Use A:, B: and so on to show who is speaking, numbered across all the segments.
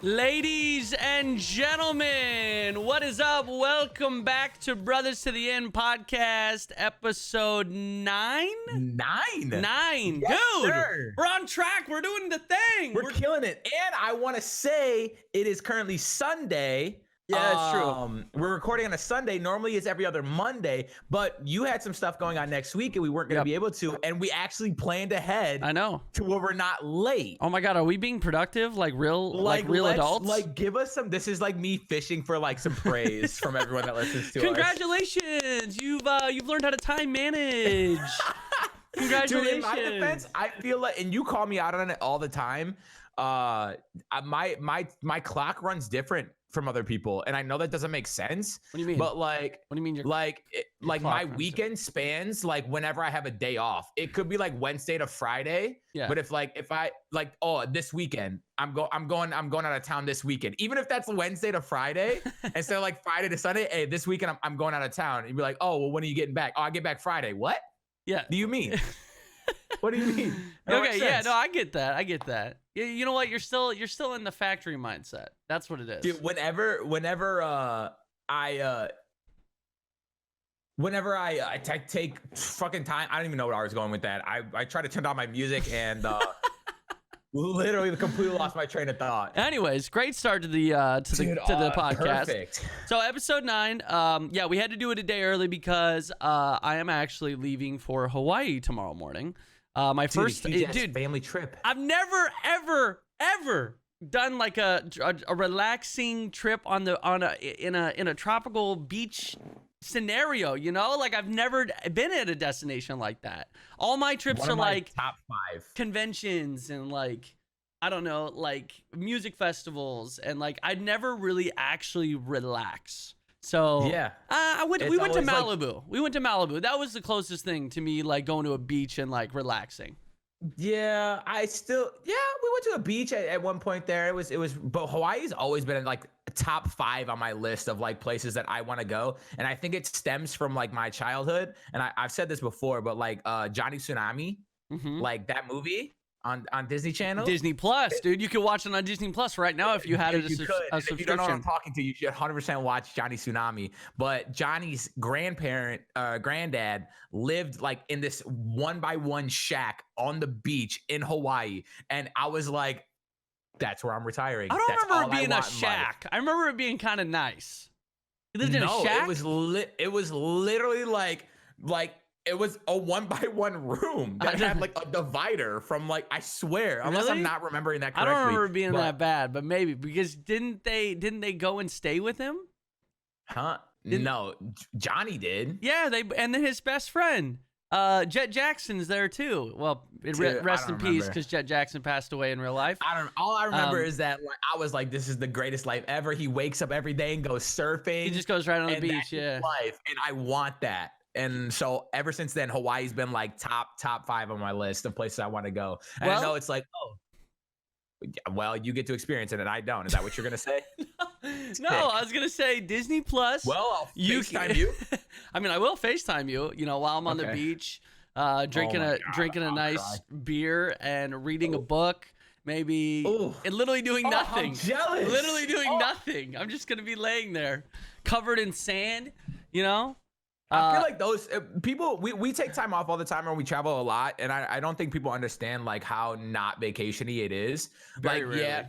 A: Ladies and gentlemen, what is up? Welcome back to Brothers to the End podcast, episode 9?
B: 9?
A: Yes, dude,
B: sir.
A: We're on track. We're doing the thing.
B: We're killing it. And I want to say it is currently Sunday.
A: Yeah, that's true.
B: We're recording on a Sunday. Normally it's every other Monday, but you had some stuff going on next week and we weren't going to be able to. And we actually planned ahead.
A: I know.
B: To where we're not late.
A: Oh my God, are we being productive like real adults?
B: Like give us some. This is like me fishing for like some praise from everyone that listens to us.
A: Congratulations. You've learned how to time manage. Congratulations.
B: Dude, in my defense, I feel like, and you call me out on it all the time. My clock runs different from other people, and I know that doesn't make sense.
A: What do you mean?
B: But like,
A: what do you mean?
B: Like my weekend spans like whenever I have a day off. It could be like Wednesday to Friday. Yeah. But if I like, oh, this weekend I'm going out of town this weekend. Even if that's Wednesday to Friday instead of like Friday to Sunday. Hey, this weekend I'm going out of town. And you'd be like, oh, well, when are you getting back? Oh, I get back Friday. What?
A: Yeah.
B: Do you mean? What do you mean?
A: Okay, yeah, no, I get that. You know what? You're still in the factory mindset. That's what it is.
B: Dude, whenever I take fucking time, I don't even know where I was going with that. I try to turn down my music and literally completely lost my train of thought.
A: Anyways, great start to the podcast.
B: Perfect.
A: So episode 9, yeah, we had to do it a day early because I am actually leaving for Hawaii tomorrow morning. My first
B: family trip.
A: I've never ever done like a relaxing trip in a tropical beach scenario, you know? Like I've never been at a destination like that. All my trips are like
B: top 5
A: conventions and like I don't know, like music festivals, and like I'd never really actually relax. So yeah, we went to Malibu. We went to Malibu. That was the closest thing to me, like going to a beach and like relaxing.
B: Yeah, we went to a beach at one point there. It was, but Hawaii's always been like top 5 on my list of like places that I want to go. And I think it stems from like my childhood. And I've said this before, but like Johnny Tsunami, like that movie on Disney Channel.
A: Disney Plus, dude. You can watch it on Disney Plus right now if you had a subscription.
B: If you don't know what I'm talking to, you should 100% watch Johnny Tsunami. But Johnny's granddad lived like in this 1x1 shack on the beach in Hawaii. And I was like, that's where I'm retiring.
A: I don't remember it being a shack. I remember it being kind of nice. You lived in a shack?
B: It was literally like it was a 1x1 room that had like a divider from like, I swear, unless I'm not remembering that correctly.
A: I don't remember it being that bad, but maybe because didn't they go and stay with him?
B: Huh? No, Johnny did.
A: Yeah, and then his best friend, Jet Jackson's there too. Well, rest in peace because Jet Jackson passed away in real life.
B: All I remember is that like I was like, this is the greatest life ever. He wakes up every day and goes surfing.
A: He just goes right on the beach. Yeah,
B: life, and I want that. And so ever since then, Hawaii's been like top 5 on my list of places I want to go. And I know it's like, oh, well, you get to experience it and I don't. Is that what you're going to say?
A: No, I was going to say Disney Plus.
B: Well, I'll FaceTime you.
A: I mean, I will FaceTime you, while I'm on the beach, drinking a nice beer and reading a book. Maybe and literally doing nothing.
B: I'm jealous.
A: Literally doing nothing. I'm just going to be laying there covered in sand,
B: I feel like those people, we take time off all the time and we travel a lot. And I don't think people understand like how not vacation-y it is.
A: Very rarely.
B: Yeah,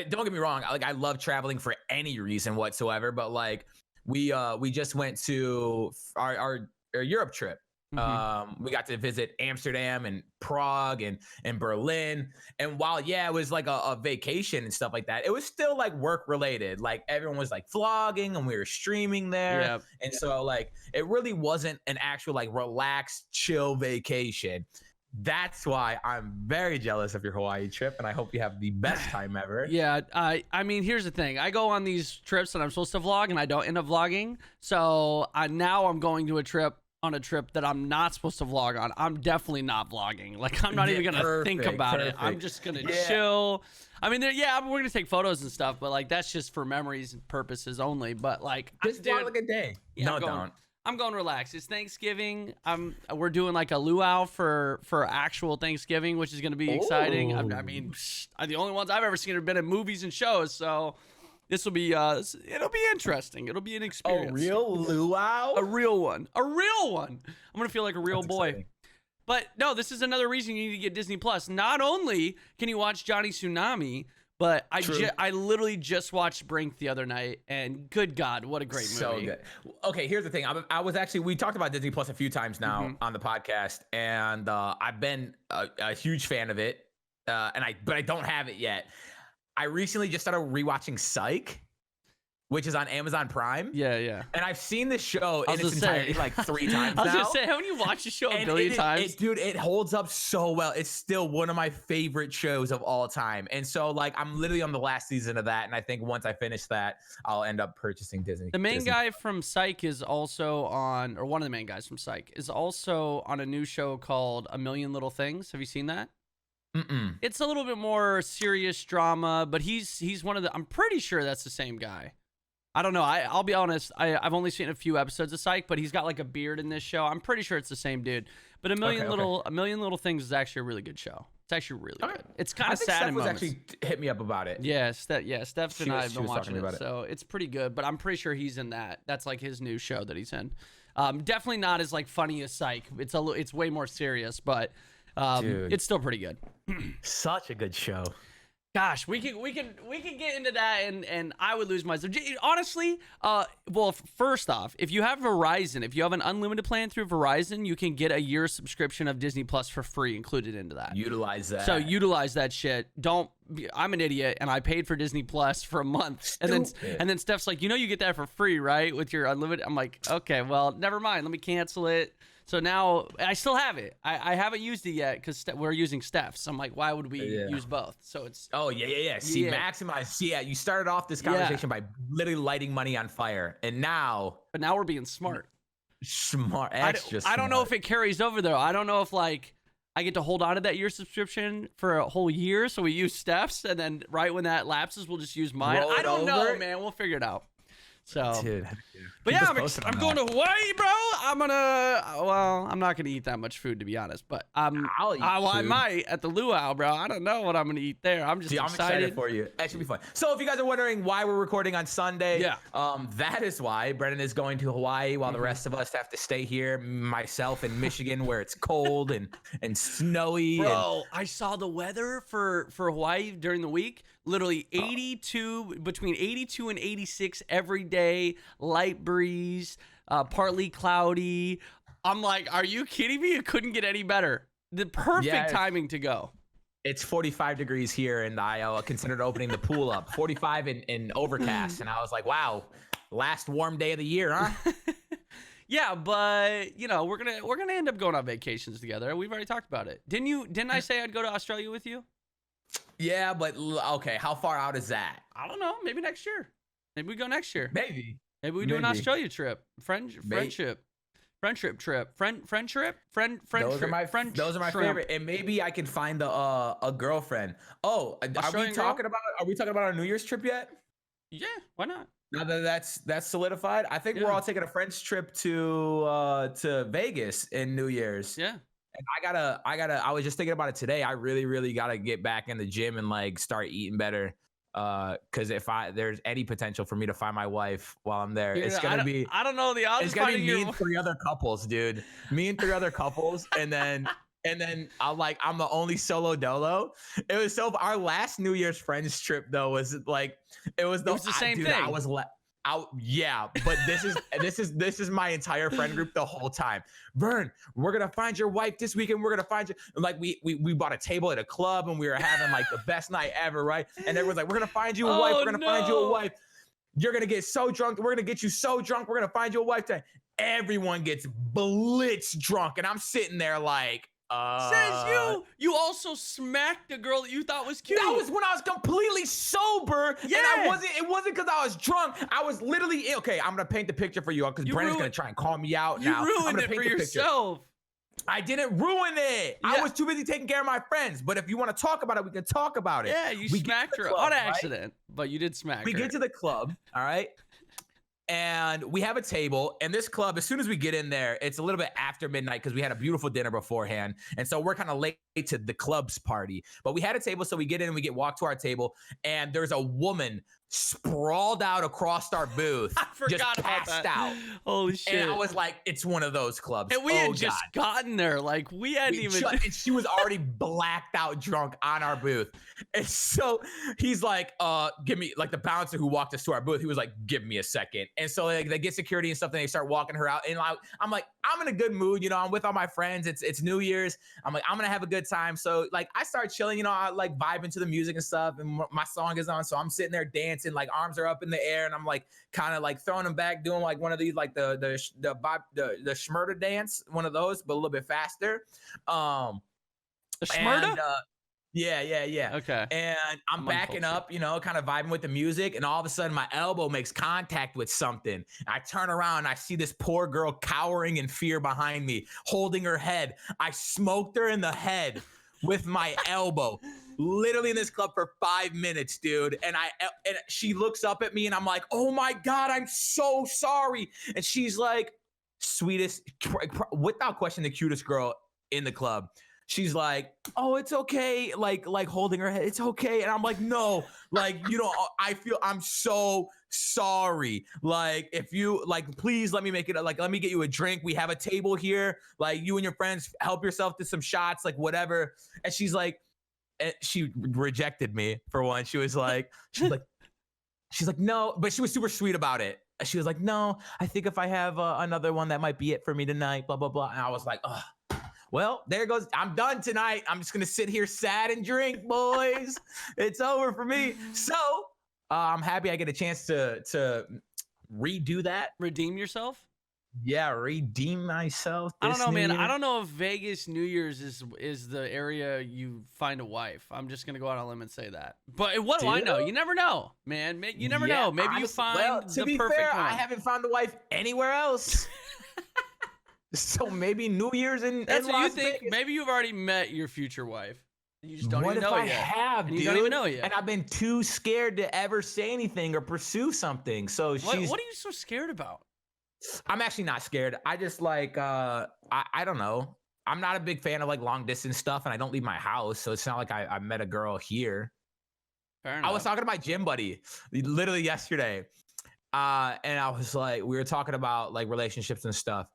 B: don't get me wrong. Like I love traveling for any reason whatsoever. But like we just went to our Europe trip. We got to visit Amsterdam and Prague and Berlin. And while, it was like a vacation and stuff like that, it was still like work related. Like everyone was like vlogging and we were streaming there. Yep. And so like, it really wasn't an actual like relaxed, chill vacation. That's why I'm very jealous of your Hawaii trip. And I hope you have the best time ever.
A: Yeah. I mean, here's the thing. I go on these trips and I'm supposed to vlog and I don't end up vlogging. So now I'm going to on a trip that I'm not supposed to vlog on. I'm definitely not vlogging. Like I'm not even gonna think about it. I'm just gonna chill. I mean, we're gonna take photos and stuff, but like that's just for memories and purposes only. But like,
B: just vlog like a day.
A: Yeah,
B: no, don't.
A: I'm going relaxed. It's Thanksgiving. We're doing like a luau for actual Thanksgiving, which is going to be exciting. I mean, the only ones I've ever seen have been in movies and shows, so this will be it'll be interesting. It'll be an experience.
B: A real luau?
A: A real one. A real one. I'm going to feel like a real
B: That's
A: boy.
B: exciting.
A: But no, this is another reason you need to get Disney Plus. Not only can you watch Johnny Tsunami, but I literally just watched Brink the other night, and good God, what a great movie.
B: So good. Okay, here's the thing. We talked about Disney Plus a few times now on the podcast, and I've been a huge fan of it, but I don't have it yet. I recently just started rewatching Psych, which is on Amazon Prime.
A: Yeah.
B: And I've seen the show in its entirety like 3 times now.
A: I was going to say, haven't you watched the show a billion times?
B: Dude, it holds up so well. It's still one of my favorite shows of all time. And so, like, I'm literally on the last season of that. And I think once I finish that, I'll end up purchasing Disney.
A: The main guy from Psych is also on, or one of the main guys from Psych, is also on a new show called A Million Little Things. Have you seen that?
B: Mm-mm.
A: It's a little bit more serious drama, but he's one of the, I'm pretty sure that's the same guy. I don't know. I'll be honest. I've only seen a few episodes of Psych, but he's got like a beard in this show. I'm pretty sure it's the same dude. But A Million Little Things is actually a really good show. It's actually really good. It's kind of sad in moments.
B: Actually hit me up about it.
A: Yeah, Steph and I have been watching it,
B: about it.
A: So it's pretty good. But I'm pretty sure he's in that. That's like his new show that he's in. Definitely not as like funny as Psych. It's way more serious, but it's still pretty good.
B: Such a good show.
A: Gosh, we can get into that, and I would lose myself. Honestly, well, first off, if you have Verizon, if you have an unlimited plan through Verizon, you can get a year subscription of Disney Plus for free included into that.
B: Utilize that.
A: So utilize that shit. I'm an idiot, and I paid for Disney Plus for a month, and then Steph's like, you get that for free, right, with your unlimited. I'm like, okay, well, never mind. Let me cancel it. So now I still have it. I haven't used it yet because we're using Steph's. I'm like, why would we use both? So it's
B: See, maximize. See, you started off this conversation by literally lighting money on fire, and now
A: we're being smart.
B: I
A: don't know if it carries over though. I don't know if like I get to hold on to that year subscription for a whole year, so we use Steph's, and then right when that lapses, we'll just use mine. I don't know, man. We'll figure it out. So,
B: dude,
A: but yeah, I'm going to Hawaii, bro. I'm not gonna eat that much food to be honest, but I might at the luau, bro. I don't know what I'm gonna eat there. I'm just excited.
B: I'm excited for you. That should be fun. So if you guys are wondering why we're recording on Sunday, that is why Brennan is going to Hawaii while the rest of us have to stay here. Myself in Michigan, where it's cold and snowy.
A: Bro, I saw the weather for Hawaii during the week. Literally between 82 and 86 every day, light breeze, partly cloudy. I'm like, are you kidding me? It couldn't get any better. The perfect timing to go.
B: It's 45 degrees here, and I considered opening the pool up. 45 in overcast, and I was like, wow, last warm day of the year, huh?
A: Yeah, but we're gonna end up going on vacations together. We've already talked about it. Didn't I say I'd go to Australia with you?
B: Yeah, but okay, how far out is that?
A: I don't know. Maybe next year. Maybe we go next year.
B: Maybe
A: we do an Australia trip. Friendship trip.
B: Those are my favorite. And maybe I can find a girlfriend. Oh, are we talking about our New Year's trip yet?
A: Yeah, why not?
B: Now that that's solidified, I think we're all taking a friends trip to Vegas in New Year's.
A: Yeah.
B: And I was just thinking about it today. I really, really gotta get back in the gym and like start eating better. Cause if there's any potential for me to find my wife while I'm there, it's gonna be.
A: I don't know the odds.
B: It's gonna be me and 3 other couples, dude. Me and 3 other couples, and then I'm the only solo dolo. It was our last New Year's friends trip though was like it was the
A: same thing.
B: I was but this is my entire friend group the whole time. Vern, we're gonna find your wife this weekend. We're gonna find you. Like we bought a table at a club and we were having like the best night ever, right? And everyone's like, we're gonna find you a wife. We're gonna find you a wife. You're gonna get so drunk. We're gonna get you so drunk. We're gonna find you a wife. Everyone gets blitz drunk, and I'm sitting there like.
A: Says you also smacked the girl that you thought was cute.
B: That was when I was completely sober. Yeah. And it wasn't because I was drunk. I was literally, okay, I'm going to paint the picture for you because Brandon's going to try and call me out now.
A: You ruined it for yourself.
B: I didn't ruin it. Yeah. I was too busy taking care of my friends. But if you want to talk about it, we can talk about it.
A: Yeah, you smacked her on accident, but you did smack her.
B: We get to the club, all right? And we have a table, and this club, as soon as we get in there, it's a little bit after midnight because we had a beautiful dinner beforehand. And so we're kind of late to the club's party. But we had a table, so we get in and we get walked to our table, and there's a woman sprawled out across our booth,
A: I forgot
B: just
A: about
B: passed
A: that.
B: out.
A: Holy shit.
B: And I was like, it's one of those clubs.
A: And we had just gotten there. Like, we hadn't even.
B: And she was already blacked out drunk on our booth. And so he's like, give me, like the bouncer who walked us to our booth, he was like, give me a second. And so like, they get security and stuff, and they start walking her out. And I'm like, I'm in a good mood, you know, I'm with all my friends. It's New Year's. I'm like, I'm gonna have a good time. So like, I start chilling, you know, I like vibing to the music and stuff, and my song is on. So I'm sitting there dancing, like arms are up in the air, and I'm like kind of like throwing them back, doing like one of these, like the Schmurda dance, one of those, but a little bit faster.
A: The Schmurda?
B: Yeah.
A: Okay.
B: And I'm backing up, you know, kind of vibing with the music, and all of a sudden my elbow makes contact with something. I turn around and I see this poor girl cowering in fear behind me, holding her head. I smoked her in the head with my elbow, literally in this club for 5 minutes, dude. And she looks up at me, and I'm like, oh my God, I'm so sorry. And she's like, sweetest, without question, the cutest girl in the club. She's like, oh, it's okay. Like holding her head, it's okay. And I'm like, no, like, you know, I'm so sorry. Like, if you like, please let me make it, like, let me get you a drink. We have a table here. Like, you and your friends help yourself to some shots, like whatever. And she's like, she rejected me for one. She's like, no, but she was super sweet about it. She was like, no, I think if I have another one, that might be it for me tonight, blah, blah, blah. And I was like, oh. Well, there goes. I'm done tonight. I'm just going to sit here sad and drink, boys. It's over for me. So I'm happy I get a chance to redo that.
A: Redeem yourself?
B: Yeah, redeem myself.
A: I don't know, man. I don't know if Vegas New Year's is the area you find a wife. I'm just going to go out on a limb and say that. But what do I know? You never know, man. You never know. Maybe you find the perfect one.
B: I haven't found a wife anywhere else. So maybe New Year's in
A: That's
B: in
A: what
B: Las
A: you think.
B: Vegas.
A: Maybe you've already met your future wife. You just don't even know it yet.
B: Have,
A: and
B: dude?
A: you don't even know it yet.
B: And I've been too scared to ever say anything or pursue something. So
A: what are you so scared about?
B: I'm actually not scared. I just like I don't know. I'm not a big fan of like long distance stuff, and I don't leave my house, so it's not like I met a girl here.
A: Fair enough.
B: I was talking to my gym buddy literally yesterday, and I was like, we were talking about like relationships and stuff.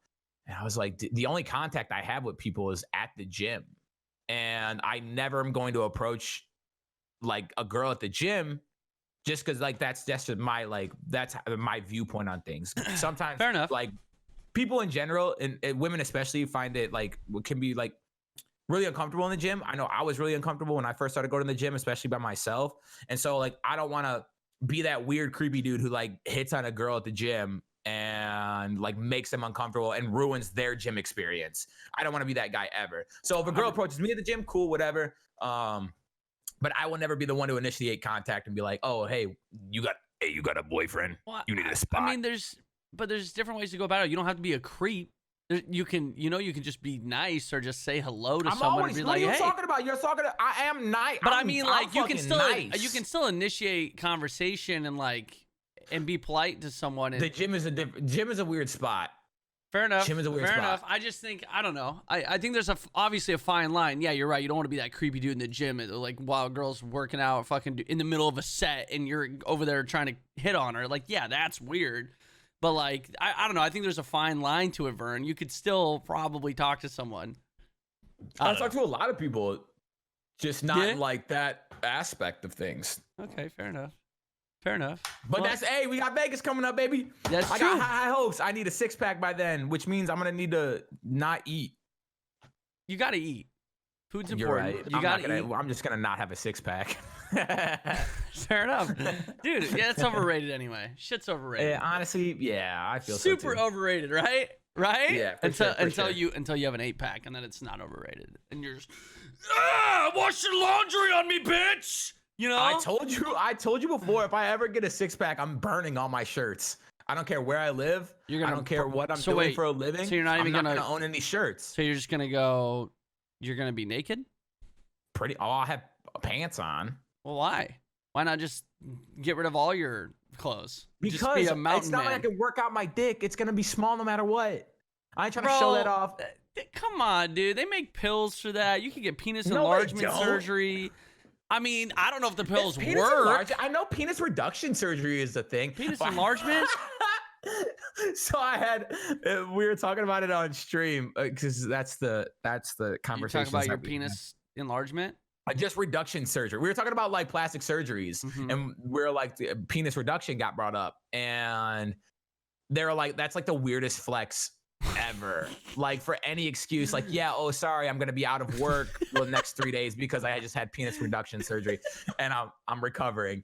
B: And I was like, the only contact I have with people is at the gym. And I never am going to approach like a girl at the gym just because like that's just my that's my viewpoint on things. Sometimes
A: fair enough.
B: Like people in general and women especially find it like can be like really uncomfortable in the gym. I know I was really uncomfortable when I first started going to the gym, especially by myself. And so like I don't want to be that weird creepy dude who like hits on a girl at the gym and like makes them uncomfortable and ruins their gym experience. I don't want to be that guy ever. So if a girl approaches me at the gym, cool, whatever. But I will never be the one to initiate contact and be like, oh, hey, you got a boyfriend.
A: Well,
B: you need a spot.
A: I mean, there's different ways to go about it. You don't have to be a creep. You can just be nice or just say hello to someone and be like, hey.
B: What are you talking about? You're talking to, I am nice.
A: But I mean, like, you can still initiate conversation and like, and be polite to someone. And,
B: the gym is a weird spot.
A: Fair enough.
B: Gym is a weird spot.
A: Enough. I just think, I don't know. I think there's obviously a fine line. Yeah, you're right. You don't want to be that creepy dude in the gym, like while a girl's working out, fucking in the middle of a set, and you're over there trying to hit on her. Like, yeah, that's weird. But like, I don't know. I think there's a fine line to it, Vern. You could still probably talk to someone.
B: I talk to a lot of people, just not in like that aspect of things.
A: Okay, fair enough. Fair enough.
B: But hey, we got Vegas coming up, baby.
A: That's true.
B: I got high hopes. I need a 6-pack by then, which means I'm gonna need to not eat.
A: You gotta eat. Food's important.
B: You're right.
A: You gotta eat.
B: I'm just gonna not have a 6-pack.
A: Fair enough, dude. Yeah, it's overrated anyway. Shit's overrated.
B: Yeah, honestly, yeah, I feel
A: super
B: so too.
A: overrated, right? Right?
B: Yeah.
A: Until you have an 8-pack, and then it's not overrated, and you're just wash your laundry on me, bitch. You know?
B: I told you before, if I ever get a 6-pack, I'm burning all my shirts. I don't care where I live. I don't care what I'm doing for a living.
A: So you're not even
B: gonna own any shirts.
A: So you're just gonna go. You're gonna be naked.
B: I'll have pants on.
A: Well, why? Why not just get rid of all your clothes?
B: Because
A: just be a mountain
B: it's not
A: man.
B: like I can work out my dick. It's gonna be small no matter what. I ain't trying to show that off.
A: Come on, dude. They make pills for that. You can get penis
B: No, they
A: enlargement
B: don't.
A: surgery. I mean, I don't know if the pills
B: Penis
A: work.
B: enlargement- I know penis reduction surgery is the thing.
A: Penis enlargement?
B: So I had, we were talking about it on stream because that's the
A: You
B: conversation.
A: talk about your penis enlargement?
B: Just reduction surgery. We were talking about like plastic surgeries, and we're like the penis reduction got brought up, and they're like, that's like the weirdest flex ever. Like for any excuse, like, yeah, oh sorry, I'm gonna be out of work the next 3 days because I just had penis reduction surgery and I'm recovering.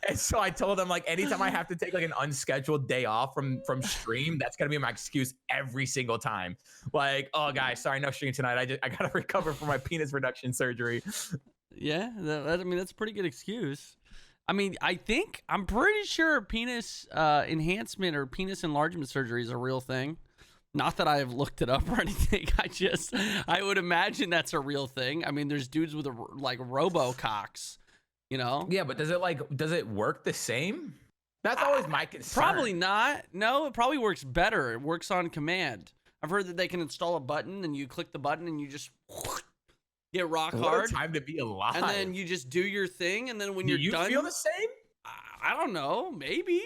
B: And so I told them, like, anytime I have to take like an unscheduled day off from stream, that's gonna be my excuse every single time. Like, oh guys, sorry, no stream tonight. I gotta recover from my penis reduction surgery.
A: Yeah, I mean, that's a pretty good excuse. I mean, I'm pretty sure penis enhancement or penis enlargement surgery is a real thing. Not that I have looked it up or anything. I would imagine that's a real thing. I mean, there's dudes with like robococks, you know?
B: Yeah, but does it work the same? That's always my concern.
A: Probably not. No, it probably works better. It works on command. I've heard that they can install a button and you click the button and you just get rock hard.
B: What a time to be alive.
A: And then you just do your thing. And then when you're done,
B: feel the same?
A: I don't know, maybe.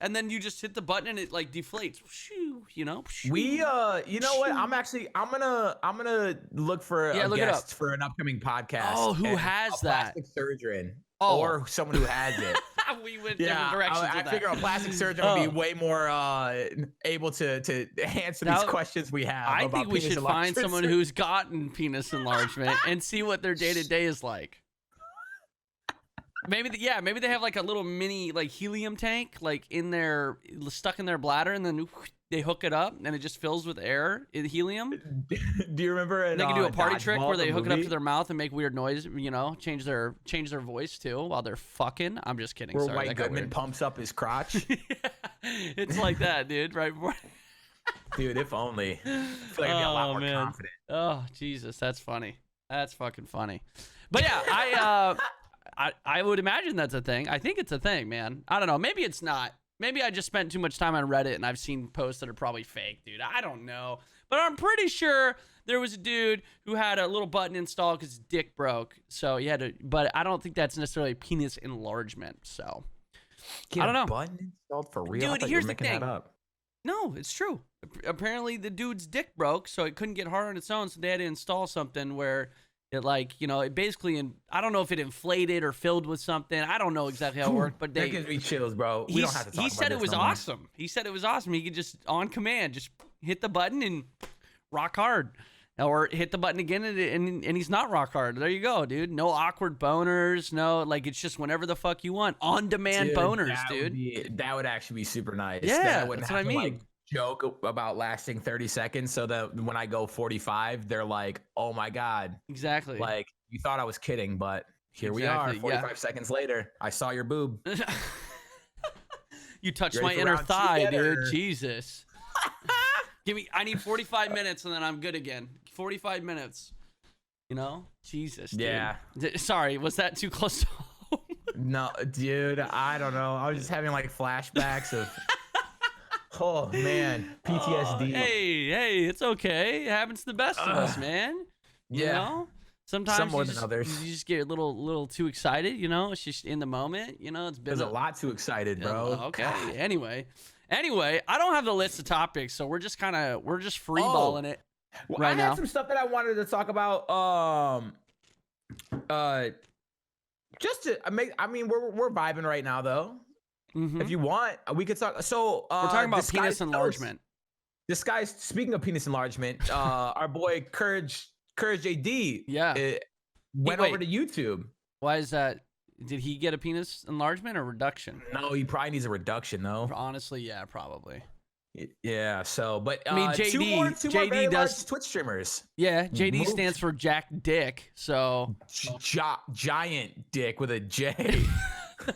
A: And then you just hit the button and it like deflates. You know.
B: We you know what? I'm gonna look for a guest for an upcoming podcast.
A: Oh, who has that?
B: Plastic surgeon. Or someone who has it.
A: We went different directions.
B: I figure a plastic surgeon would be way more able to answer these questions we have.
A: I think we should find someone who's gotten penis enlargement and see what their day-to-day is like. Maybe they have like a little mini like helium tank like stuck in their bladder, and then they hook it up and it just fills with air, helium.
B: Do you remember?
A: They can do a party trick where they hook it up to their mouth and make weird noise. You know, change their voice too while they're fucking. I'm just kidding.
B: Where White Goodman pumps up his crotch.
A: Yeah, it's like that, dude. Right.
B: Dude, if only. I feel like I'd be a lot more confident.
A: Oh Jesus, that's funny. That's fucking funny. But yeah, I would imagine that's a thing. I think it's a thing, man. I don't know. Maybe it's not. Maybe I just spent too much time on Reddit and I've seen posts that are probably fake, dude. I don't know. But I'm pretty sure there was a dude who had a little button installed because his dick broke. So he had to, but I don't think that's necessarily penis enlargement. So I don't know.
B: Button installed for real?
A: Dude, here's the thing.
B: That up.
A: No, it's true. Apparently the dude's dick broke, so it couldn't get hard on its own. So they had to install something where it it basically, I don't know if it inflated or filled with something. I don't know exactly how it worked, but
B: that gives me chills, bro. We don't have to talk about this.
A: He said it was awesome. He said it was awesome. He could just, on command, just hit the button and rock hard. Or hit the button again and he's not rock hard. There you go, dude. No awkward boners. No, it's just whenever the fuck you want. On-demand boners, dude.
B: That would actually be super nice.
A: Yeah, that's what I mean.
B: Joke about lasting 30 seconds so that when I go 45, they're like, oh my God.
A: Exactly.
B: Like, you thought I was kidding, but here we are, 45 seconds later. I saw your boob.
A: You touched my inner thigh, dude. Jesus. I need 45 minutes and then I'm good again. 45 minutes. You know? Jesus, dude.
B: Yeah.
A: Sorry, was that too close to home?
B: No, dude, I don't know. I was just having flashbacks of oh man, PTSD.
A: Oh, hey, it's okay. It happens to the best of us, man. You know? Sometimes
B: some more than others.
A: You just get a little too excited, you know? It's just in the moment, you know? It's been
B: a lot too excited, bro.
A: Okay. God. Anyway, I don't have the list of topics, so we're just freeballing it right now.
B: I had some stuff that I wanted to talk about. Just to make, we're vibing right now though. Mm-hmm. If you want, we could talk. So
A: we're talking about penis enlargement.
B: This guy's speaking of penis enlargement. Our boy Courage JD, went over to YouTube.
A: Why is that? Did he get a penis enlargement or reduction?
B: No, he probably needs a reduction though.
A: Honestly, yeah, probably.
B: Yeah. So, but
A: JD,
B: two more
A: JD does
B: Twitch streamers.
A: Yeah, JD stands for Jack Dick. So
B: giant dick with a J.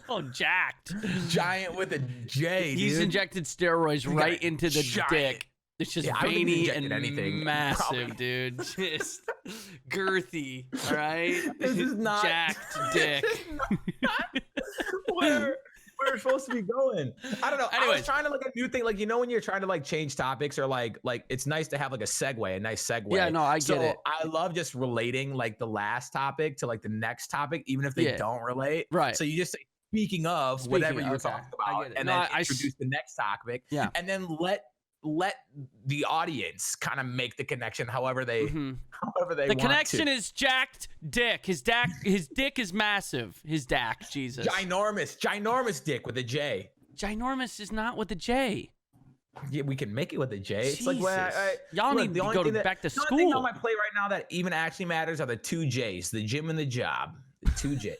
A: Oh, jacked.
B: Giant with a J.
A: He's injected steroids right into the dick. It's just veiny and massive, dude. Just girthy, all right?
B: This is not
A: jacked dick.
B: where we're supposed to be going. I don't know. I
A: Anyways.
B: was trying to like a new thing. Like, you know, when you're trying to like change topics or like it's nice to have like a nice segue.
A: Yeah, no, I get it.
B: I love just relating like the last topic to like the next topic, even if they don't relate.
A: Right.
B: So you just say, speaking of whatever you were talking about, and then introduce the next topic.
A: Yeah.
B: And then let the audience kind of make the connection however they however they
A: the
B: want
A: connection
B: to.
A: is jacked dick. His dick is massive. His Dak, Jesus.
B: Ginormous dick with a J.
A: Ginormous is not with a J.
B: Yeah, we can make it with a J.
A: Jesus.
B: It's like
A: y'all need to go back to school. The only thing
B: on my plate right now that even actually matters are the two J's, the gym and the job. The two J.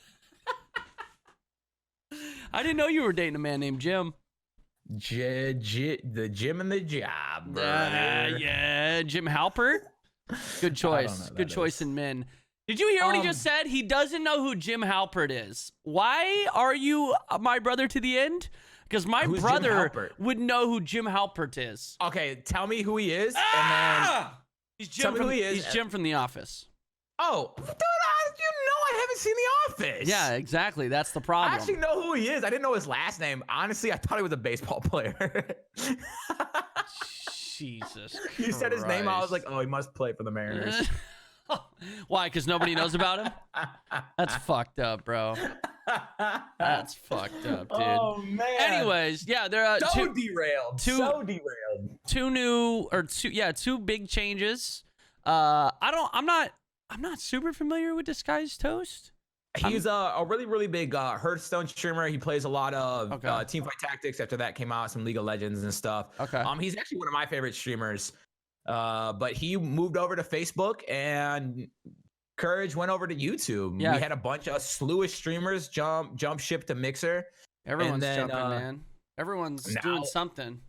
A: I didn't know you were dating a man named Jim.
B: The gym and the job.
A: Yeah, Jim Halpert. Good choice. Good choice in men. Did you hear what he just said? He doesn't know who Jim Halpert is. Why are you my brother to the end? Because my brother would know who Jim Halpert is.
B: Okay, tell me who he is, and then
A: he's Jim from, he's Jim from The Office.
B: Oh, dude, you know I haven't seen The Office.
A: Yeah, exactly. That's the problem.
B: I actually know who he is. I didn't know his last name. Honestly, I thought he was a baseball player.
A: Jesus Christ.
B: You said his name, I was like, oh, he must play for the Mariners.
A: Why? Because nobody knows about him? That's fucked up, bro. That's fucked up, dude.
B: Oh man.
A: Anyways, yeah, there are
B: so derailed.
A: Two big changes. I'm not super familiar with Disguised Toast.
B: He's a really, really big Hearthstone streamer. He plays a lot of Teamfight Tactics. After that came out, some League of Legends and stuff.
A: Okay.
B: He's actually one of my favorite streamers. But he moved over to Facebook, and Courage went over to YouTube.
A: Yeah.
B: We had a slew of streamers jump ship to Mixer.
A: Everyone's jumping, man. Everyone's doing something.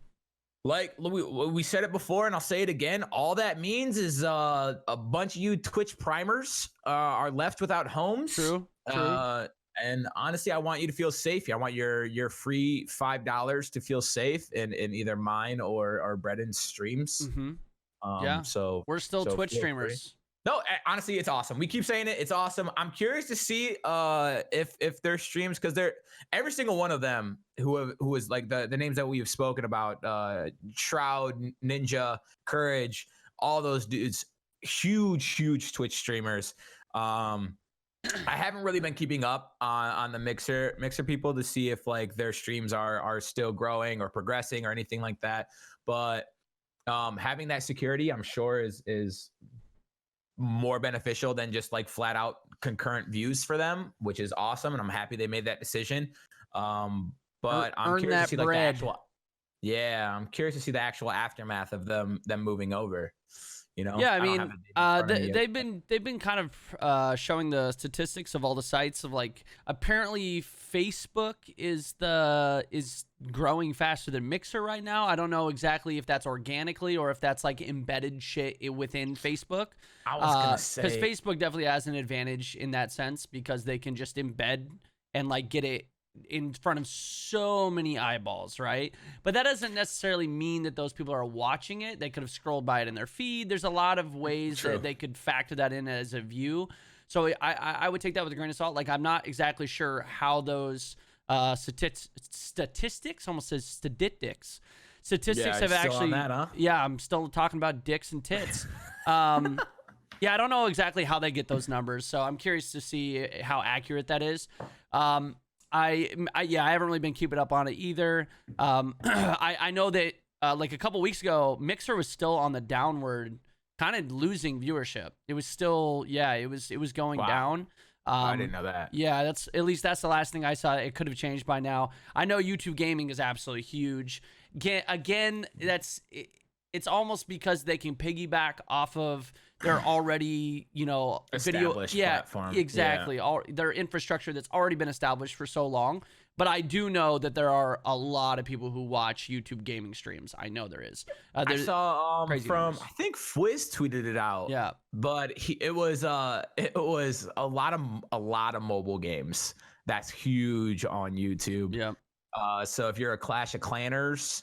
B: Like we said it before, and I'll say it again. All that means is a bunch of you Twitch primers are left without homes.
A: True.
B: And honestly, I want you to feel safe. I want your free $5 to feel safe in either mine or Breden's streams.
A: Yeah.
B: So
A: we're still Twitch streamers.
B: No, honestly, it's awesome. We keep saying it. It's awesome. I'm curious to see if their streams, because they're every single one of them who is like the names that we've spoken about, Shroud, Ninja, Courage, all those dudes, huge Twitch streamers. I haven't really been keeping up on the Mixer people to see if like their streams are still growing or progressing or anything like that. But having that security, I'm sure is more beneficial than just like flat out concurrent views for them, which is awesome, and I'm happy they made that decision. But I'm curious to see like the actual. Yeah, I'm curious to see the actual aftermath of them moving over. You know?
A: Yeah, I mean, they've been kind of showing the statistics of all the sites of like apparently Facebook is growing faster than Mixer right now. I don't know exactly if that's organically or if that's like embedded shit within Facebook.
B: I was gonna say,
A: because Facebook definitely has an advantage in that sense because they can just embed and like get it in front of so many eyeballs, right? But that doesn't necessarily mean that those people are watching it. They could have scrolled by it in their feed. There's a lot of ways that they could factor that in as a view. So I would take that with a grain of salt. Like, I'm not exactly sure how those statistics, almost says statistics have actually, yeah, I'm still talking about dicks and tits. Yeah, I don't know exactly how they get those numbers. So I'm curious to see how accurate that is. I haven't really been keeping up on it either. I know that like a couple weeks ago, Mixer was still on the downward, kind of losing viewership. It was still, it was going down.
B: I didn't know that.
A: Yeah, that's the last thing I saw. It could have changed by now. I know YouTube gaming is absolutely huge. Again, it's almost because they can piggyback off of their already,
B: established platform.
A: Exactly. Their infrastructure that's already been established for so long. But I do know that there are a lot of people who watch YouTube gaming streams. I know there is.
B: I saw
A: crazy
B: from
A: numbers.
B: I think Fwiz tweeted it out.
A: Yeah.
B: But it was a lot of mobile games. That's huge on YouTube.
A: Yeah.
B: So if you're a Clash of Clanners,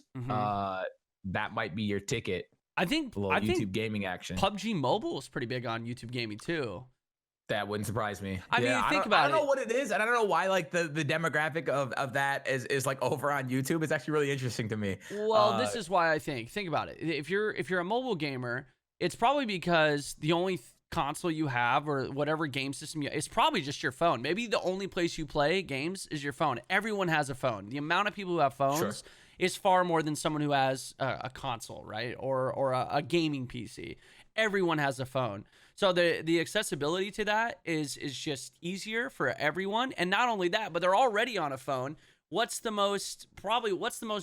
B: that might be your ticket.
A: I think
B: YouTube gaming action.
A: PUBG Mobile is pretty big on YouTube gaming too.
B: That wouldn't surprise me.
A: I mean, think
B: I
A: about
B: don't know
A: it.
B: what it is, and I don't know why like the demographic of that is like over on YouTube. It's actually really interesting to me.
A: Well, this is why I think about it. If you're a mobile gamer, it's probably because the only console you have or whatever game system it's probably just your phone. Maybe the only place you play games is your phone. Everyone has a phone. The amount of people who have phones is far more than someone who has a console, right? Or a gaming PC. Everyone has a phone. So the accessibility to that is just easier for everyone. And not only that, but they're already on a phone. What's the most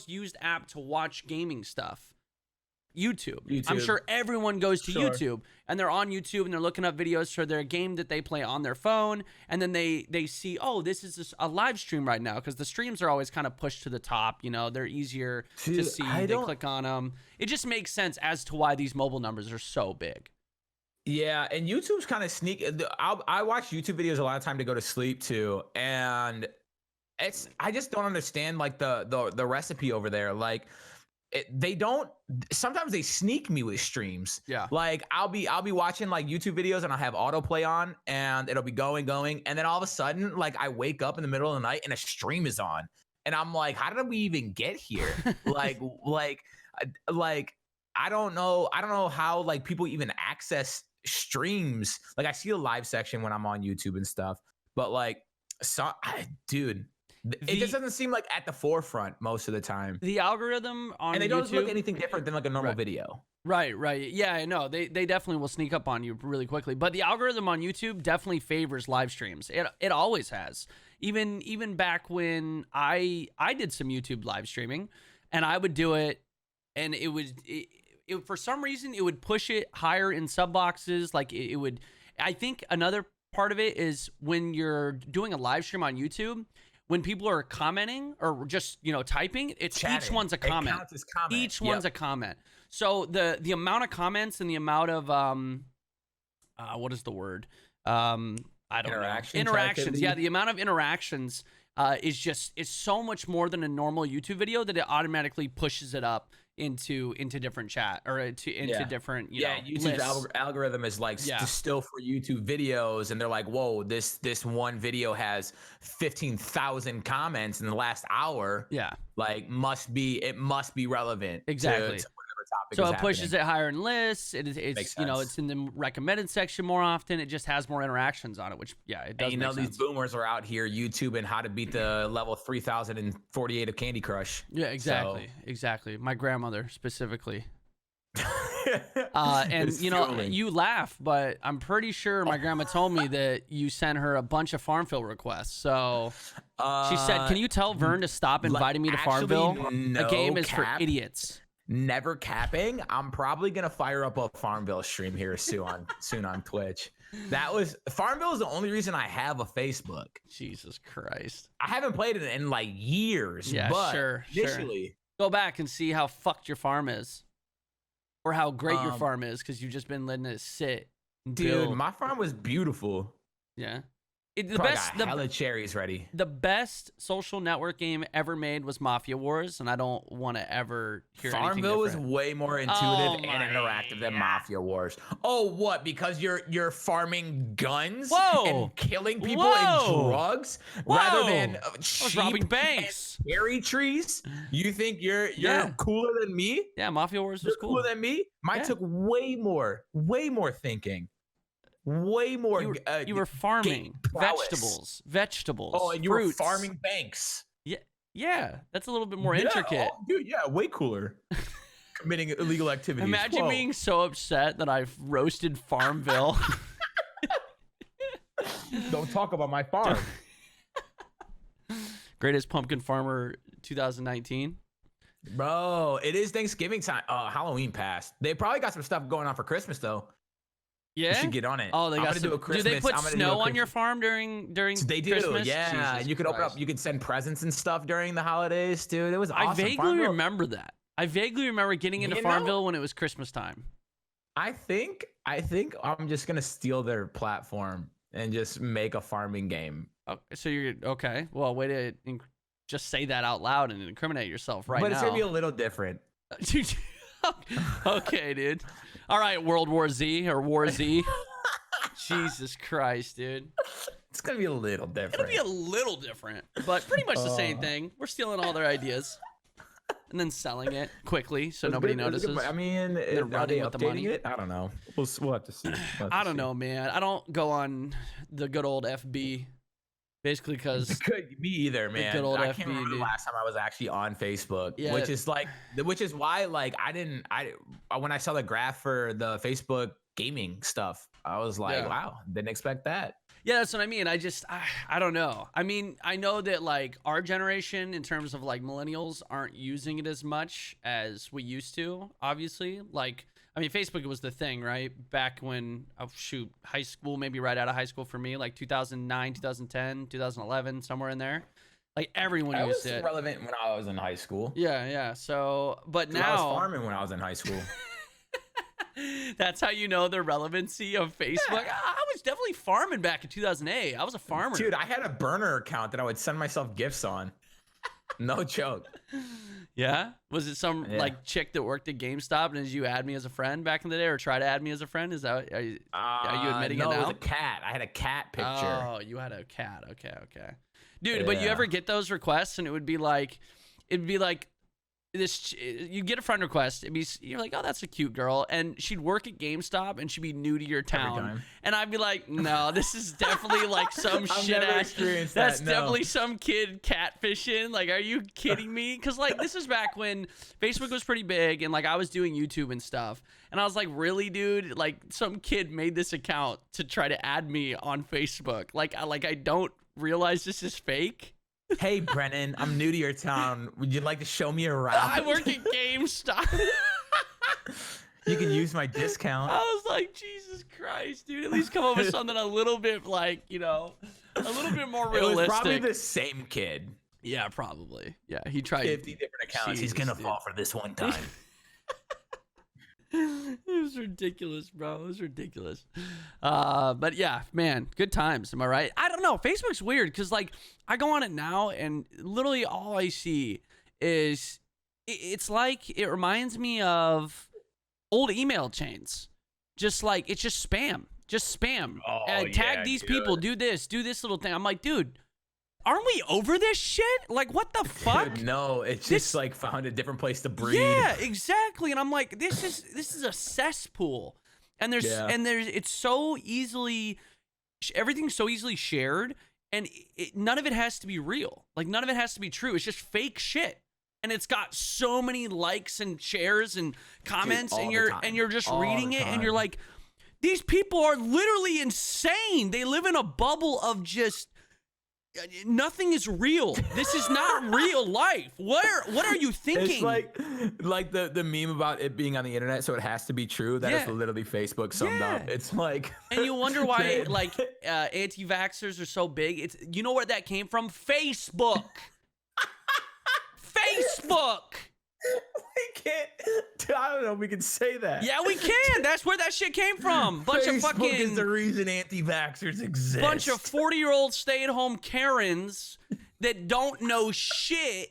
A: used app to watch gaming stuff? YouTube. I'm sure everyone goes to YouTube, and they're on YouTube and they're looking up videos for their game that they play on their phone, and then they see, oh, this is a live stream right now, because the streams are always kind of pushed to the top. You know, they're easier to see. They click on them. It just makes sense as to why these mobile numbers are so big.
B: Yeah, and YouTube's kind of sneaky. I watch YouTube videos a lot of time to go to sleep too, and I just don't understand like the recipe over there. Like sometimes they sneak me with streams.
A: Yeah,
B: like I'll be watching like YouTube videos and I'll have autoplay on and it'll be going, and then all of a sudden like I wake up in the middle of the night and a stream is on, and I'm like, how did we even get here? like I don't know how like people even access streams. Like I see a live section when I'm on YouTube and stuff, but like dude, it just doesn't seem like at the forefront most of the time.
A: The algorithm on
B: and they don't
A: YouTube,
B: look anything different than like a normal video.
A: Right. Yeah, I know. They definitely will sneak up on you really quickly. But the algorithm on YouTube definitely favors live streams. It always has. Even back when I did some YouTube live streaming, and I would do it, and it for some reason it would push it higher in sub boxes. Like it would. I think another part of it is when you're doing a live stream on YouTube, when people are commenting or just typing, it's chatting. Each one's a comment.
B: It counts as comment.
A: Each one's a comment. So the amount of comments and the amount of what is the word? I don't know. Interactions. Yeah, the amount of interactions is so much more than a normal YouTube video that it automatically pushes it up into different chat or into different
B: YouTube's algorithm is like still for YouTube videos, and they're like, whoa, this one video has 15,000 comments in the last hour.
A: Yeah,
B: like it must be relevant.
A: Exactly.
B: To topic
A: so it pushes it higher in lists. It's it's in the recommended section more often. It just has more interactions on it, which it does.
B: And these boomers are out here YouTubing how to beat the level 3048 of Candy Crush.
A: Yeah, exactly. My grandmother specifically. And you laugh, but I'm pretty sure my grandma told me that you sent her a bunch of Farmville requests. So she said, "Can you tell Vern to stop inviting me to Farmville?
B: No,
A: the game is for idiots."
B: Never capping. I'm probably gonna fire up a Farmville stream here soon on Twitch. Farmville is the only reason I have a Facebook.
A: Jesus Christ.
B: I haven't played it in like years.
A: Yeah,
B: but
A: sure. Go back and see how fucked your farm is, or how great your farm is, because you've just been letting it sit.
B: Dude, my farm was beautiful.
A: Yeah.
B: Hella cherries ready.
A: The best social network game ever made was Mafia Wars, and I don't want to ever hear anything different.
B: Farmville was way more intuitive and interactive than Mafia Wars. Oh, what? Because you're farming guns and killing people and drugs rather than sheep
A: robbing banks,
B: and cherry trees? You think you're cooler than me?
A: Yeah, Mafia Wars was cool.
B: Cooler than me? Mine took way more thinking. Way more.
A: You were farming vegetables.
B: Oh, and you
A: fruits.
B: were farming banks.
A: Yeah, that's a little bit more intricate.
B: Oh, dude, way cooler. Committing illegal activities.
A: Imagine being so upset that I've roasted Farmville.
B: Don't talk about my farm.
A: Greatest pumpkin farmer 2019.
B: Bro, it is Thanksgiving time. Halloween passed. They probably got some stuff going on for Christmas though.
A: Yeah,
B: you should get on it.
A: Oh, they got to do a Christmas. Do they put snow on your farm during
B: They do,
A: Christmas?
B: yeah.
A: Jesus
B: you could open up. You could send presents and stuff during the holidays, dude. It was awesome.
A: I vaguely remember that. I vaguely remember getting into Farmville when it was Christmas time.
B: I think I'm just gonna steal their platform and just make a farming game.
A: So you're okay. Well, way to just say that out loud and incriminate yourself right now.
B: But it's gonna be a little different.
A: Okay, dude. All right, World War Z or War Z. Jesus Christ, dude.
B: It's gonna be a little different.
A: It'll be a little different, but pretty much the same thing. We're stealing all their ideas and then selling it quickly so nobody notices.
B: I mean,
A: They're
B: are
A: running
B: they
A: with the
B: updating
A: money.
B: it? I don't know. We'll have to see.
A: I don't know, man. I don't go on the good old FB, basically because
B: Me either, man.
A: good old
B: I
A: FB,
B: can't remember
A: dude.
B: the last time I was actually on Facebook,
A: Yeah.
B: which is why like when I saw the graph for the Facebook gaming stuff, I was like,
A: Yeah.
B: wow, didn't expect that.
A: Yeah, that's what I mean. I don't know. I mean, I know that like our generation in terms of like millennials aren't using it as much as we used to, obviously. Like, I mean, Facebook was the thing, right? Back when, high school, maybe right out of high school for me, like 2009, 2010, 2011, somewhere in there. Like everyone
B: I
A: used
B: was
A: it.
B: relevant when I was in high school.
A: Yeah. So, but
B: 'Cause I
A: now
B: was farming when I was in high school.
A: that's how you know the relevancy of Facebook.
B: Yeah.
A: I was definitely farming back in 2008. I was a farmer.
B: Dude, I had a burner account that I would send myself gifts on. No joke.
A: Yeah? Was it some like chick that worked at GameStop and did you add me as a friend back in the day or try to add me as a friend? Is that are you admitting
B: no,
A: it now?
B: it was a cat. I had a cat picture.
A: Oh, you had a cat. Okay. Dude, but you ever get those requests and it'd be like this, you get a friend request, you're like, oh, that's a cute girl, and she'd work at GameStop and she'd be new to your town, and I'd be like, no, this is definitely like some shit ass. That's definitely some kid catfishing. Like, are you kidding me? Because like this is back when Facebook was pretty big and like I was doing YouTube and stuff, and I was like, really, dude? Like some kid made this account to try to add me on Facebook. Like I don't realize this is fake.
B: Hey, Brennan, I'm new to your town. Would you like to show me around?
A: I work at GameStop.
B: You can use my discount.
A: I was like, Jesus Christ, dude. At least come up with something a little bit like, a little bit more realistic.
B: It was probably the same kid.
A: Yeah, probably. Yeah, he tried
B: 50 different accounts. He's going to fall for this one time.
A: It was ridiculous, bro. It was ridiculous. But yeah, man, good times. Am I right? I don't know. Facebook's weird because like I go on it now and literally all I see is it's like it reminds me of old email chains. Just like it's just spam. Just spam.
B: Oh,
A: tag these people, do this little thing. I'm like, dude, aren't we over this shit? Like, what the fuck?
B: Dude, no, it's just like found a different place to breathe.
A: Yeah, exactly. And I'm like, this is a cesspool. And it's so easily, everything's so easily shared, and none of it has to be real. Like none of it has to be true. It's just fake shit. And it's got so many likes and shares and comments,
B: dude,
A: and you're just
B: all
A: reading
B: the
A: it, and
B: time.
A: you're like, these people are literally insane. They live in a bubble of just. Nothing is real. This is not real life. What are you thinking?
B: It's like the meme about it being on the internet, so it has to be true. That is literally Facebook summed up. It's like,
A: and you wonder why like anti-vaxxers are so big. It's where that came from? Facebook. Facebook.
B: We can't. I don't know if we can say that.
A: Yeah, we can. That's where that shit came from.
B: Facebook is the reason anti-vaxxers exist.
A: Bunch of 40-year-old stay-at-home Karens that don't know shit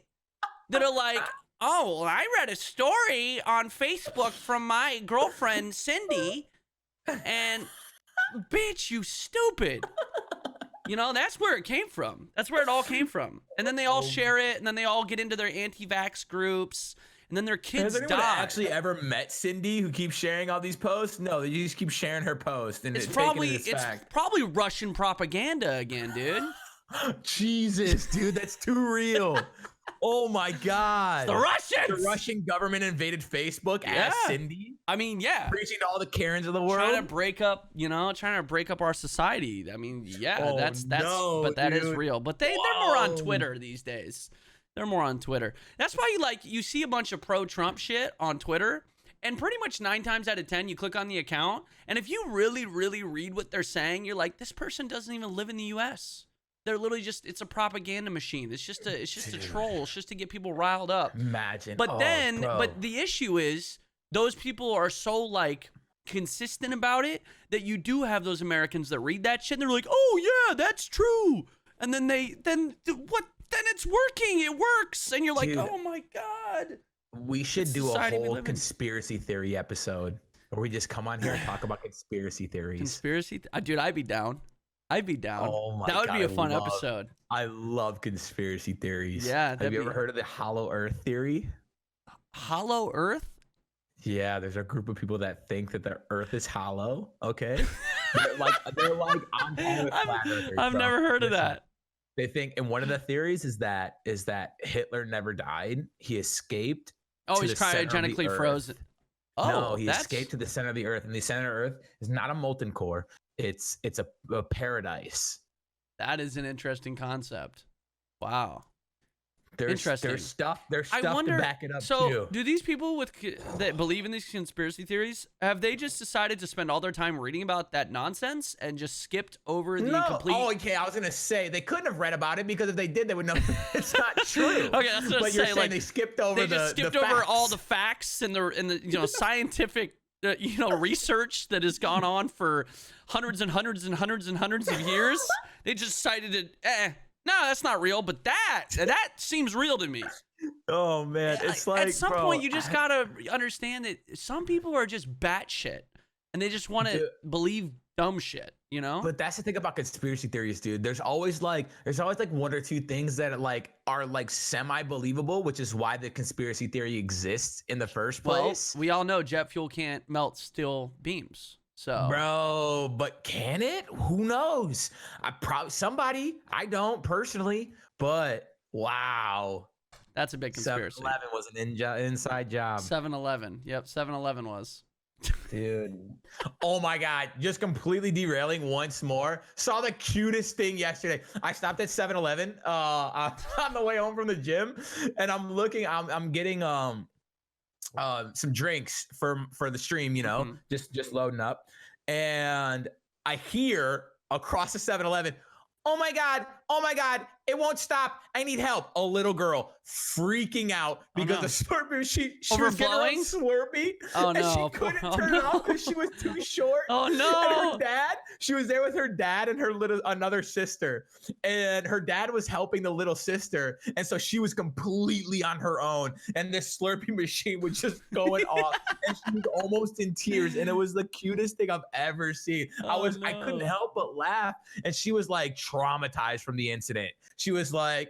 A: that are like, oh, well, I read a story on Facebook from my girlfriend Cindy, and bitch, you stupid. That's where it came from. That's where it all came from. And then they all share it, and then they all get into their anti-vax groups, and then their kids
B: Has anyone
A: die.
B: actually ever met Cindy who keeps sharing all these posts? No, they just keep sharing her post, and
A: It's
B: probably
A: probably Russian propaganda again, dude.
B: Jesus, dude, that's too real. Oh my God.
A: The Russians!
B: The Russian government invaded Facebook as Cindy.
A: I mean, yeah.
B: Preaching to all the Karens of the world.
A: Trying to break up our society. I mean, yeah,
B: Oh,
A: that's
B: no,
A: but that is
B: dude.
A: real. But they're more on Twitter these days. They're more on Twitter. That's why you see a bunch of pro-Trump shit on Twitter, and pretty much 9 times out of 10 you click on the account, and if you really, really read what they're saying, you're like, this person doesn't even live in the US. They're literally it's a propaganda machine. It's just a troll. It's just to get people riled up.
B: Imagine.
A: But but the issue is those people are so like consistent about it that you do have those Americans that read that shit and they're like, oh yeah, that's true. And then then it's working. It works. And you're like,
B: Dude,
A: oh my God.
B: We should do a
A: society we
B: whole
A: live in.
B: conspiracy theory episode. Or we just come on here and talk about conspiracy theories.
A: Dude, I'd be down. I'd be down.
B: Oh my
A: That would
B: God,
A: be a fun episode.
B: I love conspiracy theories.
A: Yeah.
B: Have you ever heard of the Hollow Earth theory?
A: Hollow Earth?
B: Yeah, there's a group of people that think that the Earth is hollow. Okay, they're like on par with flat earthers,
A: I've
B: bro.
A: never heard of
B: Listen,
A: that.
B: They think, and one of the theories is that Hitler never died. He escaped.
A: Oh,
B: to
A: he's
B: the center of the
A: cryogenically
B: Earth.
A: frozen. Oh,
B: No, he escaped to the center of the Earth, and the center of Earth is not a molten core. It's a paradise.
A: That is an interesting concept. Wow.
B: Interesting. There's stuff to back it up too.
A: Do these people that believe in these conspiracy theories, have they just decided to spend all their time reading about that nonsense and just skipped over the complete?
B: Oh, okay. I was gonna say they couldn't have read about it, because if they did, they would know it's not true.
A: Okay, that's what
B: but
A: I'm
B: you're
A: saying.
B: saying they skipped over
A: all the facts and the scientific research that has gone on for hundreds and hundreds and hundreds and hundreds of years. They just decided to no, that's not real, but that seems real to me.
B: Oh man, it's like
A: at some point you just gotta understand that some people are just batshit and they just want to believe dumb shit, you know?
B: But that's the thing about conspiracy theories, dude. There's always like one or two things that are like semi-believable, which is why the conspiracy theory exists in the first place.
A: Well, we all know jet fuel can't melt steel beams. So,
B: bro, but can it? Who knows? Somebody. I don't personally, but wow,
A: that's a big conspiracy.
B: 7-Eleven was an inside job.
A: 7-Eleven. Yep, 7-Eleven was.
B: Dude. Oh my God. Just completely derailing once more. Saw the cutest thing yesterday. I stopped at 7-Eleven on the way home from the gym, and I'm getting some drinks for the stream, just loading up, and I hear across the 7-Eleven, oh my God, it won't stop. I need help. A little girl freaking out because the Slurpee, she was getting her own Slurpee, and she couldn't turn it off because she was too short.
A: Oh no.
B: And her dad, she was there with her dad and another sister, and her dad was helping the little sister, and so she was completely on her own, and this Slurpee machine was just going off, and she was almost in tears, and it was the cutest thing I've ever seen. I couldn't help but laugh, and she was like traumatized from the incident. She was like,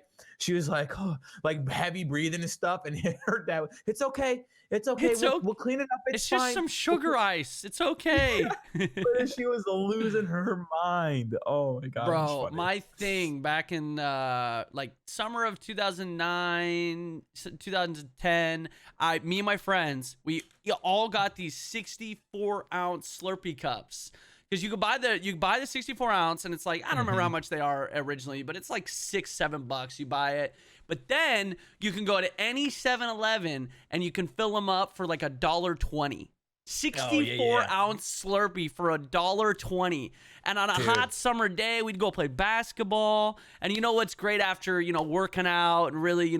B: oh, like heavy breathing and stuff, and her dad, it's okay. We'll clean it up.
A: It's just some sugar ice. It's okay.
B: But she was losing her mind. Oh my God,
A: bro! My thing back in like summer of 2009, 2010, me and my friends, we all got these 64-ounce Slurpee cups. Because you buy the 64 ounce, and it's like, I don't remember how much they are originally, but it's like $6-7. You buy it, but then you can go to any 7-Eleven and you can fill them up for like $1.20. 64-ounce Slurpee for $1.20. And on a hot summer day, we'd go play basketball. And you know what's great after, working out and really,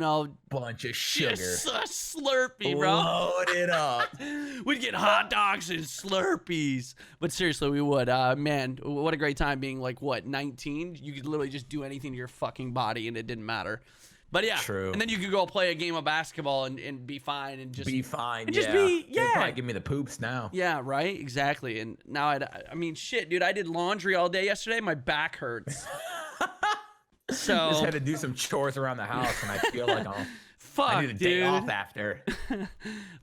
B: bunch of sugar.
A: Just a Slurpee, bro.
B: Load it up.
A: We'd get hot dogs and Slurpees. But seriously, we would. Man, what a great time being like, 19? You could literally just do anything to your fucking body and it didn't matter. But yeah, true. And then you could go play a game of basketball and be fine and just
B: be fine.
A: Just
B: They'd probably give me the poops now.
A: Yeah, right. Exactly. And now I mean, shit, dude. I did laundry all day yesterday. My back hurts. So
B: just had to do some chores around the house, and I feel like I need a
A: dude.
B: day off after.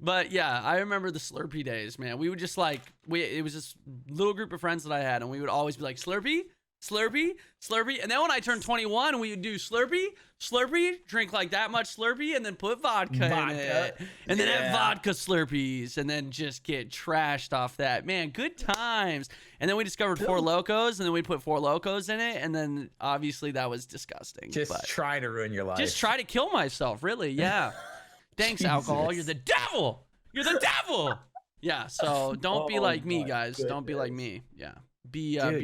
A: But yeah, I remember the Slurpee days, man. We would just it was this little group of friends that I had, and we would always be like, Slurpee. Slurpee, Slurpee. And then when I turned 21, we would do Slurpee, drink like that much Slurpee, and then put vodka in it. And then have vodka Slurpees, and then just get trashed off that. Man, good times. And then we discovered Four Locos, and then we put Four Locos in it, and then obviously that was disgusting.
B: Just try to ruin your life.
A: Just try to kill myself, really, yeah. Thanks, alcohol. You're the devil. You're the devil. Yeah, so don't be like me, guys.
B: Goodness.
A: Don't be like me. Yeah.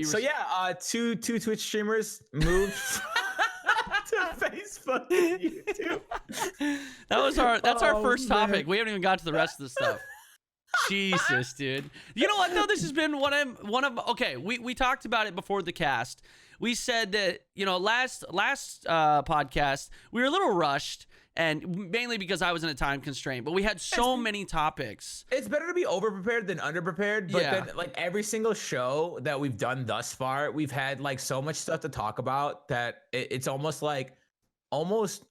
B: So yeah, two Twitch streamers moved to Facebook and YouTube.
A: That's our first topic. We haven't even got to the rest of the stuff. Jesus, dude. You know what though? This has been one of okay. We talked about it before the cast. We said that, you know, last podcast we were a little rushed, and mainly because I was in a time constraint. But we had so many topics.
B: It's better to be overprepared than underprepared. But then, like, every single show that we've done thus far, we've had like so much stuff to talk about that it's almost like almost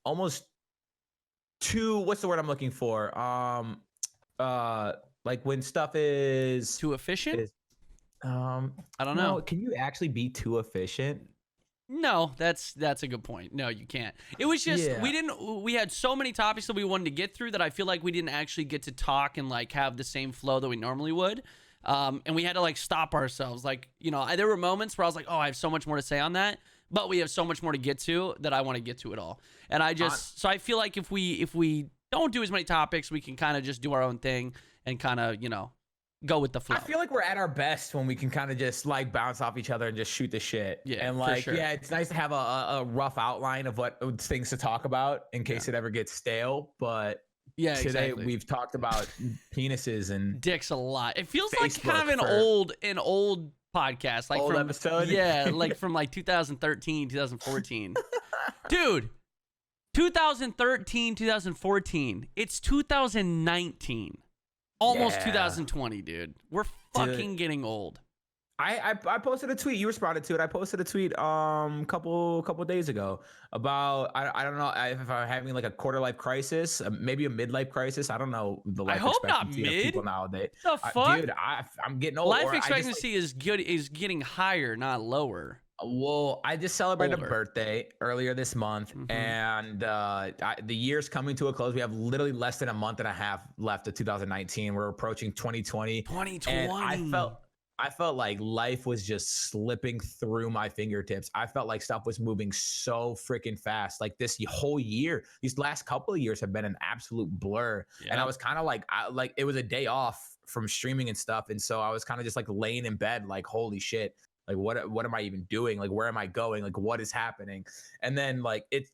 B: too. What's the word I'm looking for? Like when stuff is
A: Too efficient.
B: I
A: don't know.
B: Can you actually be too efficient?
A: No, that's a good point. No, you can't. It was just we had so many topics that we wanted to get through that I feel like we didn't actually get to talk and like have the same flow that we normally would. And we had to like stop ourselves. Like, you know, there were moments where I was like, oh, I have so much more to say on that, but we have so much more to get to that I want to get to it all. And I just so I feel like if we don't do as many topics, we can kind of just do our own thing and kind of, you know, go with the flow.
B: I feel like we're at our best when we can kind of just like bounce off each other and just shoot the shit.
A: Yeah,
B: and like, yeah, it's nice to have a rough outline of what things to talk about in case it ever gets stale. But today we've talked about penises and
A: dicks a lot. It feels
B: Facebook
A: like kind of an old podcast, like
B: old
A: from
B: episode.
A: Yeah, like from like 2013, 2014. Dude, 2013, 2014. It's 2019. Almost 2020, dude. We're fucking getting old.
B: I posted a tweet. You responded to it. I posted a tweet couple days ago about I don't know if I'm having like a quarter life crisis, maybe a midlife crisis. I don't know the life expectancy of people nowadays.
A: The fuck,
B: dude? I'm getting old.
A: Life expectancy is getting higher, not lower.
B: Well, I just celebrated a birthday earlier this month, and the year's coming to a close. We have literally less than a month and a half left of 2019. We're approaching 2020.
A: 2020.
B: And I felt like life was just slipping through my fingertips. I felt like stuff was moving so freaking fast. Like this whole year, these last couple of years have been an absolute blur. Yeah. And I was kind of like it was a day off from streaming and stuff, and so I was kind of just like laying in bed, like holy shit. Like what am I even doing? Like where am I going? Like what is happening? And then like it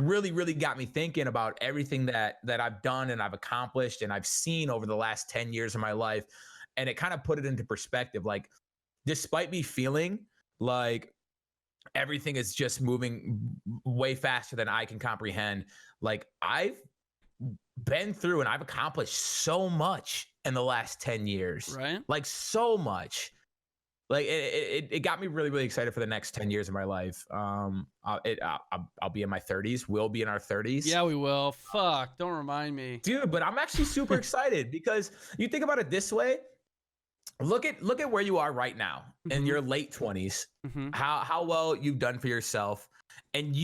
B: really got me thinking about everything that I've done and I've accomplished and I've seen over the last 10 years of my life. And it kind of put it into perspective. Like despite me feeling like everything is just moving way faster than I can comprehend, like I've been through and I've accomplished so much in the last 10 years.
A: Right?
B: Like so much. Like it got me really excited for the next 10 years of my life. I'll be in my 30s. We'll be in our 30s.
A: Yeah, we will. Fuck, don't remind me,
B: dude. But I'm actually super excited because you think about it this way. Look at where you are right now in your late 20s. How well you've done for yourself, and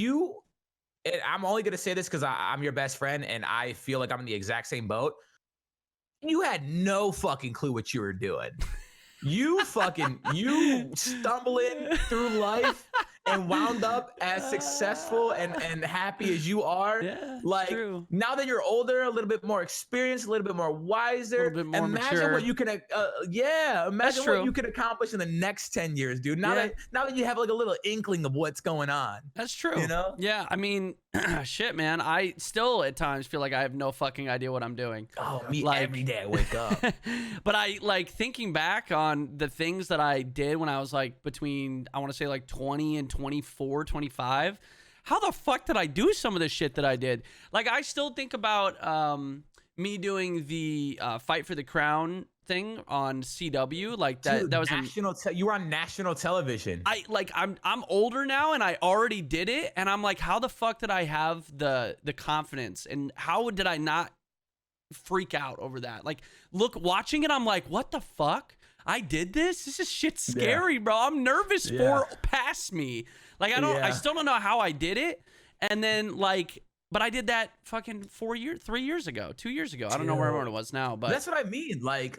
B: I'm only gonna say this because I'm your best friend, and I feel like I'm in the exact same boat. You had no fucking clue what you were doing. You stumbling through life and wound up as successful and happy as you are.
A: Yeah,
B: like
A: true.
B: Now that you're older, a little bit more experienced, a little bit more wiser,
A: a little bit more
B: imagine
A: mature.
B: what you can imagine what you can accomplish in the next 10 years, dude. Now that you have like a little inkling of what's going on.
A: That's true.
B: You know?
A: Yeah, I mean, shit, man. I still at times feel like I have no fucking idea what I'm doing.
B: Oh, me every day I wake up.
A: But I like thinking back on the things that I did when I was like between, I want to say like 20 and 24, 25. How the fuck did I do some of the shit that I did? Like I still think about me doing the Fight for the Crown thing on CW. Like that.
B: Dude,
A: that was
B: you were on national television.
A: I'm older now and I already did it, and I'm like, how the fuck did I have the confidence, and how did I not freak out over that? Like, watching it, I'm like, what the fuck? I did this? This is shit scary, bro. I'm nervous for past me. Like, I still don't know how I did it. And then like, but I did that fucking 3 years ago, 2 years ago. I don't know where everyone was now, but
B: that's what I mean. I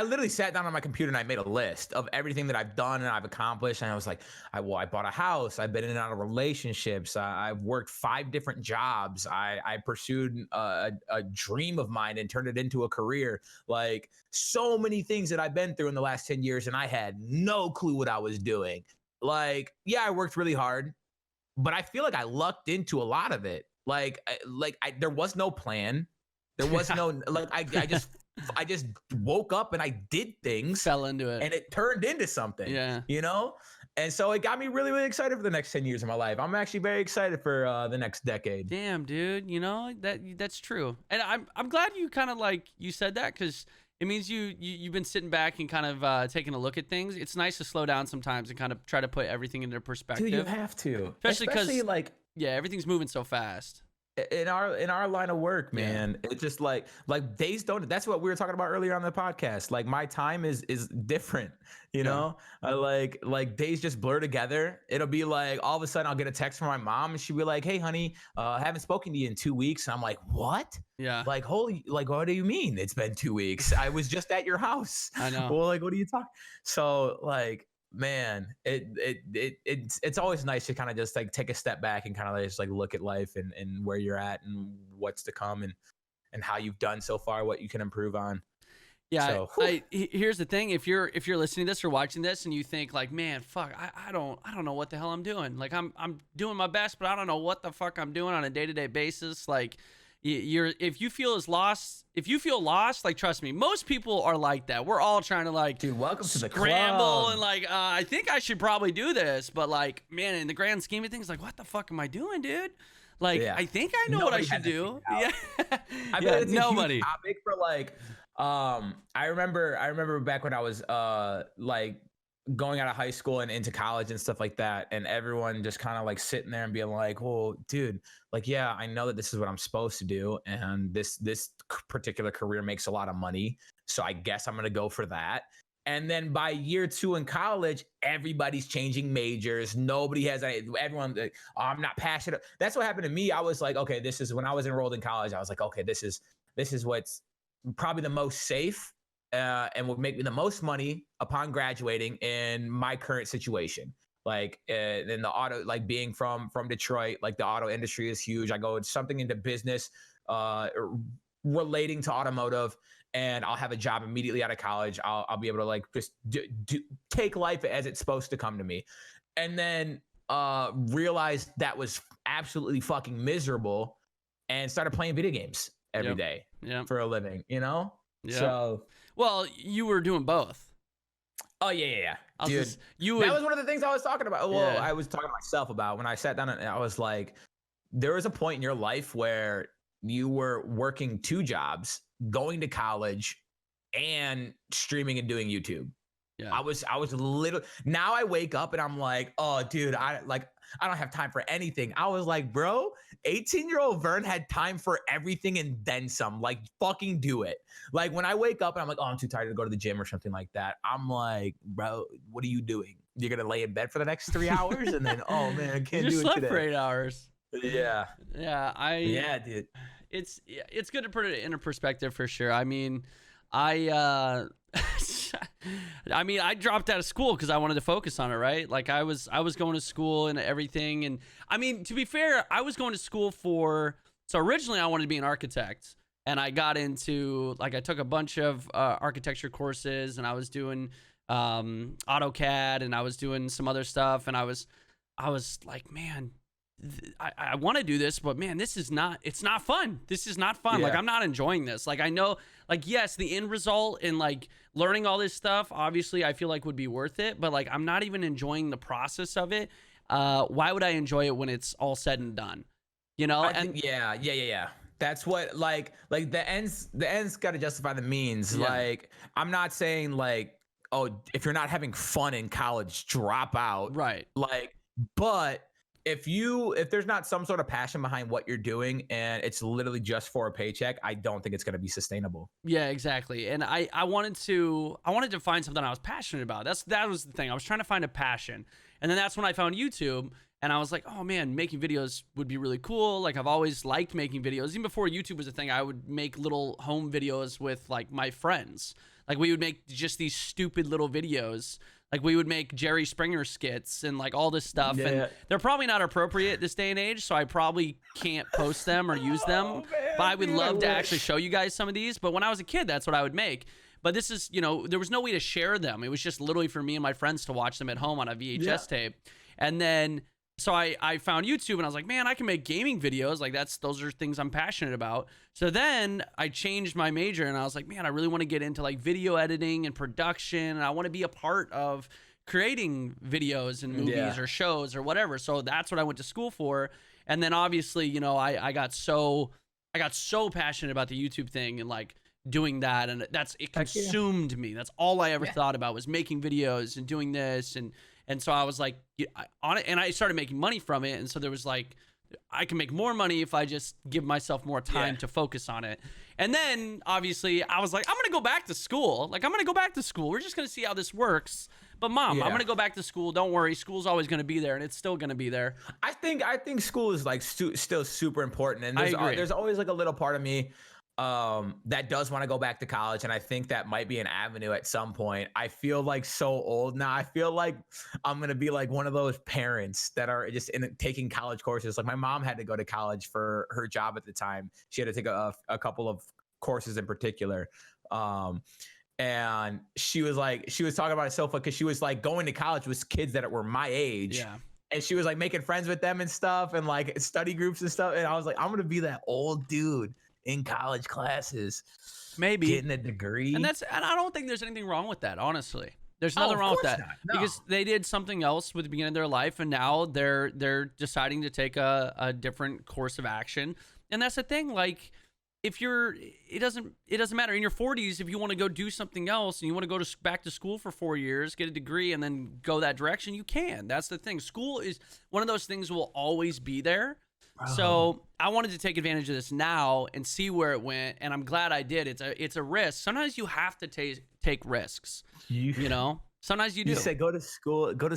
B: literally sat down on my computer and I made a list of everything that I've done and I've accomplished. And I was like, I bought a house. I've been in and out of relationships. I've worked 5 different jobs. I pursued a dream of mine and turned it into a career. Like so many things that I've been through in the last 10 years, and I had no clue what I was doing. Like, yeah, I worked really hard, but I feel like I lucked into a lot of it. There was no plan. There was no like I just woke up and I did things,
A: Fell into it.
B: and it turned into something.
A: Yeah.
B: You know? And so it got me really, really excited for the next 10 years of my life. I'm actually very excited for the next decade.
A: Damn, dude. You know, that's true. And I'm glad you kind of like you said that, because it means you've been sitting back and kind of taking a look at things. It's nice to slow down sometimes and kind of try to put everything into perspective.
B: Dude, you have to.
A: Especially because
B: like,
A: yeah, everything's moving so fast.
B: In our line of work, man, it's just like days don't. That's what we were talking about earlier on the podcast. Like my time is different, you know. Like days just blur together. It'll be like all of a sudden I'll get a text from my mom and she'll be like, "Hey, honey, I haven't spoken to you in 2 weeks." And I'm like, "What?"
A: Yeah.
B: Like holy, like what do you mean? It's been 2 weeks. I was just at your house.
A: I know.
B: Well, like what are you talking? So like. Man, it's always nice to kind of just like take a step back and kind of just like look at life and where you're at and what's to come and how you've done so far, what you can improve on.
A: Yeah,
B: So,
A: here's the thing: if you're listening to this or watching this and you think like, man, fuck, I don't know what the hell I'm doing. Like I'm doing my best, but I don't know what the fuck I'm doing on a day-to-day basis. Like if you feel lost, like trust me, most people are like that. We're all trying to like,
B: dude, welcome to the
A: scramble
B: club.
A: And like I think I should probably do this, but like, man, in the grand scheme of things, like what the fuck am I doing, dude? Like I think I know
B: Nobody
A: what I should do. Yeah.
B: I bet it's
A: nobody.
B: a huge topic for like I remember back when I was like going out of high school and into college and stuff like that, and everyone just kind of like sitting there and being like, well, dude, like, yeah, I know that this is what I'm supposed to do, and this particular career makes a lot of money, so I guess I'm gonna go for that. And then by year 2 in college, everybody's changing majors. Nobody has everyone. Oh, I'm not passionate. That's what happened to me. I was like, okay, this is when I was enrolled in college. I was like, okay, this is what's probably the most safe and would make me the most money upon graduating in my current situation. Like in the auto, like being from Detroit, like the auto industry is huge. I go something into business relating to automotive, and I'll have a job immediately out of college. I'll be able to like just take life as it's supposed to come to me. And then realized that was absolutely fucking miserable and started playing video games every day for a living, you know?
A: Yeah.
B: So,
A: well, you were doing both.
B: Oh yeah. Dude, that was one of the things I was talking about. Well, I was talking to myself about when I sat down and I was like, there was a point in your life where you were working 2 jobs, going to college, and streaming and doing YouTube. Yeah. I was literally, now I wake up and I'm like, oh dude, I don't have time for anything. I was like, bro, 18-year-old Vern had time for everything and then some. Like, fucking do it. Like, when I wake up and I'm like, oh, I'm too tired to go to the gym or something like that, I'm like, bro, what are you doing? You're going to lay in bed for the next 3 hours? And then, oh, man, I can't do it
A: slept
B: today.
A: For 8 hours.
B: Yeah.
A: Yeah,
B: dude.
A: It's good to put it into perspective for sure. I mean, I dropped out of school because I wanted to focus on it, right? Like I was going to school and everything. And I mean, to be fair, I was going to school so originally I wanted to be an architect, and I got into, like, I took a bunch of architecture courses, and I was doing AutoCAD, and I was doing some other stuff. And I was like, man, I want to do this, but man, it's not fun. This is not fun. Yeah. Like, I'm not enjoying this. Like, I know, like, yes, the end result and like learning all this stuff, obviously I feel like would be worth it, but like, I'm not even enjoying the process of it. Why would I enjoy it when it's all said and done? You know?
B: Yeah. That's what, like the ends got to justify the means. Yeah. Like, I'm not saying like, oh, if you're not having fun in college, drop out.
A: Right.
B: Like, but if there's not some sort of passion behind what you're doing and it's literally just for a paycheck, I don't think it's going to be sustainable.
A: Yeah, exactly. And I wanted to find something I was passionate about. That was the thing. I was trying to find a passion. And then that's when I found YouTube, and I was like, oh man, making videos would be really cool. Like, I've always liked making videos. Even before YouTube was a thing, I would make little home videos with like my friends. Like, we would make just these stupid little videos. Like, we would make Jerry Springer skits and like all this stuff. Yeah. And they're probably not appropriate this day and age, so I probably can't post them or use them. Man, but I would love to actually show you guys some of these. But when I was a kid, that's what I would make. But this is, there was no way to share them. It was just literally for me and my friends to watch them at home on a VHS tape. And then, so I found YouTube and I was like, man, I can make gaming videos. Like those are things I'm passionate about. So then I changed my major and I was like, man, I really want to get into like video editing and production. And I want to be a part of creating videos and movies or shows or whatever. So that's what I went to school for. And then obviously, you know, I got so passionate about the YouTube thing and like doing that. And it consumed me. That's all I ever thought about was making videos and doing this. And so I was like, on it, and I started making money from it. And so there was like, I can make more money if I just give myself more time to focus on it. And then obviously I was like, I'm going to go back to school. Like, I'm going to go back to school. We're just going to see how this works. But mom, I'm going to go back to school. Don't worry. School's always going to be there and it's still going to be there.
B: I think school is like still super important. And there's always like a little part of me that does want to go back to college, and I think that might be an avenue at some point. I feel like so old now. I feel like I'm gonna be like one of those parents that are just taking college courses. Like my mom had to go to college for her job at the time. She had to take a couple of courses in particular. And she was talking about it so fun because she was like going to college with kids that were my age.
A: Yeah.
B: And she was like making friends with them and stuff and like study groups and stuff. And I was like, I'm going to be that old dude in college classes,
A: maybe
B: getting a degree.
A: And I don't think there's anything wrong with that, honestly. There's nothing wrong with that. No. Because they did something else with the beginning of their life and now they're deciding to take a different course of action. And that's the thing, like if it doesn't matter in your 40s if you want to go do something else and you want to go back to school for 4 years, get a degree and then go that direction, you can. That's the thing. School is one of those things will always be there. So I wanted to take advantage of this now and see where it went, and I'm glad I did. It's a risk. Sometimes you have to take risks. You know, sometimes you do.
B: You said go to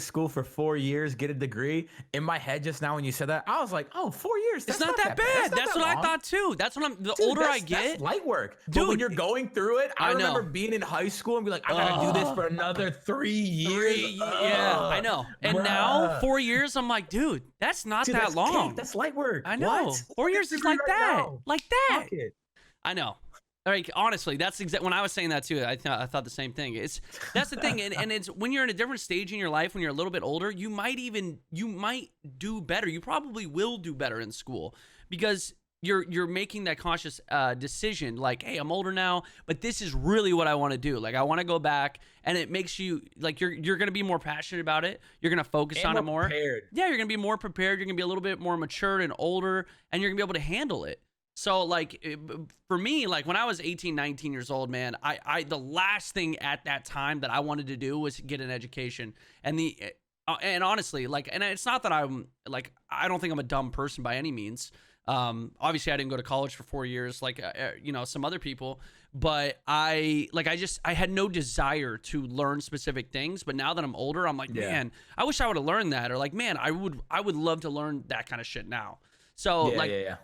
B: school for 4 years, get a degree. In my head just now when you said that, I was like, oh, 4 years.
A: It's not that bad. That's what I thought too. That's what the older I get.
B: That's light work. Dude, but when you're going through it, I remember being in high school and be like, I gotta do this for another 3 years.
A: Yeah, I know. And now 4 years, I'm like, dude, that's not that long.
B: Cake. That's light work.
A: I know.
B: What?
A: 4 years is like that.
B: Now.
A: Like that.
B: Fuck it.
A: I know. Like honestly, that's when I was saying that too. I thought the same thing. That's the thing, and it's when you're in a different stage in your life, when you're a little bit older, you might do better. You probably will do better in school because you're making that conscious decision. Like, hey, I'm older now, but this is really what I want to do. Like, I want to go back, and it makes you like you're gonna be more passionate about it. You're gonna focus on it more.
B: Prepared.
A: Yeah, you're gonna be more prepared. You're gonna be a little bit more mature and older, and you're gonna be able to handle it. So like for me, like when I was 18, 19 years old, man, I the last thing at that time that I wanted to do was get an education. And honestly, like, and it's not that I'm like, I don't think I'm a dumb person by any means. Obviously I didn't go to college for 4 years, like, you know, some other people, but I had no desire to learn specific things. But now that I'm older, I'm like, man, I wish I would have learned that. Or like, man, I would love to learn that kind of shit now. So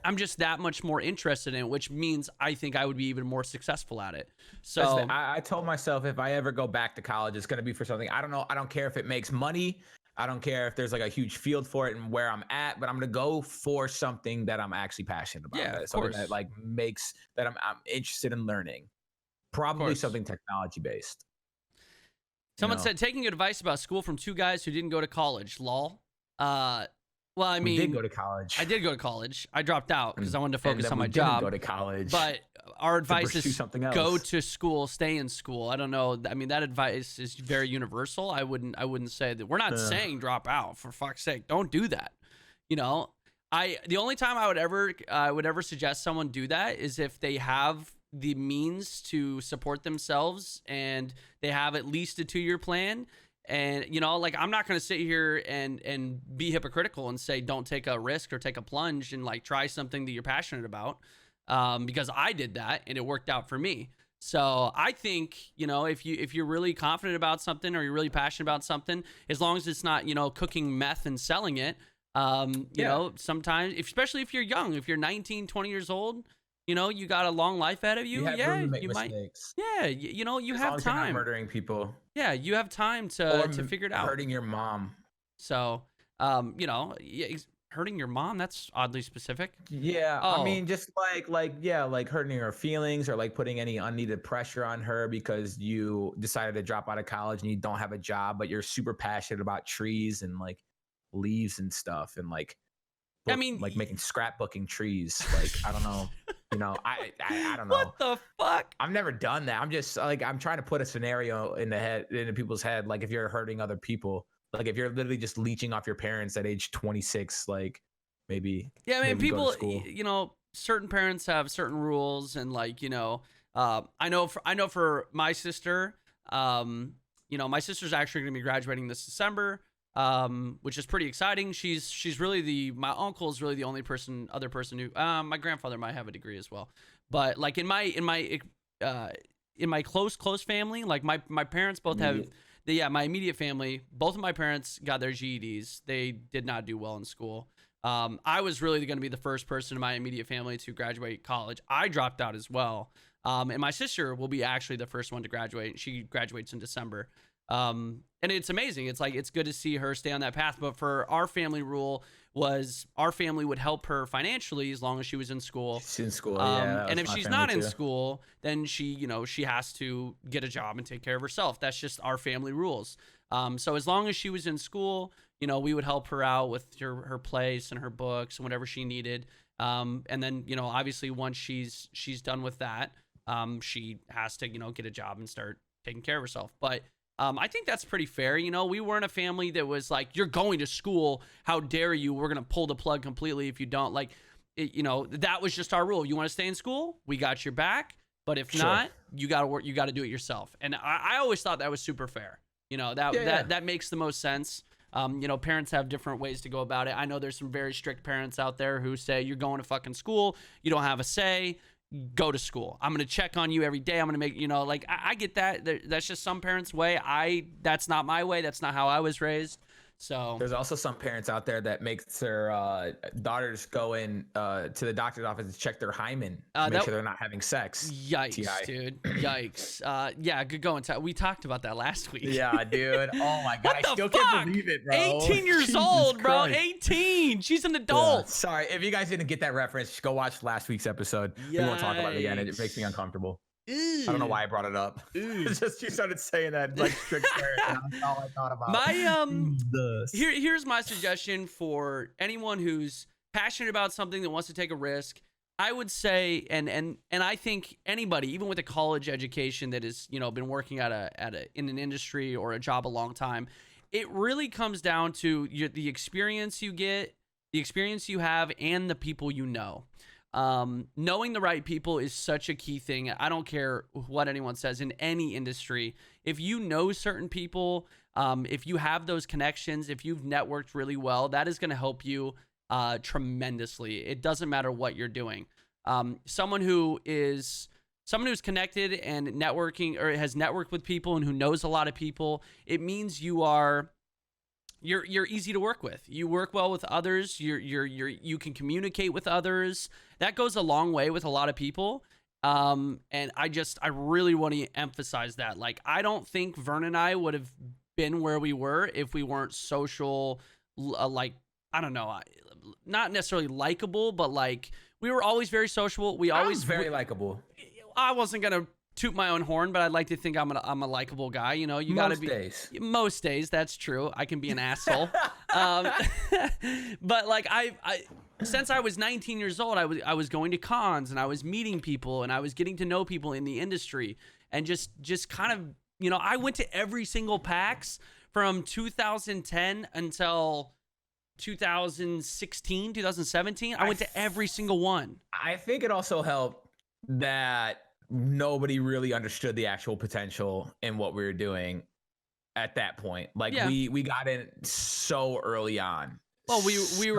A: I'm just that much more interested in it, which means I think I would be even more successful at it. So
B: listen, I told myself if I ever go back to college, it's going to be for something. I don't know. I don't care if it makes money. I don't care if there's like a huge field for it and where I'm at, but I'm going to go for something that I'm actually passionate about.
A: Yeah,
B: something that like makes that I'm interested in learning. Probably something technology based.
A: Someone said taking advice about school from two guys who didn't go to college. Lol. Well, I mean,
B: we did go to college.
A: I did go to college. I dropped out because I wanted to focus on my job.
B: Go to college,
A: but our advice is
B: something else.
A: Go to school, stay in school. I don't know. I mean, that advice is very universal. I wouldn't say that. We're not saying drop out, for fuck's sake. Don't do that. You know, the only time I would ever suggest someone do that is if they have the means to support themselves and they have at least a 2-year plan. And, you know, like, I'm not going to sit here and be hypocritical and say, don't take a risk or take a plunge and like try something that you're passionate about. Because I did that and it worked out for me. So I think, you know, if you're really confident about something or you're really passionate about something, as long as it's not, you know, cooking meth and selling it, you know, sometimes, especially if you're young, if you're 19, 20 years old, you know, you got a long life ahead of you. You might. Yeah, you know, you have time. You're not
B: murdering people.
A: Yeah, you have time to figure it out.
B: Hurting your mom.
A: So, you know, hurting your mom, that's oddly specific.
B: Yeah, I mean, just like hurting her feelings or like putting any unneeded pressure on her because you decided to drop out of college and you don't have a job, but you're super passionate about trees and like leaves and stuff and like
A: I mean,
B: like making scrapbooking trees. Like I don't know, I don't know.
A: what the fuck?
B: I've never done that. I'm just like I'm trying to put a scenario into people's head. Like if you're hurting other people, like if you're literally just leeching off your parents at age 26, like maybe
A: Yeah, I mean,
B: maybe go to
A: people,
B: school.
A: certain parents have certain rules, and like, I know for my sister, my sister's actually going to be graduating this December, which is pretty exciting. She's really my uncle is really the only other person who, my grandfather might have a degree as well, but like in my close family, like my parents both have. My immediate family, both of my parents got their GEDs. They did not do well in school. I was really going to be the first person in my immediate family to graduate college. I dropped out as well. And my sister will be actually the first one to graduate. She graduates in December. And it's amazing. It's like, it's good to see her stay on that path. But for our family rule was our family would help her financially as long as she was in school.
B: She's in school.
A: And if she's not in school, then she has to get a job and take care of herself. That's just our family rules. So as long as she was in school, we would help her out with her place and her books and whatever she needed. And then, obviously once she's done with that, she has to, get a job and start taking care of herself. But I think that's pretty fair. We weren't a family that was like, you're going to school, how dare you? We're going to pull the plug completely if you don't. Like, that was just our rule. You want to stay in school? We got your back. But if not, you got to work. You got to do it yourself. And I always thought that was super fair. That makes the most sense. Parents have different ways to go about it. I know there's some very strict parents out there who say, you're going to fucking school, you don't have a say, go to school. I'm going to check on you every day. I'm going to make, I get that. That's just some parents' way. That's not my way. That's not how I was raised. So
B: there's also some parents out there that makes their daughters go in to the doctor's office to check their hymen to make sure they're not having sex.
A: Yikes, dude. Yikes. Yeah, good going. We talked about that last week.
B: Yeah, dude. Oh my god, I still can't believe it, bro.
A: 18 years
B: Jesus
A: old, bro.
B: Christ.
A: 18. She's an adult.
B: Yeah. Sorry, if you guys didn't get that reference, just go watch last week's episode. We won't talk about it again. It makes me uncomfortable. I don't know why I brought it up. It's just you started saying that like strict parents, and that's all I thought about.
A: Here's my suggestion for anyone who's passionate about something that wants to take a risk. I would say, and I think anybody, even with a college education that has been working in an industry or a job a long time, it really comes down to the experience you get, the experience you have, and the people you know. Knowing the right people is such a key thing. I don't care what anyone says in any industry. If you know certain people, if you have those connections, if you've networked really well, that is going to help you tremendously. It doesn't matter what you're doing. Someone who's connected and networking or has networked with people and who knows a lot of people, it means you're easy to work with. You work well with others. You can communicate with others. That goes a long way with a lot of people. And I really want to emphasize that. Like, I don't think Vern and I would have been where we were if we weren't social. Like, I don't know, not necessarily likable, but like we were always very sociable.
B: I was very likable.
A: I wasn't gonna toot my own horn, but I'd like to think I'm a likable guy. You gotta be most days. That's true. I can be an asshole. But like I since I was 19 years old, I was going to cons and I was meeting people and I was getting to know people in the industry and just kind of, I went to every single PAX from 2010 until 2016, 2017. I went to every single one.
B: I think it also helped that nobody really understood the actual potential in what we were doing at that point. Like we got in so early on.
A: Well, we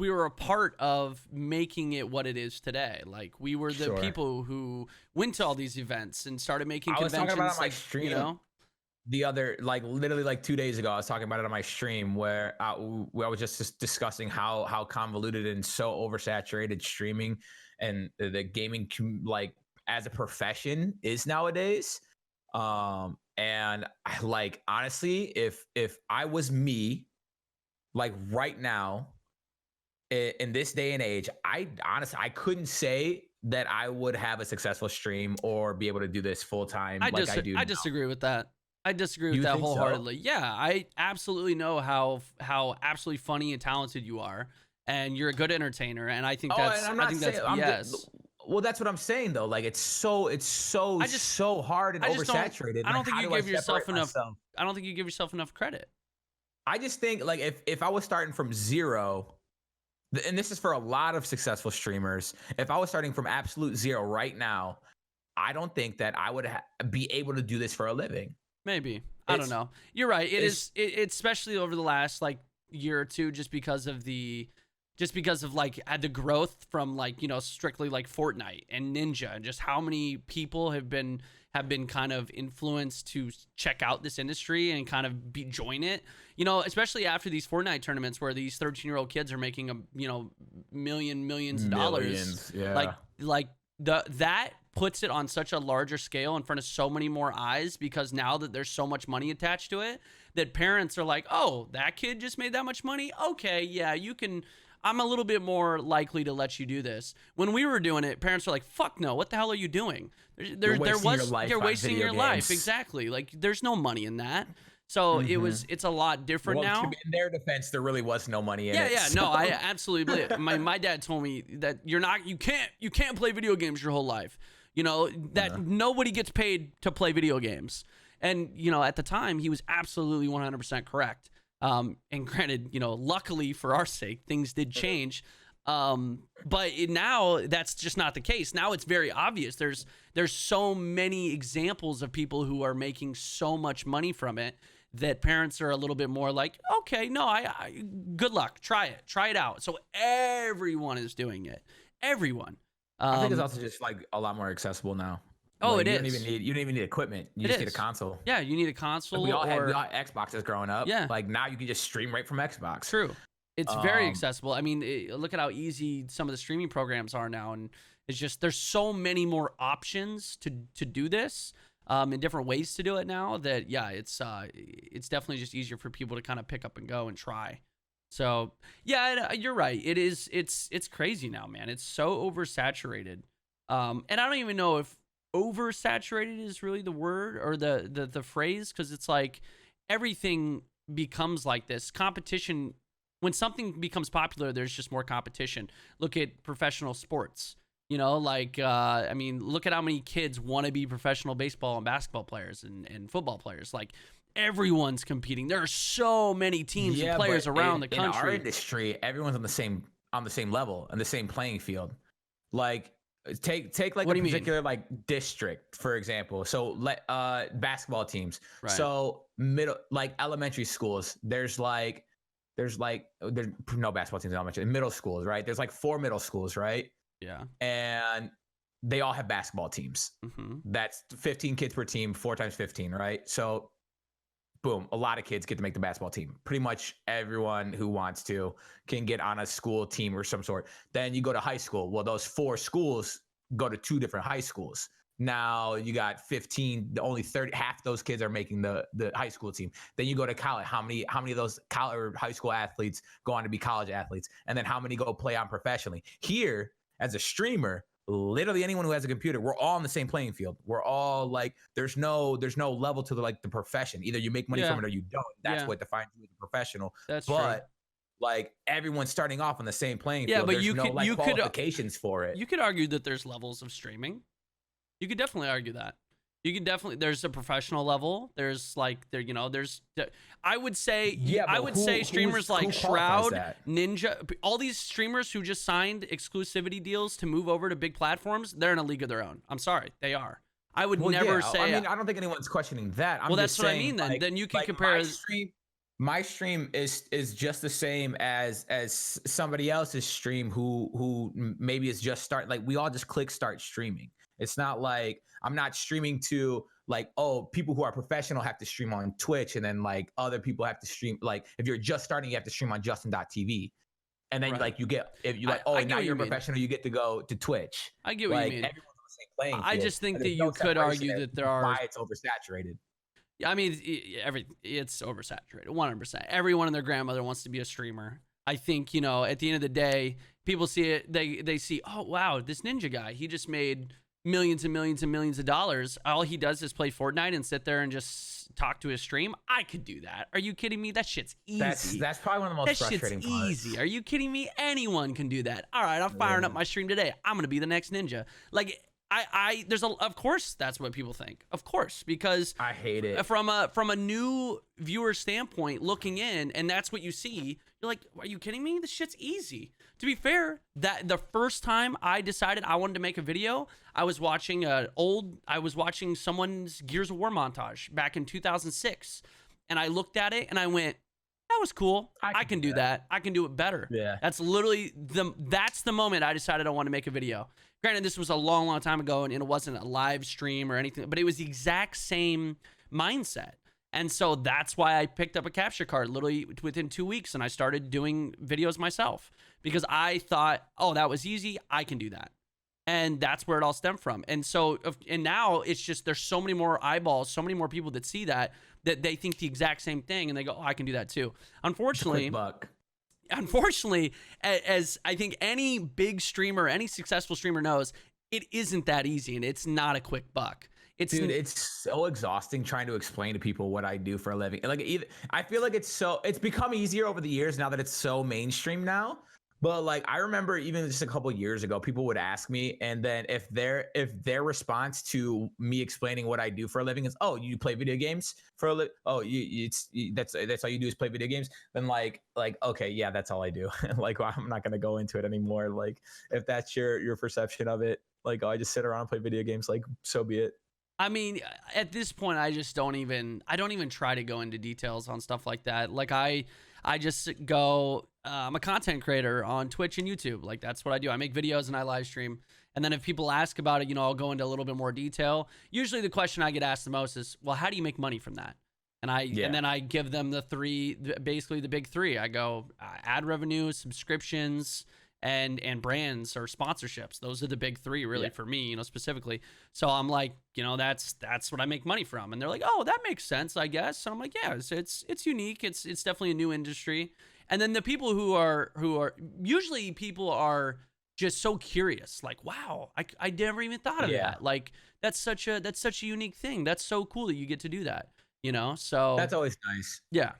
A: were a part of making it what it is today. Like we were the people who went to all these events and started making conventions.
B: I was talking about it on my stream. The other, literally 2 days ago, I was talking about it on my stream where I was just discussing how convoluted and so oversaturated streaming and the gaming as a profession is nowadays. And honestly, if I was me, right now in this day and age, I couldn't say that I would have a successful stream or be able to do this full time.
A: I disagree with that. I disagree with
B: You
A: that
B: think so?
A: wholeheartedly. Yeah, I absolutely know how absolutely funny and talented you are, and you're a good entertainer, and
B: Oh, and I'm
A: I
B: not
A: think that's
B: saying I'm just.
A: BS.
B: Well, that's what I'm saying though. Like
A: I just
B: so hard and
A: I just don't
B: oversaturated.
A: I
B: Like,
A: don't think
B: how
A: you
B: do I
A: give yourself
B: separate
A: enough
B: myself?
A: I don't think you give yourself enough credit.
B: I just think like if I was starting from zero, and this is for a lot of successful streamers, if I was starting from absolute zero right now, I don't think that I would be able to do this for a living.
A: Maybe. I don't
B: It's
A: know. You're right.
B: it's
A: It's especially over the last like year or two just because of like the growth from like, strictly like Fortnite and Ninja, and just how many people have been kind of influenced to check out this industry and kind of join it. Especially after these Fortnite tournaments where these 13-year-old kids are making millions of dollars.
B: millions. Yeah.
A: Like that puts it on such a larger scale in front of so many more eyes, because now that there's so much money attached to it, that parents are like, oh, that kid just made that much money. Okay, yeah, you can. I'm a little bit more likely to let you do this. When we were doing it, parents are like, fuck no, what the hell are you doing?
B: You're
A: Wasting your life. Exactly. Like, there's no money in that. So it's a lot different now.
B: In their defense, there really was no money in it.
A: Yeah,
B: so.
A: no, I absolutely believe it. My dad told me that you can't play video games your whole life. That nobody gets paid to play video games. And, at the time, he was absolutely 100% correct. And granted, luckily for our sake, things did change. But now that's just not the case. Now it's very obvious. There's so many examples of people who are making so much money from it that parents are a little bit more like, okay, no, I good luck. Try it out. So everyone is doing it. Everyone.
B: I think it's also just like a lot more accessible now.
A: Oh,
B: like,
A: you
B: don't even need equipment. You just need a console.
A: Yeah, you need a console.
B: Like we all had Xboxes growing up.
A: Yeah.
B: Like now you can just stream right from Xbox.
A: True. It's very accessible. I mean, look at how easy some of the streaming programs are now, and it's just there's so many more options to do this, and different ways to do it now that it's definitely just easier for people to kind of pick up and go and try. So yeah, you're right. It's crazy now, man. It's so oversaturated, and I don't even know if oversaturated is really the word or the phrase, because it's like everything becomes like this competition. When something becomes popular, there's just more competition. Look at professional sports. I mean, look at how many kids want to be professional baseball and basketball players and football players. Like, everyone's competing. There are so many teams and players around the country.
B: In our industry, everyone's on the same level, on the same playing field. Like, take like a particular like district, for example. So basketball teams.
A: Right.
B: So elementary schools, there's no basketball teams in elementary. Middle schools, right? There's like 4 middle schools, right?
A: Yeah.
B: And they all have basketball teams. That's 15 kids per team, 4 times 15, right? So boom, a lot of kids get to make the basketball team. Pretty much everyone who wants to can get on a school team or some sort. Then you go to high school. Well, those 4 schools go to 2 different high schools. Now you got 15, only 30, half those kids are making the high school team. Then you go to college. How many of those college or high school athletes go on to be college athletes? And then how many go play on professionally? Here, as a streamer, literally anyone who has a computer, we're all on the same playing field. We're all like, there's no level to the profession. Either you make money from it or you don't. That's what defines you as a professional.
A: That's true.
B: Like, everyone's starting off on the same playing field.
A: But
B: there's no qualifications for it.
A: You could argue that there's levels of streaming. You could definitely argue that. There's a professional level. There's I would say streamers like Shroud, Ninja, all these streamers who just signed exclusivity deals to move over to big platforms, they're in a league of their own. I'm sorry, they are. I would never say.
B: I mean, I don't think anyone's questioning that.
A: That's what I mean. Then you can compare.
B: My stream is just the same as somebody else's stream who maybe is just start. Like, we all just click start streaming. It's not like I'm not streaming to like, oh, people who are professional have to stream on Twitch, and then like other people have to stream. Like, if you're just starting, you have to stream on Justin.tv. And then now you're a professional, you get to go to Twitch.
A: I get what you mean.
B: Everyone's on the same playing field.
A: I just think that you could argue that there are.
B: Why it's oversaturated.
A: I mean, it's oversaturated, 100%. Everyone and their grandmother wants to be a streamer. I think, at the end of the day, people see it, they see, oh, wow, this Ninja guy, he just made millions and millions and millions of dollars. All he does is play Fortnite and sit there and just talk to his stream. I could do that. Are you kidding me? That shit's easy.
B: That's probably one of the most frustrating parts.
A: That shit's easy. Are you kidding me? Anyone can do that. All right, I'm firing up my stream today. I'm gonna be the next ninja. Like of course that's what people think. Of course, because
B: I hate it.
A: From a new viewer standpoint looking in, and that's what you see. You're like, are you kidding me? This shit's easy. To be fair, that the first time I decided I wanted to make a video, I was watching someone's Gears of War montage back in 2006, and I looked at it and I went, that was cool. I can do that. I can do it better.
B: Yeah.
A: That's literally that's the moment I decided I want to make a video. Granted, this was a long, long time ago, and it wasn't a live stream or anything, but it was the exact same mindset. And so that's why I picked up a capture card literally within 2 weeks, and I started doing videos myself because I thought, oh, that was easy. I can do that. And that's where it all stemmed from. And so, and now it's just, there's so many more eyeballs, so many more people that see that they think the exact same thing, and they go, oh, I can do that too. Unfortunately, as I think any big streamer, any successful streamer knows, it isn't that easy, and it's not a quick buck.
B: It's so exhausting trying to explain to people what I do for a living. Like, I feel like it's become easier over the years now that it's so mainstream now. But like, I remember even just a couple of years ago, people would ask me, and then if their response to me explaining what I do for a living is, "Oh, you play video games for a living? Oh, that's all you do is play video games?" Then like okay, yeah, that's all I do. Like, well, I'm not gonna go into it anymore. Like, if that's your perception of it, like, oh, I just sit around and play video games, like, so be it.
A: I mean, at this point, I don't even try to go into details on stuff like that. Like, I just go, I'm a content creator on Twitch and YouTube. Like, that's what I do. I make videos and I live stream. And then if people ask about it, I'll go into a little bit more detail. Usually the question I get asked the most is, well, how do you make money from that? And and then I give them basically the big three. I go ad revenue, subscriptions, and brands or sponsorships. Those are the big three really for me, specifically. So I'm like, that's what I make money from. And they're like, oh, that makes sense, I guess. So I'm like, yeah, it's unique. It's definitely a new industry. And then the people who are usually people are just so curious, like, wow, I never even thought of that. Like, that's such a unique thing. That's so cool that you get to do that, so
B: that's always nice.
A: Yeah.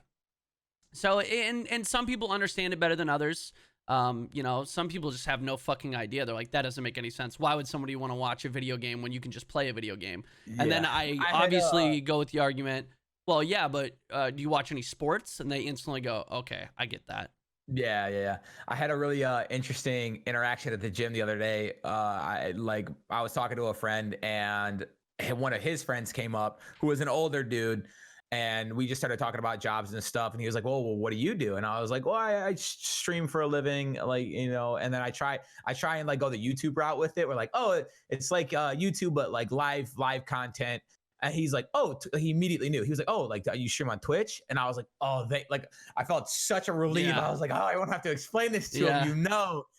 A: So, and some people understand it better than others. Some people just have no fucking idea. They're like, that doesn't make any sense. Why would somebody want to watch a video game when you can just play a video game? And then I obviously go with the argument, well, yeah, but do you watch any sports? And they instantly go, okay, I get that.
B: Yeah. I had a really interesting interaction at the gym the other day. I was talking to a friend, and one of his friends came up who was an older dude. And we just started talking about jobs and stuff. And he was like, well, what do you do? And I was like, well, I stream for a living, and then I try and like go the YouTube route with it. We're like, oh, it's like YouTube, but like live content. And he's like, oh, he immediately knew. He was like, oh, like, you stream on Twitch? And I was like, oh, I felt such a relief. Yeah. I was like, oh, I won't have to explain this to him.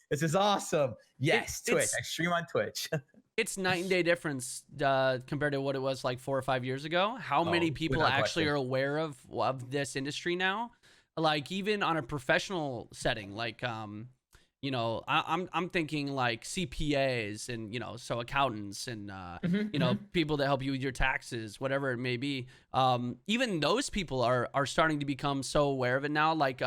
B: This is awesome. Yes, Twitch. I stream on Twitch.
A: It's night and day difference compared to what it was like 4 or 5 years ago. How many people actually are aware of this industry now? Like, even on a professional setting, like, I'm thinking like CPAs and, so accountants and, people that help you with your taxes, whatever it may be. Even those people are starting to become so aware of it now. Like,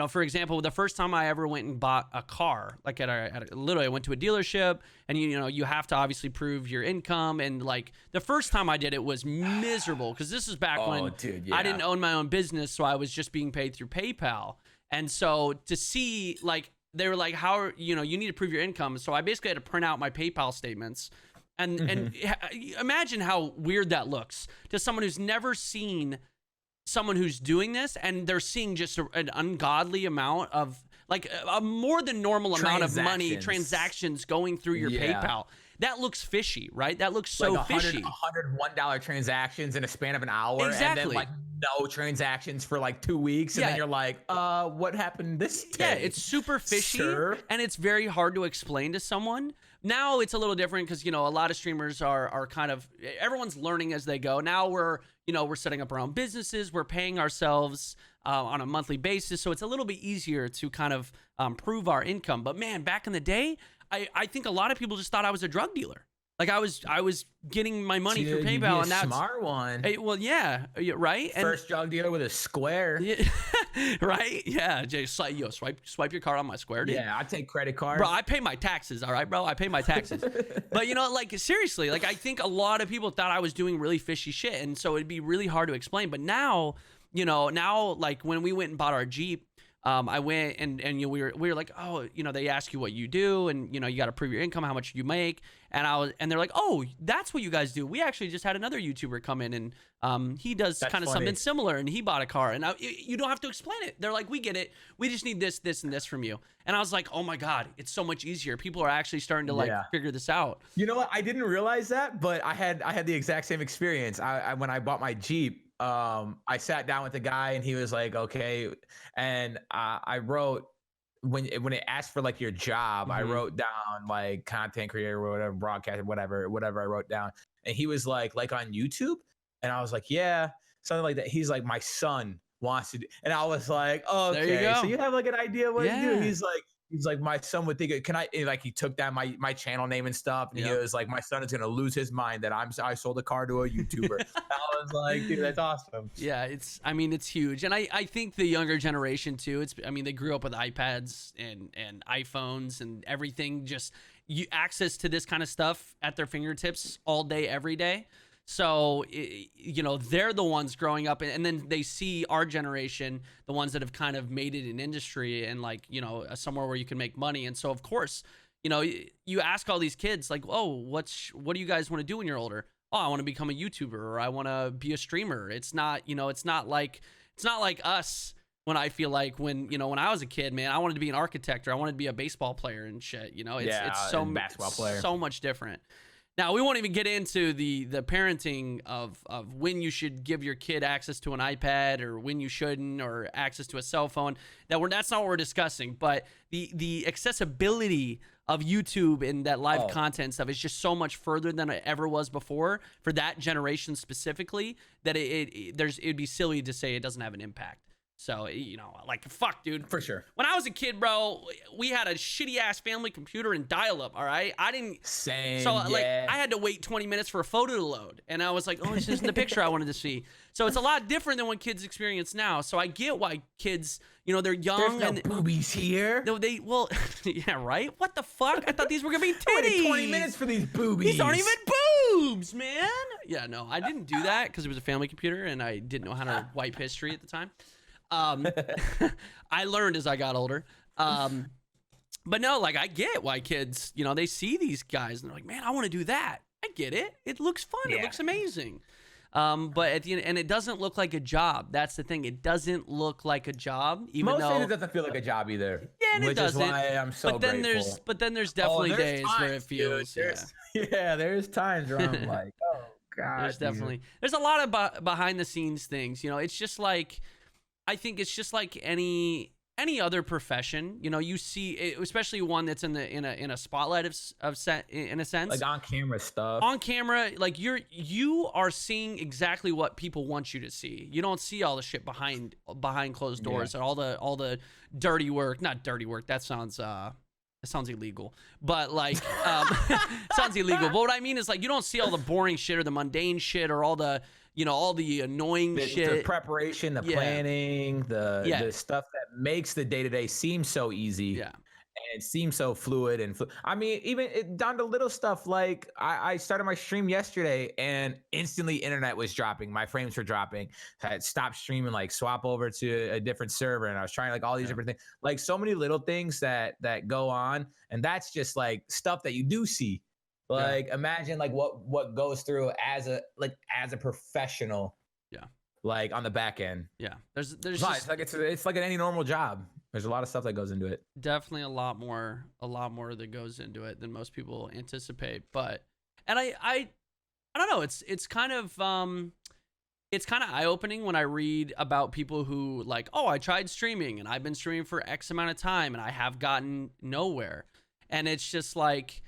A: for example, the first time I ever went and bought a car, like literally I went to a dealership, and you have to obviously prove your income. And like the first time I did it was miserable, because this is back when I didn't own my own business, so I was just being paid through PayPal. And so to see, like, they were like, you need to prove your income. So I basically had to print out my PayPal statements. And imagine how weird that looks to someone who's never seen someone who's doing this, and they're seeing just an ungodly amount of, like, a more than normal amount of money transactions going through your PayPal. That looks fishy, right? That looks so
B: like
A: fishy.
B: $101 transactions in a span of an hour.
A: Exactly.
B: And then like no transactions for like 2 weeks. And then you're like, what happened this day?
A: Yeah, it's super fishy. Sure. And it's very hard to explain to someone. Now it's a little different because, a lot of streamers are kind of, everyone's learning as they go. Now we're setting up our own businesses. We're paying ourselves on a monthly basis. So it's a little bit easier to kind of prove our income. But man, back in the day, I think a lot of people just thought I was a drug dealer. Like I was getting my money through
B: Dude, you'd be
A: PayPal,
B: a
A: and now
B: smart one.
A: well, yeah, right. And
B: First drug dealer with a square.
A: yeah, right, yeah. Jay, swipe your card on my Square, dude.
B: Yeah, I take credit cards.
A: Bro, I pay my taxes, all right, bro? I pay my taxes. But, you know, like, seriously, like, I think a lot of people thought I was doing really fishy shit, and so it'd be really hard to explain. But now, you know, like, when we went and bought our Jeep, I went and you know, we were like, oh, you know, they ask you what you do, and, you know, you got to prove your income, how much you make. And they're like, oh, that's what you guys do. We actually just had another YouTuber come in, and he does kind of something similar, and he bought a car. And you don't have to explain it. They're like, we get it. We just need this, this, and this from you. And I was like, oh my God, it's so much easier. People are actually starting to like figure this out.
B: You know what? I didn't realize that, but I had the exact same experience. I when I bought my Jeep, I sat down with the guy, and he was like, okay. And I wrote, when it asked for like your job, I wrote down like content creator or whatever, broadcaster, whatever I wrote down. And he was like on YouTube. And I was like, yeah, something like that. He's like, my son wants to do, and I was like, oh, okay.
A: There you go.
B: So you have like an idea of what to do. He's like, my son would think, can I, and like, he took down my channel name and stuff. And he was like, my son is going to lose his mind that I sold a car to a YouTuber. I was like, dude, that's awesome.
A: Yeah, it's huge. And I think the younger generation too, they grew up with iPads and iPhones and everything, just access to this kind of stuff at their fingertips all day, every day. So, you know, they're the ones growing up, and then they see our generation, the ones that have kind of made it an industry and, like, you know, somewhere where you can make money. And so, of course, you know, you ask all these kids, like, oh, what do you guys want to do when you're older? Oh, I want to become a YouTuber, or I want to be a streamer. It's not, you know, it's not like us. When I feel like when I was a kid, man, I wanted to be an architect, or I wanted to be a baseball player and shit. You know, it's so
B: basketball player,
A: so much different. Now, we won't even get into the parenting of when you should give your kid access to an iPad or when you shouldn't, or access to a cell phone. That's not what we're discussing. But the accessibility of YouTube and that live content stuff is just so much further than it ever was before for that generation specifically, that it'd be silly to say it doesn't have an impact. So, you know, like, fuck, dude.
B: For sure.
A: When I was a kid, bro, we had a shitty-ass family computer and dial-up, all right? I didn't...
B: Same,
A: So, like, I had to wait 20 minutes for a photo to load. And I was like, oh, this isn't the picture I wanted to see. So it's a lot different than what kids experience now. So I get why kids, you know, they're young.
B: There's no boobies here.
A: No, well, yeah, right? What the fuck? I thought these were going to be
B: I waited
A: titties.
B: 20 minutes for these boobies.
A: These aren't even boobs, man. Yeah, no, I didn't do that because it was a family computer and I didn't know how to wipe history at the time. I learned as I got older. But no, like, I get why kids, you know, they see these guys and they're like, man, I want to do that. I get it. It looks fun. Yeah. It looks amazing. But at the end, and it doesn't look like a job. That's the thing. It doesn't look like a job, even though
B: it doesn't feel like a job either.
A: Yeah, and
B: which
A: it doesn't.
B: Is why I'm so grateful.
A: But then there's definitely days
B: times,
A: where it feels.
B: Dude, there's times where I'm like, oh God.
A: There's a lot of behind the scenes things. You know, it's just like, I think it's just like any other profession. You know, you see, especially one that's in a spotlight of set, in a sense,
B: like on camera stuff.
A: On camera, like you are seeing exactly what people want you to see. You don't see all the shit behind closed doors and all the dirty work. Not dirty work. That sounds illegal, but like, sounds illegal. But what I mean is, like, you don't see all the boring shit or the mundane shit or all the, you know, all the annoying shit.
B: The preparation, the planning, the stuff that makes the day-to-day seem so easy. Yeah. And it seems so fluid I mean, even down to little stuff like I started my stream yesterday and instantly internet was dropping. My frames were dropping. I had stopped streaming, like swap over to a different server, and I was trying like all these different things. Like so many little things that go on, and that's just like stuff that you do see. Like imagine like what goes through as a professional. Yeah. Like on the back end.
A: Yeah. There's
B: just, it's like any normal job. There's a lot of stuff that goes into it.
A: Definitely a lot more that goes into it than most people anticipate. But and I don't know, it's kind of eye-opening when I read about people who like, oh, I tried streaming and I've been streaming for X amount of time and I have gotten nowhere. And it's just like,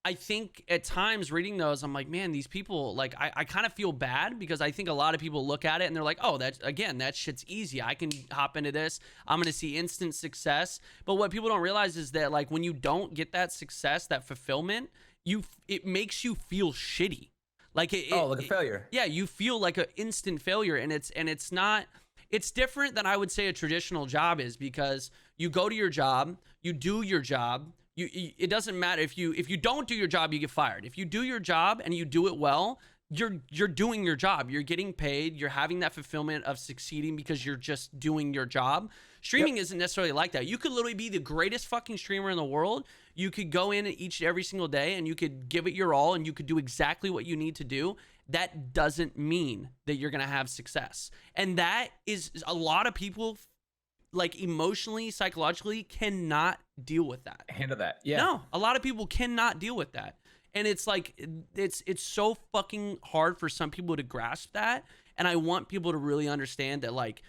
A: I think at times reading those, I'm like, man, these people, like, I kind of feel bad because I think a lot of people look at it and they're like, oh, that shit's easy. I can hop into this. I'm going to see instant success. But what people don't realize is that, like, when you don't get that success, that fulfillment, it makes you feel shitty. Like
B: like a failure.
A: Yeah, you feel like an instant failure, and it's not. It's different than I would say a traditional job is, because you go to your job, you do your job. It doesn't matter if you don't do your job, you get fired. If you do your job and you do it well, you're doing your job. You're getting paid. You're having that fulfillment of succeeding because you're just doing your job. Streaming isn't necessarily like that. You could literally be the greatest fucking streamer in the world. You could go in every single day and you could give it your all and you could do exactly what you need to do. That doesn't mean that you're going to have success. And that is a lot of people, like, emotionally, psychologically cannot deal with that.
B: Handle that. Yeah.
A: No, a lot of people cannot deal with that. And it's like, it's so fucking hard for some people to grasp that. And I want people to really understand that, like,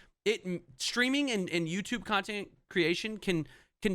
A: streaming and YouTube content creation can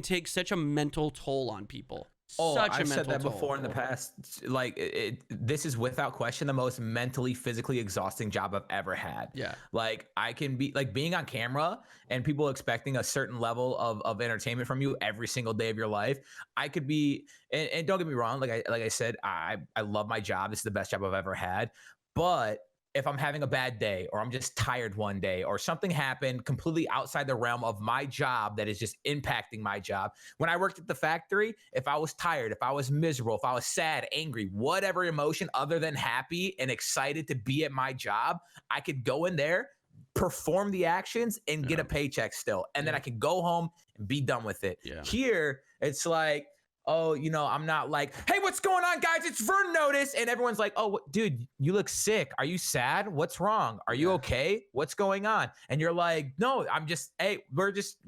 A: take such a mental toll on people.
B: I've said that before in the past. Like, this is without question the most mentally, physically exhausting job I've ever had.
A: Yeah.
B: Like, I can be like being on camera and people expecting a certain level of entertainment from you every single day of your life. I could be, and don't get me wrong. Like I said, I love my job. This is the best job I've ever had. But if I'm having a bad day or I'm just tired one day or something happened completely outside the realm of my job that is just impacting my job. When I worked at the factory, if I was tired, if I was miserable, if I was sad, angry, whatever emotion other than happy and excited to be at my job, I could go in there, perform the actions and get a paycheck still. And then I could go home and be done with it.
A: Yeah.
B: Here, it's like, oh, I'm not like, hey, what's going on, guys? It's Vern Notice. And everyone's like, oh, dude, you look sick. Are you sad? What's wrong? Are you okay? What's going on? And you're like, no, I'm just, hey, we're just,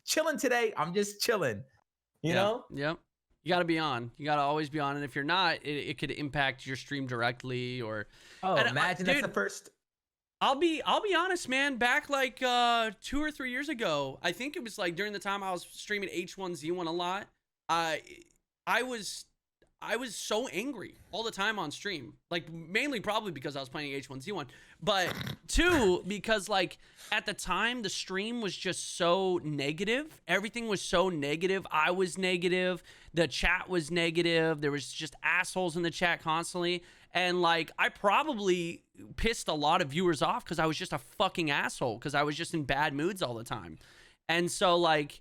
B: chilling today. I'm just chilling, you know?
A: Yep. You got to be on. You got to always be on. And if you're not, it could impact your stream directly or.
B: Oh, imagine that's the first.
A: I'll be honest, man. Back like 2 or 3 years ago, I think it was like during the time I was streaming H1Z1 a lot. I was so angry all the time on stream, like mainly probably because I was playing H1Z1, but two, because like at the time the stream was just so negative. Everything was so negative. I was negative. The chat was negative. There was just assholes in the chat constantly. And like, I probably pissed a lot of viewers off because I was just a fucking asshole because I was just in bad moods all the time. And so like,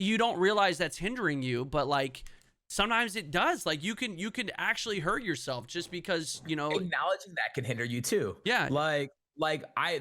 A: you don't realize that's hindering you, but like sometimes it does. Like you can actually hurt yourself just because,
B: acknowledging that can hinder you too.
A: Yeah.
B: Like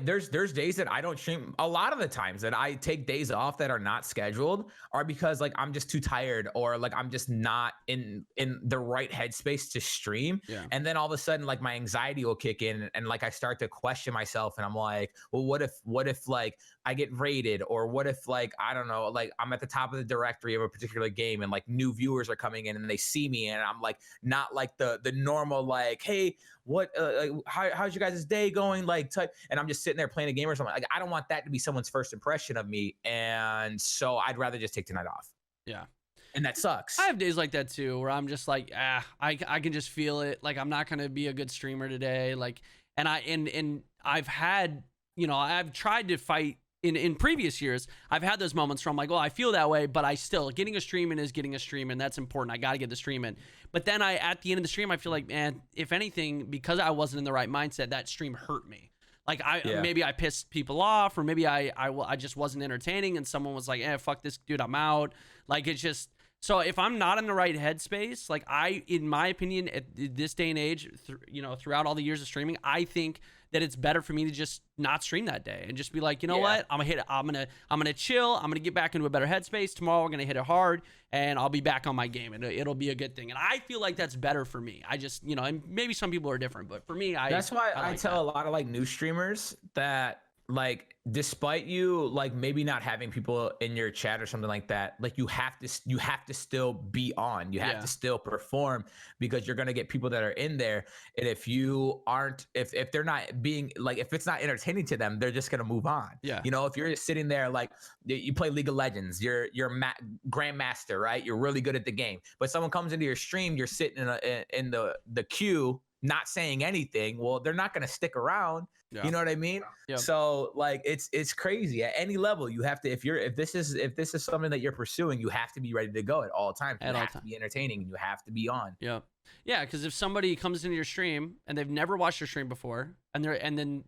B: there's days that I don't stream. A lot of the times that I take days off that are not scheduled are because like I'm just too tired or like I'm just not in the right headspace to stream.
A: Yeah.
B: And then all of a sudden like my anxiety will kick in and like I start to question myself and I'm like, well, what if like I get raided, or what if like, I don't know, like I'm at the top of the directory of a particular game and like new viewers are coming in and they see me and I'm like not like the normal like, hey, what like, how's your guys' day going, like type, and I'm just sitting there playing a game or something. Like I don't want that to be someone's first impression of me, and so I'd rather just take tonight off.
A: Yeah.
B: And that sucks.
A: I have days like that too, where I'm just like, I can just feel it. Like I'm not gonna be a good streamer today. Like, and I've had, I've tried to fight in previous years. I've had those moments where I'm like, well, I feel that way, but I still getting a stream in is getting a stream, and that's important. I got to get the stream in. But then at the end of the stream, I feel like, man, if anything, because I wasn't in the right mindset, that stream hurt me. Like maybe I pissed people off, or maybe I just wasn't entertaining, and someone was like, fuck this dude, I'm out. Like it's just. So if I'm not in the right headspace, like in my opinion, at this day and age, throughout all the years of streaming, I think that it's better for me to just not stream that day and just be like, you know what, I'm gonna chill. I'm gonna get back into a better headspace. Tomorrow we're gonna hit it hard, and I'll be back on my game, and it'll be a good thing. And I feel like that's better for me. I just, and maybe some people are different, but for me,
B: that's why I tell a lot of like new streamers that, like, despite you like maybe not having people in your chat or something like that, like you have to still be on. You have to still perform, because you're gonna get people that are in there, and if you aren't, if they're not being like, if it's not entertaining to them, they're just gonna move on. Yeah. If you're just sitting there, like you play League of Legends, you're grandmaster, right? You're really good at the game, but someone comes into your stream, you're sitting in the queue, not saying anything. Well, they're not gonna stick around.
A: Yeah.
B: You know what I mean?
A: Yep.
B: So like it's crazy. At any level, you have to if this is something that you're pursuing, you have to be ready to go at all times. You have to be entertaining and you have to be on.
A: Yeah. Yeah, because if somebody comes into your stream and they've never watched your stream before, and then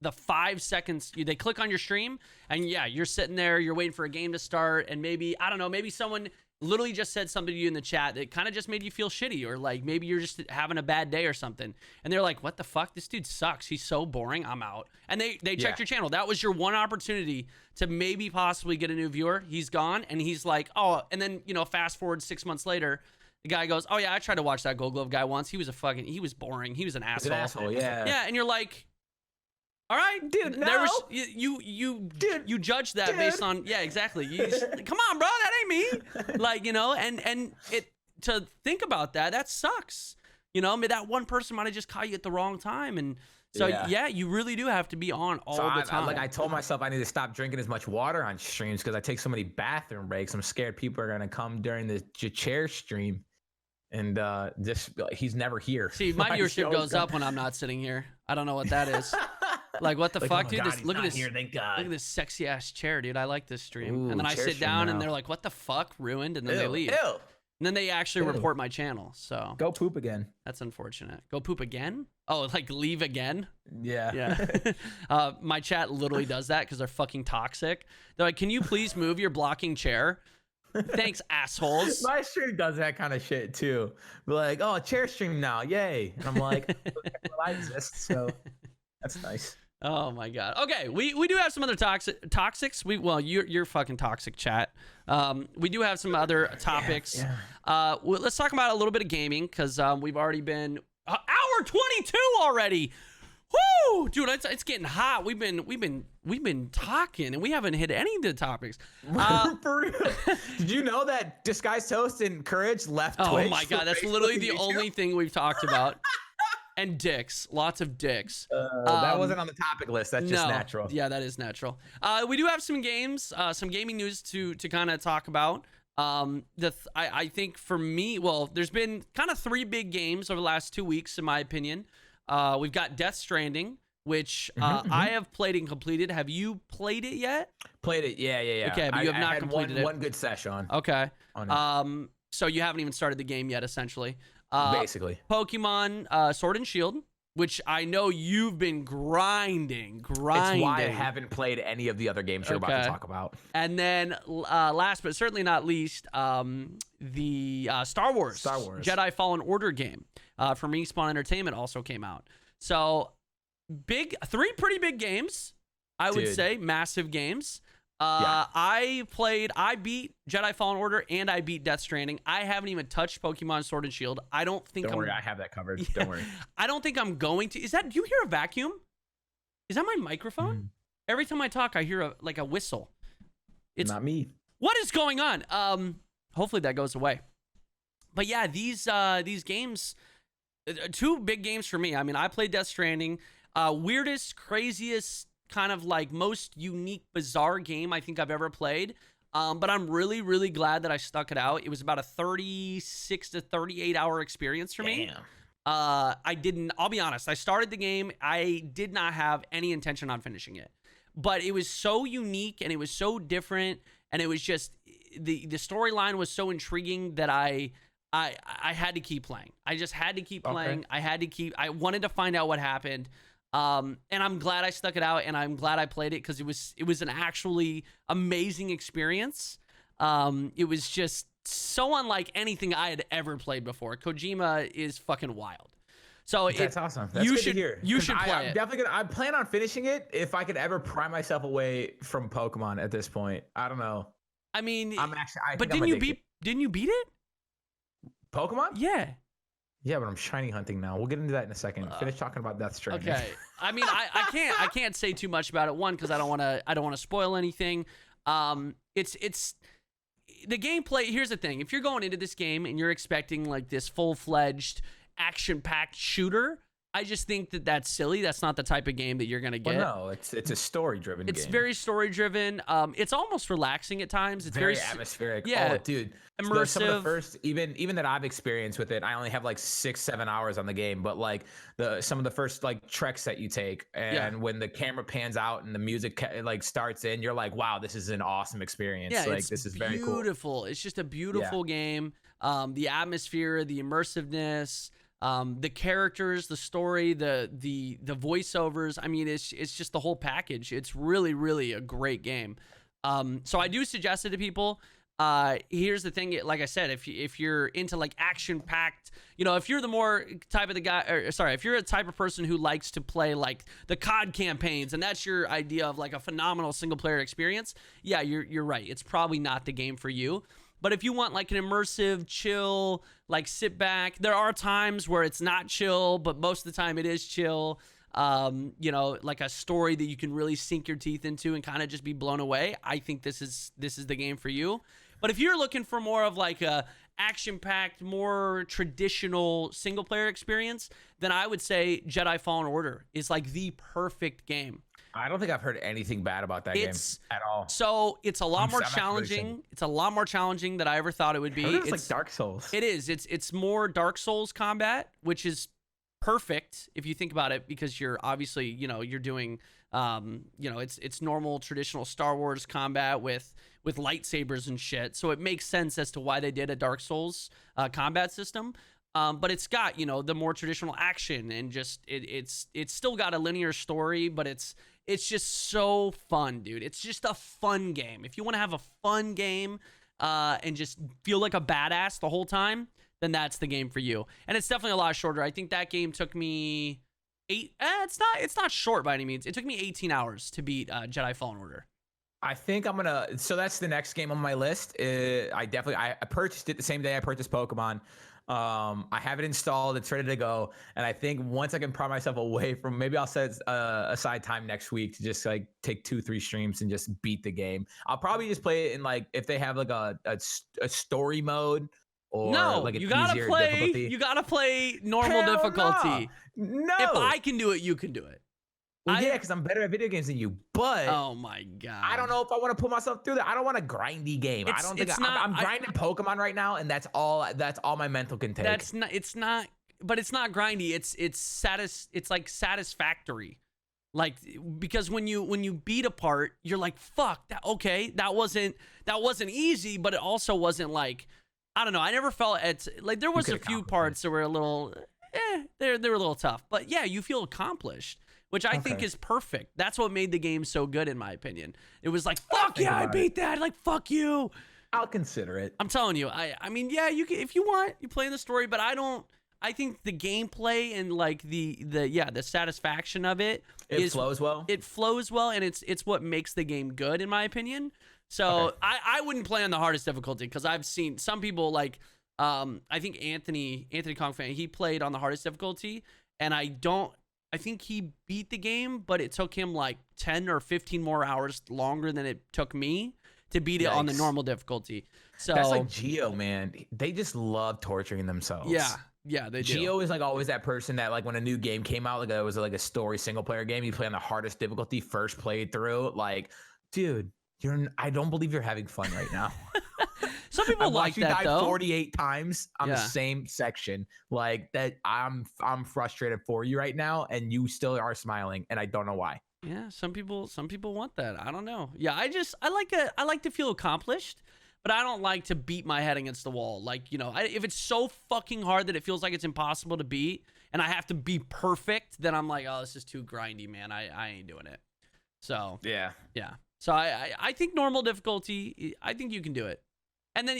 A: the 5 seconds they click on your stream, and yeah, you're sitting there, you're waiting for a game to start, and maybe maybe someone literally just said something to you in the chat that kind of just made you feel shitty, or like maybe you're just having a bad day or something, and they're like, what the fuck, this dude sucks, he's so boring, I'm out. And they checked your channel. That was your one opportunity to maybe possibly get a new viewer. He's gone, and he's like, oh, and then fast forward 6 months later, the guy goes, oh yeah, I tried to watch that Gold Glove guy once, he was boring, he was an asshole. Yeah, and you're like, all right, dude.
B: No.
A: You judge that based on exactly. Come on, bro, that ain't me. Like and it to think about that sucks. I mean, that one person might have just caught you at the wrong time, and so yeah, you really do have to be on all the time.
B: I told myself I need to stop drinking as much water on streams because I take so many bathroom breaks. I'm scared people are gonna come during the chair stream, and he's never here.
A: See, my viewership goes up when I'm not sitting here. I don't know what that is. Like, what the fuck, dude?
B: Look at this. Thank God.
A: Look at this sexy ass chair, dude. I like this stream.
B: Ooh,
A: and then I sit down and they're like, what the fuck? Ruined. And then they leave.
B: Ew.
A: And then they actually report my channel. So
B: go poop again.
A: That's unfortunate. Go poop again? Oh, like leave again?
B: Yeah.
A: My chat literally does that because they're fucking toxic. They're like, can you please move your blocking chair? Thanks, assholes.
B: My stream does that kind of shit too. We're like, oh, chair stream now. Yay. And I'm like, well, I exist. So that's nice.
A: Oh my God. Okay, we do have some other toxics. You're fucking toxic, chat. We do have some other topics. Let's talk about a little bit of gaming because we've already been hour 22 already. Woo, dude, it's getting hot. We've been talking and we haven't hit any of the topics.
B: For real. Did you know that Disguised Toast and Courage left Twitch?
A: Oh my God, that's literally the only thing we've talked about. And dicks, lots of dicks.
B: That wasn't on the topic list. That's just natural.
A: Yeah, that is natural. We do have some games, some gaming news to kind of talk about. I think for me, there's been kind of 3 big games over the last 2 weeks, in my opinion. We've got Death Stranding, which I have played and completed. Have you played it yet?
B: Played it, yeah.
A: Okay, but you have not completed it.
B: One good session on.
A: Okay. So you haven't even started the game yet, essentially.
B: Basically.
A: Pokemon Sword and Shield, which I know you've been grinding.
B: It's why I haven't played any of the other games you're about to talk about.
A: And then last but certainly not least, the Star Wars Jedi Fallen Order game from Respawn Entertainment also came out. So 3 pretty big games, I would say, massive games. I beat Jedi Fallen Order and I beat Death Stranding. I haven't even touched Pokemon Sword and Shield. I don't think
B: Don't worry, I have that covered. Don't worry.
A: I don't think I'm going to. Do you hear a vacuum? Is that my microphone? Every time I talk, I hear a whistle. It's
B: not me.
A: What is going on? Hopefully that goes away. But yeah, these games, 2 big games for me. I mean, I played Death Stranding. Weirdest, craziest, kind of like most unique, bizarre game I think I've ever played. But I'm really, really glad that I stuck it out. It was about a 36 to 38 hour experience for me. I'll be honest, I started the game. I did not have any intention on finishing it, but it was so unique and it was so different. And it was just, the storyline was so intriguing that I had to keep playing. I just had to keep playing. I wanted to find out what happened. And I'm glad I stuck it out, and I'm glad I played it because it was an actually amazing experience. It was just so unlike anything I had ever played before. Kojima is fucking wild. So
B: that's awesome. That's good to hear.
A: You should play it.
B: I'm definitely gonna. I plan on finishing it if I could ever pry myself away from Pokemon at this point. I don't know.
A: I mean,
B: but
A: didn't you beat it?
B: Pokemon?
A: Yeah.
B: Yeah, but I'm shiny hunting now. We'll get into that in a second. Finish talking about Death Stranding.
A: Okay. I mean, I can't say too much about it. One, because I don't want to spoil anything. It's the gameplay. Here's the thing: if you're going into this game and you're expecting like this full-fledged action-packed shooter, I just think that that's silly. That's not the type of game that you're gonna get.
B: Well, no, it's a story-driven game.
A: It's very story-driven. It's almost relaxing at times. It's
B: very atmospheric.
A: Yeah,
B: oh, dude,
A: immersive.
B: Some of the first, even that I've experienced with it, I only have like 6-7 hours on the game, but like some of the first like treks that you take, and when the camera pans out and the music like starts in, you're like, wow, this is an awesome experience.
A: Yeah,
B: like this is very cool.
A: Beautiful. It's just a beautiful game. The atmosphere, the immersiveness. The characters, the story, the voiceovers. I mean, it's just the whole package. It's really, really a great game. So I do suggest it to people. Here's the thing, like I said, if you're into like action packed, if you're the more type of the guy, if you're a type of person who likes to play like the COD campaigns, and that's your idea of like a phenomenal single player experience, yeah, you're right. It's probably not the game for you. But if you want like an immersive, chill, like sit back, there are times where it's not chill, but most of the time it is chill. Like a story that you can really sink your teeth into and kind of just be blown away. I think this is the game for you. But if you're looking for more of like a action-packed, more traditional single-player experience, then I would say Jedi Fallen Order is like the perfect game.
B: I don't think I've heard anything bad about that game at all.
A: So it's a lot more challenging. It's a lot more challenging than I ever thought it would be.
B: It's like Dark Souls.
A: It is. It's more Dark Souls combat, which is perfect if you think about it, because you're obviously, you're doing, it's normal traditional Star Wars combat with lightsabers and shit. So it makes sense as to why they did a Dark Souls combat system. But it's got, the more traditional action, and just it's still got a linear story, but it's just so fun, dude. It's just a fun game. If you want to have a fun game and just feel like a badass the whole time, then that's the game for you. And it's definitely a lot shorter. I think that game took me it's not short by any means. It took me 18 hours to beat Jedi Fallen Order.
B: I think so that's the next game on my list. I purchased it the same day I purchased Pokemon. I have it installed. It's ready to go. And I think once I can pry myself away from, maybe I'll set aside time next week to just like take 2-3 streams and just beat the game. I'll probably just play it in like, if they have like a story mode, or like an easier difficulty.
A: You gotta play normal difficulty.
B: No.
A: If I can do it, you can do it.
B: Well, yeah, because I'm better at video games than you. But
A: oh my god,
B: I don't know if I want to put myself through that. I don't want a grindy game. I don't think I'm grinding Pokemon right now, and that's all my mental can take.
A: It's not grindy. It's like satisfactory. Like, because when you beat a part, you're like, fuck, that wasn't easy, but it also wasn't like, I don't know. I never felt like there was a few parts that were a little, they were a little tough, but yeah, you feel accomplished, which I think is perfect. That's what made the game so good, in my opinion. It was like, fuck yeah, I beat that. Like, fuck you.
B: I'll consider it.
A: I'm telling you. I mean, yeah, you can, if you want, you play the story, but I think the gameplay and like the satisfaction of it
B: flows well.
A: It flows well, and it's what makes the game good, in my opinion. So I wouldn't play on the hardest difficulty, because I've seen some people like I think Anthony Kong fan, he played on the hardest difficulty, and I think he beat the game, but it took him like 10 or 15 more hours longer than it took me to beat it on the normal difficulty. So
B: that's like Geo, man. They just love torturing themselves.
A: Yeah, they do.
B: Geo is like always that person that, like, when a new game came out, like it was like a story single player game, you play on the hardest difficulty first playthrough. Like, dude, I don't believe you're having fun right now.
A: Some people like that, though.
B: 48 times on the same section. Like that, I'm frustrated for you right now, and you still are smiling, and I don't know why.
A: Yeah, some people want that. I don't know. Yeah, I like to feel accomplished, but I don't like to beat my head against the wall. Like, if it's so fucking hard that it feels like it's impossible to beat, and I have to be perfect, then I'm like, oh, this is too grindy, man. I ain't doing it. So yeah. So I think normal difficulty, I think you can do it. And then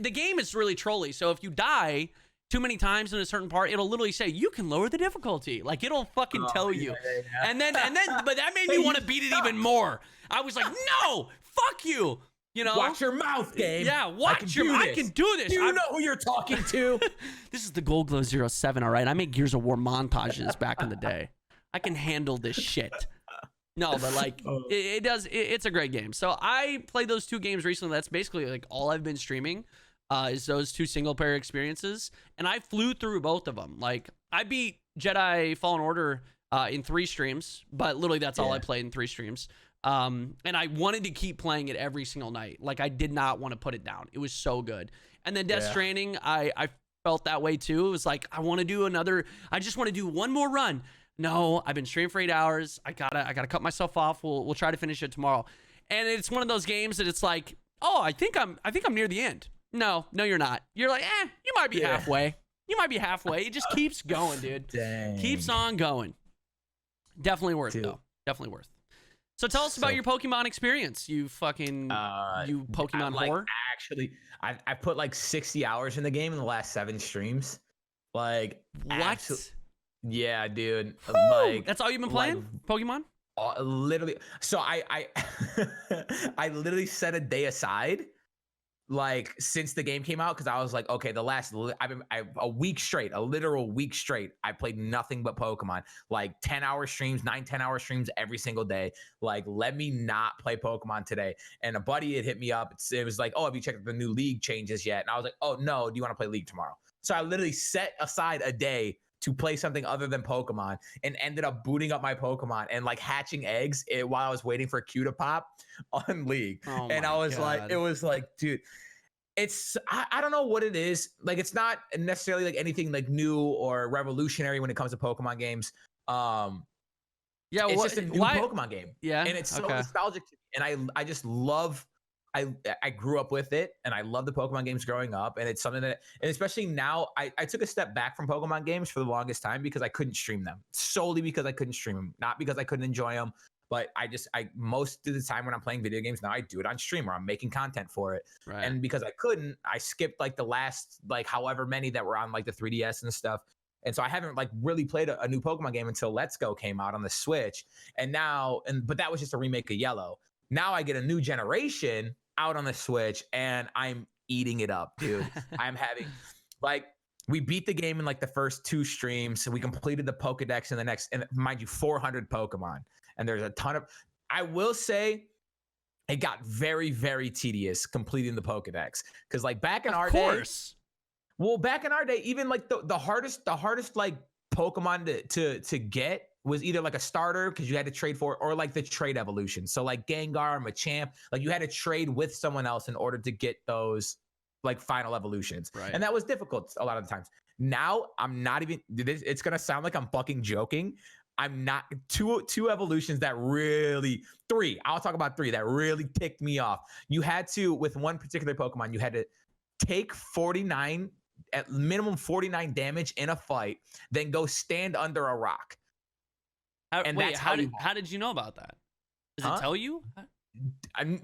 A: the game is really trolly. So if you die too many times in a certain part, it'll literally say, you can lower the difficulty. Like, it'll fucking tell you. Yeah. And then, but that made me want to beat it even more. I was like, no, fuck you.
B: Watch your mouth, game.
A: Yeah, I can do this.
B: Do you know who you're talking to?
A: This is the GoldGlow07, all right? I make Gears of War montages back in the day. I can handle this shit. No, but like it's a great game. So I played those 2 games recently. That's basically like all I've been streaming is those 2 single player experiences, and I flew through both of them. Like, I beat Jedi Fallen Order in 3 streams, but literally that's all I
B: Yeah.
A: played in 3 streams. And I wanted to keep playing it every single night. Like, I did not want to put it down. It was so good. And then Death
B: Yeah.
A: Stranding, I felt that way too. It was like, I want to do I just want to do one more run. No, I've been streaming for 8 hours. I gotta cut myself off. We'll try to finish it tomorrow. And it's one of those games that it's like, oh, I think I'm near the end. No, you're not. You're like, you might be halfway. You might be halfway. It just keeps going, dude.
B: Dang.
A: Keeps on going. Definitely worth
B: Dude.
A: though. Definitely worth. So tell us about your Pokemon experience. You fucking you Pokemon whore.
B: Actually, I put like 60 hours in the game in the last 7 streams. Like
A: What?
B: Yeah, dude.
A: Woo!
B: Like
A: That's all you've been playing? Pokemon?
B: literally. So I I literally set a day aside, like since the game came out, because I was like, okay, a week straight, a literal week straight, I played nothing but Pokemon, like 10-hour streams, 10-hour streams every single day. Like, let me not play Pokemon today. And a buddy had hit me up. It was like, oh, have you checked the new league changes yet? And I was like, oh no, do you want to play League tomorrow? So I literally set aside a day to play something other than Pokemon, and ended up booting up my Pokemon and like hatching eggs while I was waiting for Q to pop on League.
A: Oh
B: And
A: my
B: I was
A: God.
B: like, it was like, dude, I don't know what it is. Like, it's not necessarily like anything like new or revolutionary when it comes to Pokemon games.
A: Yeah,
B: It's just a new Pokemon game.
A: Yeah.
B: And it's so
A: okay.
B: nostalgic to me. And I just love, I grew up with it, and I love the Pokemon games growing up. And it's something that, and especially now, I took a step back from Pokemon games for the longest time because I couldn't stream them, solely because I couldn't stream them, not because I couldn't enjoy them. But I most of the time when I'm playing video games now, I do it on stream or I'm making content for it.
A: Right.
B: And because I couldn't, I skipped like the last, like however many that were on like the 3DS and stuff. And so I haven't like really played a new Pokemon game until Let's Go came out on the Switch. And now, but that was just a remake of Yellow. Now I get a new generation out on the Switch, and I'm eating it up, dude. I'm having like, we beat the game in like the first 2 streams. We completed the Pokedex in the next, and mind you, 400 Pokemon. And there's a ton of, I will say, it got very, very tedious completing the Pokedex. Because like back in our day, back in our day, even like the hardest like Pokemon to get was either like a starter, because you had to trade for it, or like the trade evolution. So like Gengar, Machamp, like you had to trade with someone else in order to get those like final evolutions.
A: Right.
B: And that was difficult a lot of the times. Now I'm not even, it's gonna sound like I'm fucking joking. I'm not, two evolutions that really, 3, I'll talk about 3 that really ticked me off. You had to, with one particular Pokemon, you had to take 49, at minimum 49 damage in a fight, then go stand under a rock. And
A: wait,
B: that's
A: how did you know about that? Does it tell you?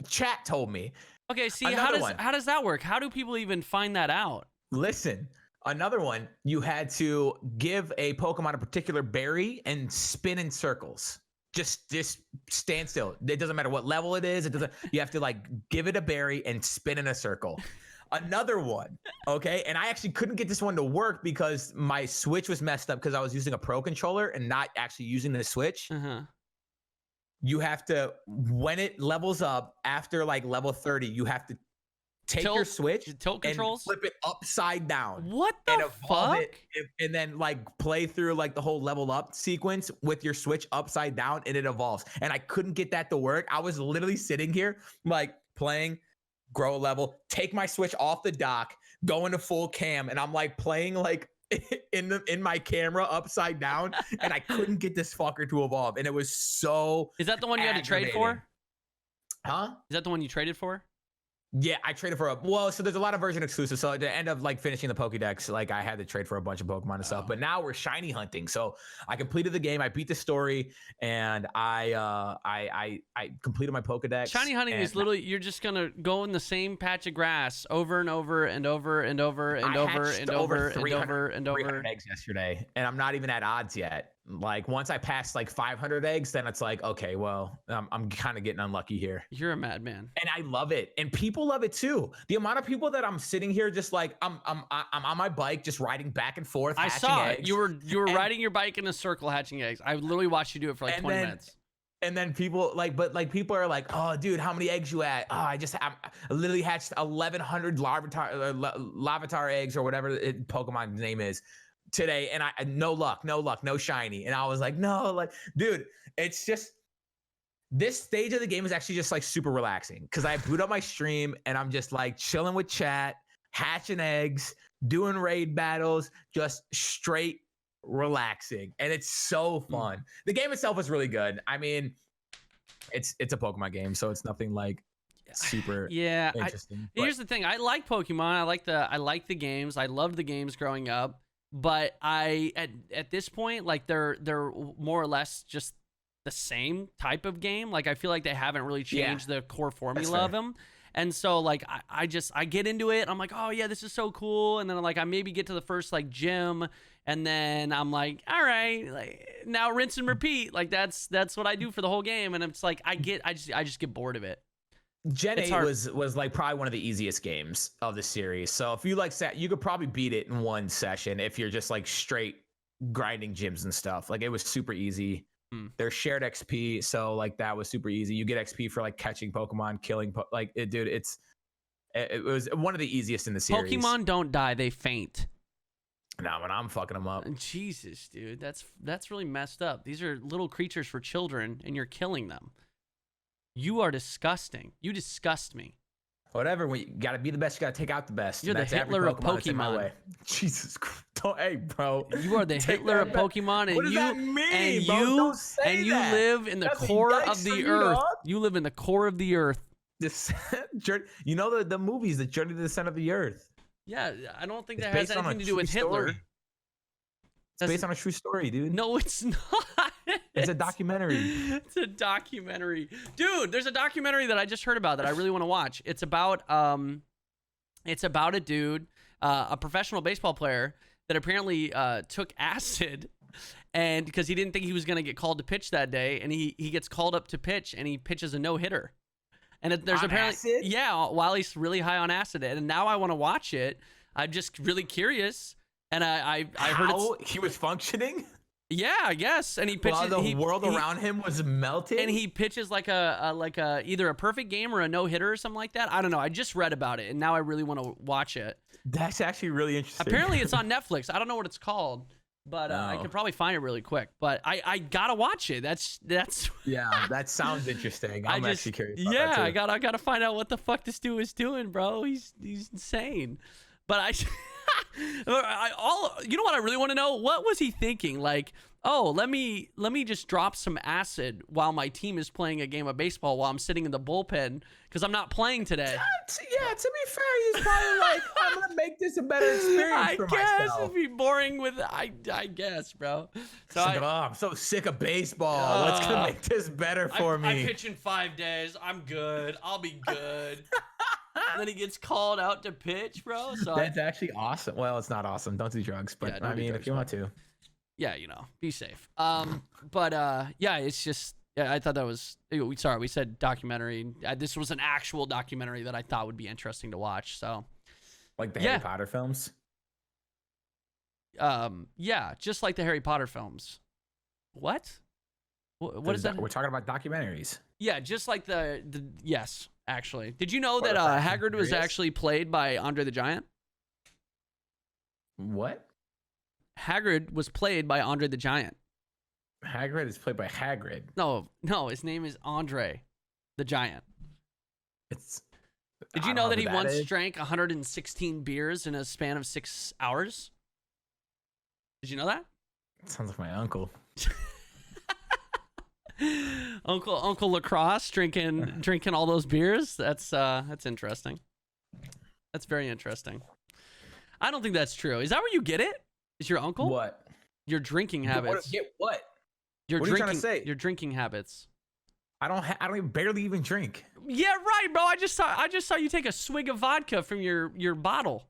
B: Chat told me.
A: Okay, see,
B: Another
A: how does that work? How do people even find that out?
B: Listen, another one, you had to give a Pokemon a particular berry and spin in circles. Just stand still. It doesn't matter what level it is. You have to like give it a berry and spin in a circle. Another one, okay? And I actually couldn't get this one to work because my Switch was messed up because I was using a Pro controller and not actually using the Switch.
A: Uh-huh.
B: You have to, when it levels up after like level 30, you have to take your Switch
A: tilt controls,
B: and flip it upside down.
A: What the fuck?
B: And then like play through like the whole level up sequence with your Switch upside down, and it evolves. And I couldn't get that to work. I was literally sitting here like playing, grow a level, take my Switch off the dock, go into full cam, and I'm like playing like in my camera upside down, and I couldn't get this fucker to evolve. And it was so
A: Is that the one you had to trade for?
B: Huh?
A: Is that the one you traded for?
B: Yeah, I traded for so there's a lot of version exclusives. So at the end of like finishing the Pokédex, like I had to trade for a bunch of Pokemon and stuff. But now we're shiny hunting. So I completed the game, I beat the story, and I completed my Pokédex.
A: Shiny hunting is literally, you're just gonna go in the same patch of grass over and over and over and over and over and over and over and over.
B: 300 eggs yesterday, and I'm not even at odds yet. Like once I pass like 500 eggs, then it's like, okay, well, I'm kind of getting unlucky here.
A: You're a madman,
B: and I love it, and people love it too. The amount of people that I'm sitting here just like I'm on my bike, just riding back and forth.
A: I saw it.
B: Eggs.
A: You were riding your bike in a circle, hatching eggs. I literally watched you do it for like 20 minutes.
B: And then people people are like, oh, dude, how many eggs you at? Oh, I literally hatched 1,100 Larvitar eggs or whatever Pokemon's name is. today, and I no luck, no shiny. And I was like, no, like, dude, it's just this stage of the game is actually just like super relaxing because I boot up my stream and I'm just like chilling with chat, hatching eggs, doing raid battles, just straight relaxing, and it's so fun. The game itself is really good. I mean, it's a Pokemon game, so it's nothing like super interesting.
A: Here's the thing: I like Pokemon. I like the games. I loved the games growing up, but at this point, like they're more or less just the same type of game. Like I feel like they haven't really changed the core formula of them. And so like I get into it. I'm like, oh yeah, this is so cool. And then like I maybe get to the first like gym, and then I'm like, all right, like now rinse and repeat. Like that's what I do for the whole game. And it's like I just get bored of it.
B: Gen 8 was like probably one of the easiest games of the series. So if you like you could probably beat it in one session if you're just like straight grinding gyms and stuff. Like it was super easy. There's shared XP, so like that was super easy. You get XP for like catching Pokemon, killing dude. It was one of the easiest in the series.
A: Pokemon don't die; they faint.
B: No, when I'm fucking them up.
A: Jesus, dude, that's really messed up. These are little creatures for children, and you're killing them. You are disgusting. You disgust me.
B: Whatever. When you gotta be the best, you gotta take out the best.
A: You're the Hitler of Pokemon.
B: Jesus Christ. Hey, bro.
A: You are the Hitler of Pokemon, and
B: what does that mean, bro?
A: you live in the core of the earth. You live in the core of the earth.
B: You know the movies, The Journey to the Center of the Earth.
A: Yeah, I don't think that has anything to do with Hitler.
B: It's based on a true story, dude.
A: No, it's not.
B: It's a documentary.
A: It's a documentary. Dude, there's a documentary that I just heard about that I really want to watch. It's about a dude, a professional baseball player that apparently took acid, and because he didn't think he was going to get called to pitch that day, and he gets called up to pitch, and he pitches a no-hitter. And there's
B: on
A: apparently
B: acid?
A: While he's really high on acid, and now I want to watch it. I'm just really curious. And I heard
B: he was functioning.
A: Yeah, I guess. And he pitches.
B: While the world around him was melting.
A: And he pitches like a either a perfect game or a no hitter or something like that. I don't know. I just read about it, and now I really want to watch it.
B: That's actually really interesting.
A: Apparently, it's on Netflix. I don't know what it's called, but I could probably find it really quick. But I gotta watch it. That's
B: yeah. That sounds interesting. I'm actually curious. About that too.
A: I gotta find out what the fuck this dude is doing, bro. He's insane. But you know what I really want to know? What was he thinking? Like, oh, let me just drop some acid while my team is playing a game of baseball while I'm sitting in the bullpen because I'm not playing today.
B: Yeah, to be fair, he's probably like, I'm gonna make this a better experience for myself.
A: I guess it'd be boring with I guess, bro. So
B: I'm so sick of baseball. What's gonna make this better for me?
A: I pitch in 5 days. I'm good. I'll be good. And then he gets called out to pitch, bro. So
B: that's actually awesome. Well, it's not awesome. Don't do drugs, but
A: yeah,
B: I mean, if you want to.
A: Yeah, be safe. But yeah, it's just I thought that was sorry, we said documentary. This was an actual documentary that I thought would be interesting to watch. So
B: like the Harry Potter films?
A: Yeah, just like the Harry Potter films. What is that?
B: We're talking about documentaries.
A: Yeah, just like the yes, actually. Did you know that Hagrid was actually played by Andre the Giant?
B: What?
A: Hagrid was played by Andre the Giant.
B: Hagrid is played by Hagrid.
A: No, his name is Andre the Giant. Did you know that he once drank 116 beers in a span of 6 hours? Did you know that?
B: Sounds like my uncle.
A: Uncle Lacrosse drinking all those beers. That's interesting. That's very interesting. I don't think that's true. Is that where you get it? Is your uncle?
B: What?
A: Your drinking habits.
B: Get what?
A: What
B: are you trying to say?
A: Your drinking habits.
B: I don't even barely even drink.
A: Yeah, right, bro. I just saw you take a swig of vodka from your bottle.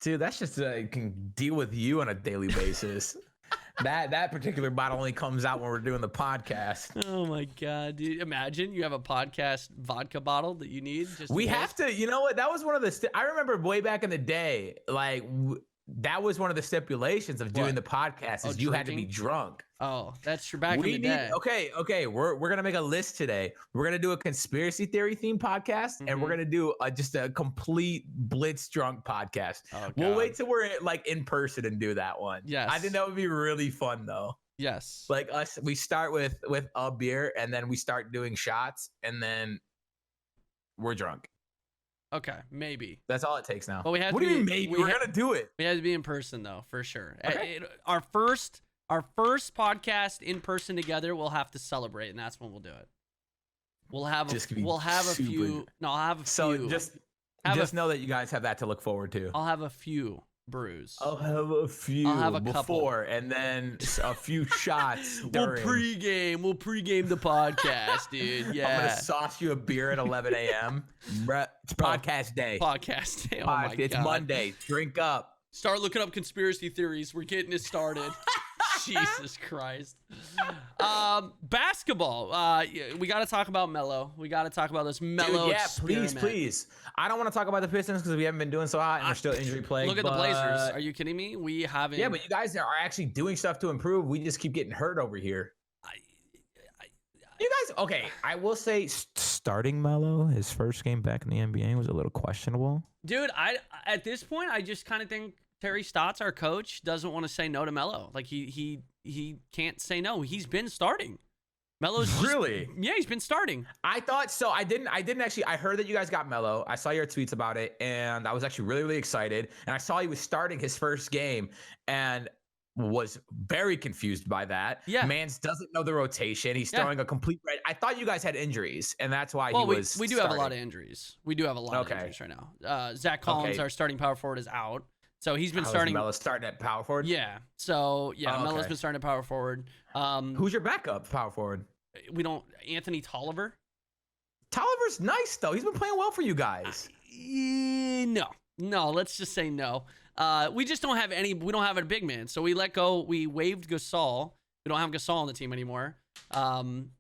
B: Dude, that's just I can deal with you on a daily basis. that particular bottle only comes out when we're doing the podcast.
A: Oh my god, dude! Imagine you have a podcast vodka bottle that you need.
B: We have to. You know what? That was one of the. I remember way back in the day, like that was one of the stipulations of doing the podcast is you had to be drunk.
A: Oh, that's true. Back in the day.
B: Okay. We're gonna make a list today. We're gonna do a conspiracy theory themed podcast, and we're gonna do just a complete blitz drunk podcast.
A: Oh,
B: we'll wait till we're like in person and do that one.
A: Yes,
B: I think that would be really fun though.
A: Yes,
B: like we start with a beer, and then we start doing shots, and then we're drunk.
A: Okay, maybe.
B: That's all it takes now.
A: But we have
B: what
A: to
B: do you
A: be,
B: mean maybe? We're gonna do it.
A: We have to be in person though, for sure.
B: Okay.
A: Our first podcast in person together, we'll have to celebrate, and that's when we'll do it. We'll have a few. No, I'll have a few.
B: So just know that you guys have that to look forward to.
A: I'll have a few brews.
B: I'll have a few before, and then a few shots during.
A: We'll pregame the podcast, dude. Yeah.
B: I'm gonna sauce you a beer at 11 a.m. It's podcast day.
A: Podcast day. Oh my God.
B: It's Monday. Drink up.
A: Start looking up conspiracy theories. We're getting it started. Jesus Christ. Basketball. We got to talk about MELO. We got to talk about this MELO.
B: Yeah,
A: experiment.
B: please. I don't want to talk about the Pistons because we haven't been doing so hot and we're still injury plagued.
A: Look at the Blazers. Are you kidding me? We haven't.
B: Yeah, but you guys are actually doing stuff to improve. We just keep getting hurt over here. You guys, okay, I will say starting MELO, his first game back in the NBA was a little questionable.
A: Dude, at this point, I just kind of think Terry Stotts, our coach, doesn't want to say no to MELO. Like he can't say no. He's been starting. MELO's
B: really?
A: Yeah, he's been starting.
B: I thought so. I didn't actually. I heard that you guys got MELO. I saw your tweets about it, and I was actually really, really excited. And I saw he was starting his first game, and was very confused by that. Yeah, Mans doesn't know the rotation. He's throwing a complete red. I thought you guys had injuries, and that's why he was.
A: We do have a lot of injuries. We do have a lot of injuries right now. Zach Collins, our starting power forward, is out. So he's been starting.
B: MELO starting at power forward?
A: Yeah. So, MELO's been starting at power forward.
B: Who's your backup power forward?
A: Anthony Tolliver.
B: Tolliver's nice, though. He's been playing well for you guys.
A: No, let's just say no. We just don't have we don't have a big man. So we waived Gasol. We don't have Gasol on the team anymore.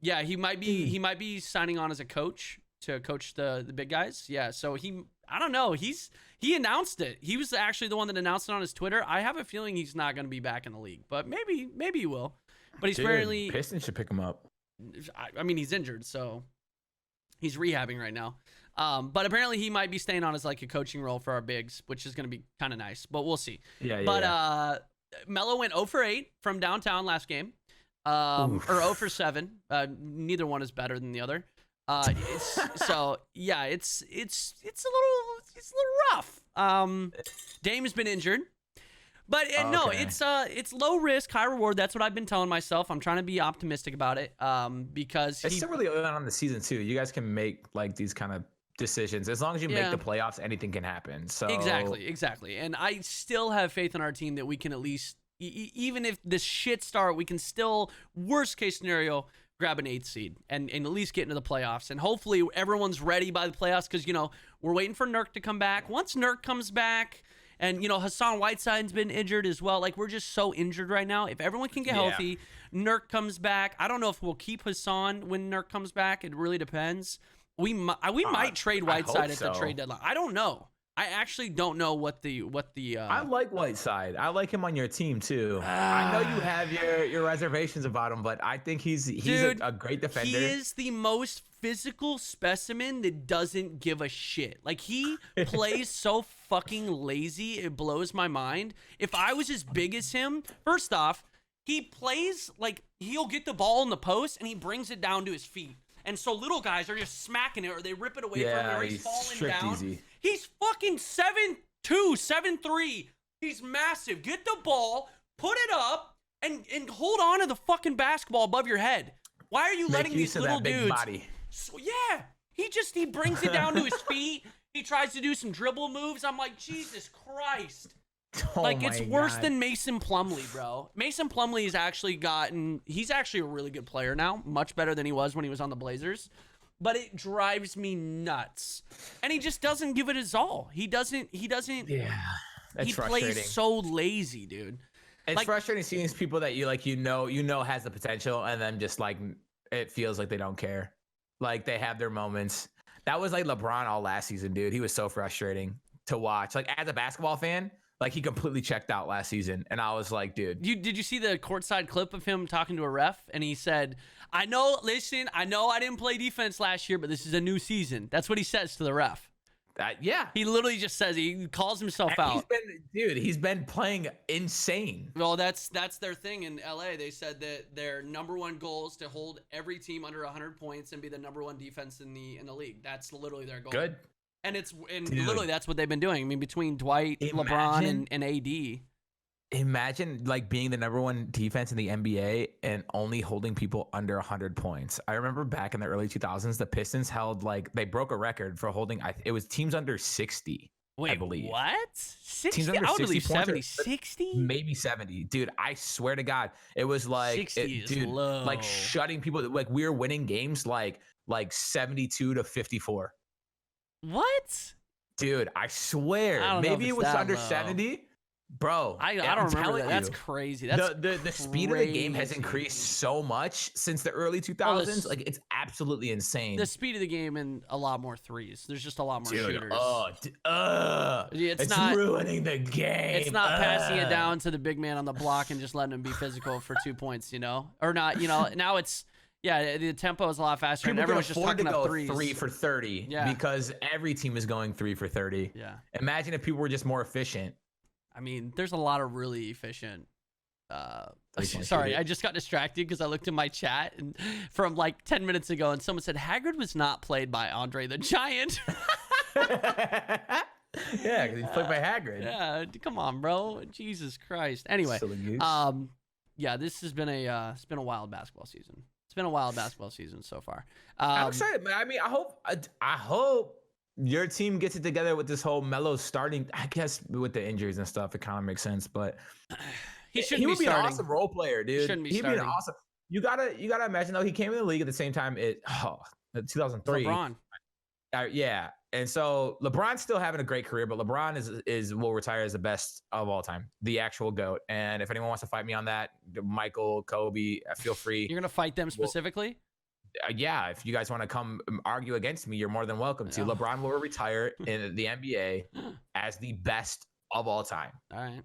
A: He might be signing on as a coach to coach the big guys. Yeah. So I don't know. He announced it. He was actually the one that announced it on his Twitter. I have a feeling he's not going to be back in the league, but maybe he will. But he's apparently
B: Pistons should pick him up.
A: I mean, he's injured, so he's rehabbing right now. But apparently he might be staying on as like a coaching role for our bigs, which is going to be kind of nice. But we'll see. But MELO went 0 for 8 from downtown last game, or 0 for 7. Neither one is better than the other. It's a little rough. Dame has been injured, but no, it's low risk, high reward. That's what I've been telling myself. I'm trying to be optimistic about it, because
B: it's still really early on in the season too. You guys can make like these kind of decisions as long as you make the playoffs. Anything can happen. So
A: exactly. And I still have faith in our team that we can at least, even if this shit start, we can still, worst case scenario, grab an 8th seed and at least get into the playoffs. And hopefully everyone's ready by the playoffs because, we're waiting for Nurk to come back. Once Nurk comes back, and, Hassan Whiteside's been injured as well. Like, we're just so injured right now. If everyone can get healthy, Nurk comes back. I don't know if we'll keep Hassan when Nurk comes back. It really depends. We might trade Whiteside at the trade deadline. I don't know. I actually don't know what the
B: I like Whiteside. I like him on your team too. I know you have your reservations about him, but I think he's a great defender.
A: He is the most physical specimen that doesn't give a shit. Like, he plays so fucking lazy, it blows my mind. If I was as big as him, first off, he plays like he'll get the ball in the post and he brings it down to his feet. And so little guys are just smacking it, or they rip it away from him, or he's falling down. Easy. He's fucking 7'2", 7'3". He's massive. Get the ball, put it up, and hold on to the fucking basketball above your head. Why are you letting these little dudes? Body. So, yeah, he brings it down to his feet. He tries to do some dribble moves. I'm like, Jesus Christ. It's worse than Mason Plumlee, bro. Mason Plumlee he's actually a really good player now, much better than he was when he was on the Blazers. But it drives me nuts. And he just doesn't give it his all. He doesn't.
B: Yeah. That's frustrating.
A: He plays so lazy, dude.
B: It's frustrating seeing these people that you has the potential, and then just like it feels like they don't care. Like, they have their moments. That was like LeBron all last season, dude. He was so frustrating to watch. Like, as a basketball fan, Like he completely checked out last season, and I was like, dude.
A: Did you see the courtside clip of him talking to a ref? And he said, I know I didn't play defense last year, but this is a new season. That's what he says to the ref.
B: Yeah.
A: He literally just says, he calls himself out.
B: He's been playing insane.
A: Well, that's their thing in LA. They said that their number one goal is to hold every team under 100 points and be the number one defense in the league. That's literally their goal.
B: Good.
A: And literally that's what they've been doing. I mean, between Dwight, LeBron, and AD. Imagine
B: like being the number one defense in the NBA and only holding people under 100 points. I remember back in the early 2000s, the Pistons held they broke a record for holding. It was teams under 60.
A: Wait,
B: I believe.
A: What? 60?
B: Teams under
A: I would believe
B: 60
A: 60?
B: Maybe 70. Dude, I swear to God, it was
A: 60 is low.
B: Like shutting people. Like we were winning games like 72 to 54.
A: What?
B: Dude, I swear. Maybe it was under low. 70. Bro,
A: I don't remember that. That's crazy. That's
B: the speed of the game has increased so much since the early 2000s. It's absolutely insane.
A: The speed of the game and a lot more threes. There's just a lot more shooters.
B: It's not ruining the game.
A: It's not passing it down to the big man on the block and just letting him be physical for 2 points, or not, now it's the tempo is a lot faster.
B: People
A: and everyone's just talking up threes.
B: 3 for 30 because every team is going 3 for 30.
A: Yeah.
B: Imagine if people were just more efficient.
A: I mean, there's a lot of really efficient. Sorry, I just got distracted because I looked in my chat and from like 10 minutes ago, and someone said Hagrid was not played by Andre the Giant.
B: Yeah, because he's played by Hagrid.
A: Yeah, come on, bro. Jesus Christ. Anyway, this has been it's been a wild basketball season. It's been a wild basketball season so far.
B: I'm excited, man. I mean, I hope your team gets it together with this whole MELO starting. I guess with the injuries and stuff, it kind of makes sense. But he would be an awesome role player, dude. He'd be an awesome. You gotta imagine though. He came in the league at the same time. 2003.
A: LeBron.
B: Yeah, and so LeBron's still having a great career, but LeBron will retire as the best of all time, the actual GOAT. And if anyone wants to fight me on that, Michael, Kobe, feel free.
A: You're gonna fight them specifically?
B: Yeah, if you guys want to come argue against me, you're more than welcome to. LeBron will retire in the NBA as the best of all time.
A: All right.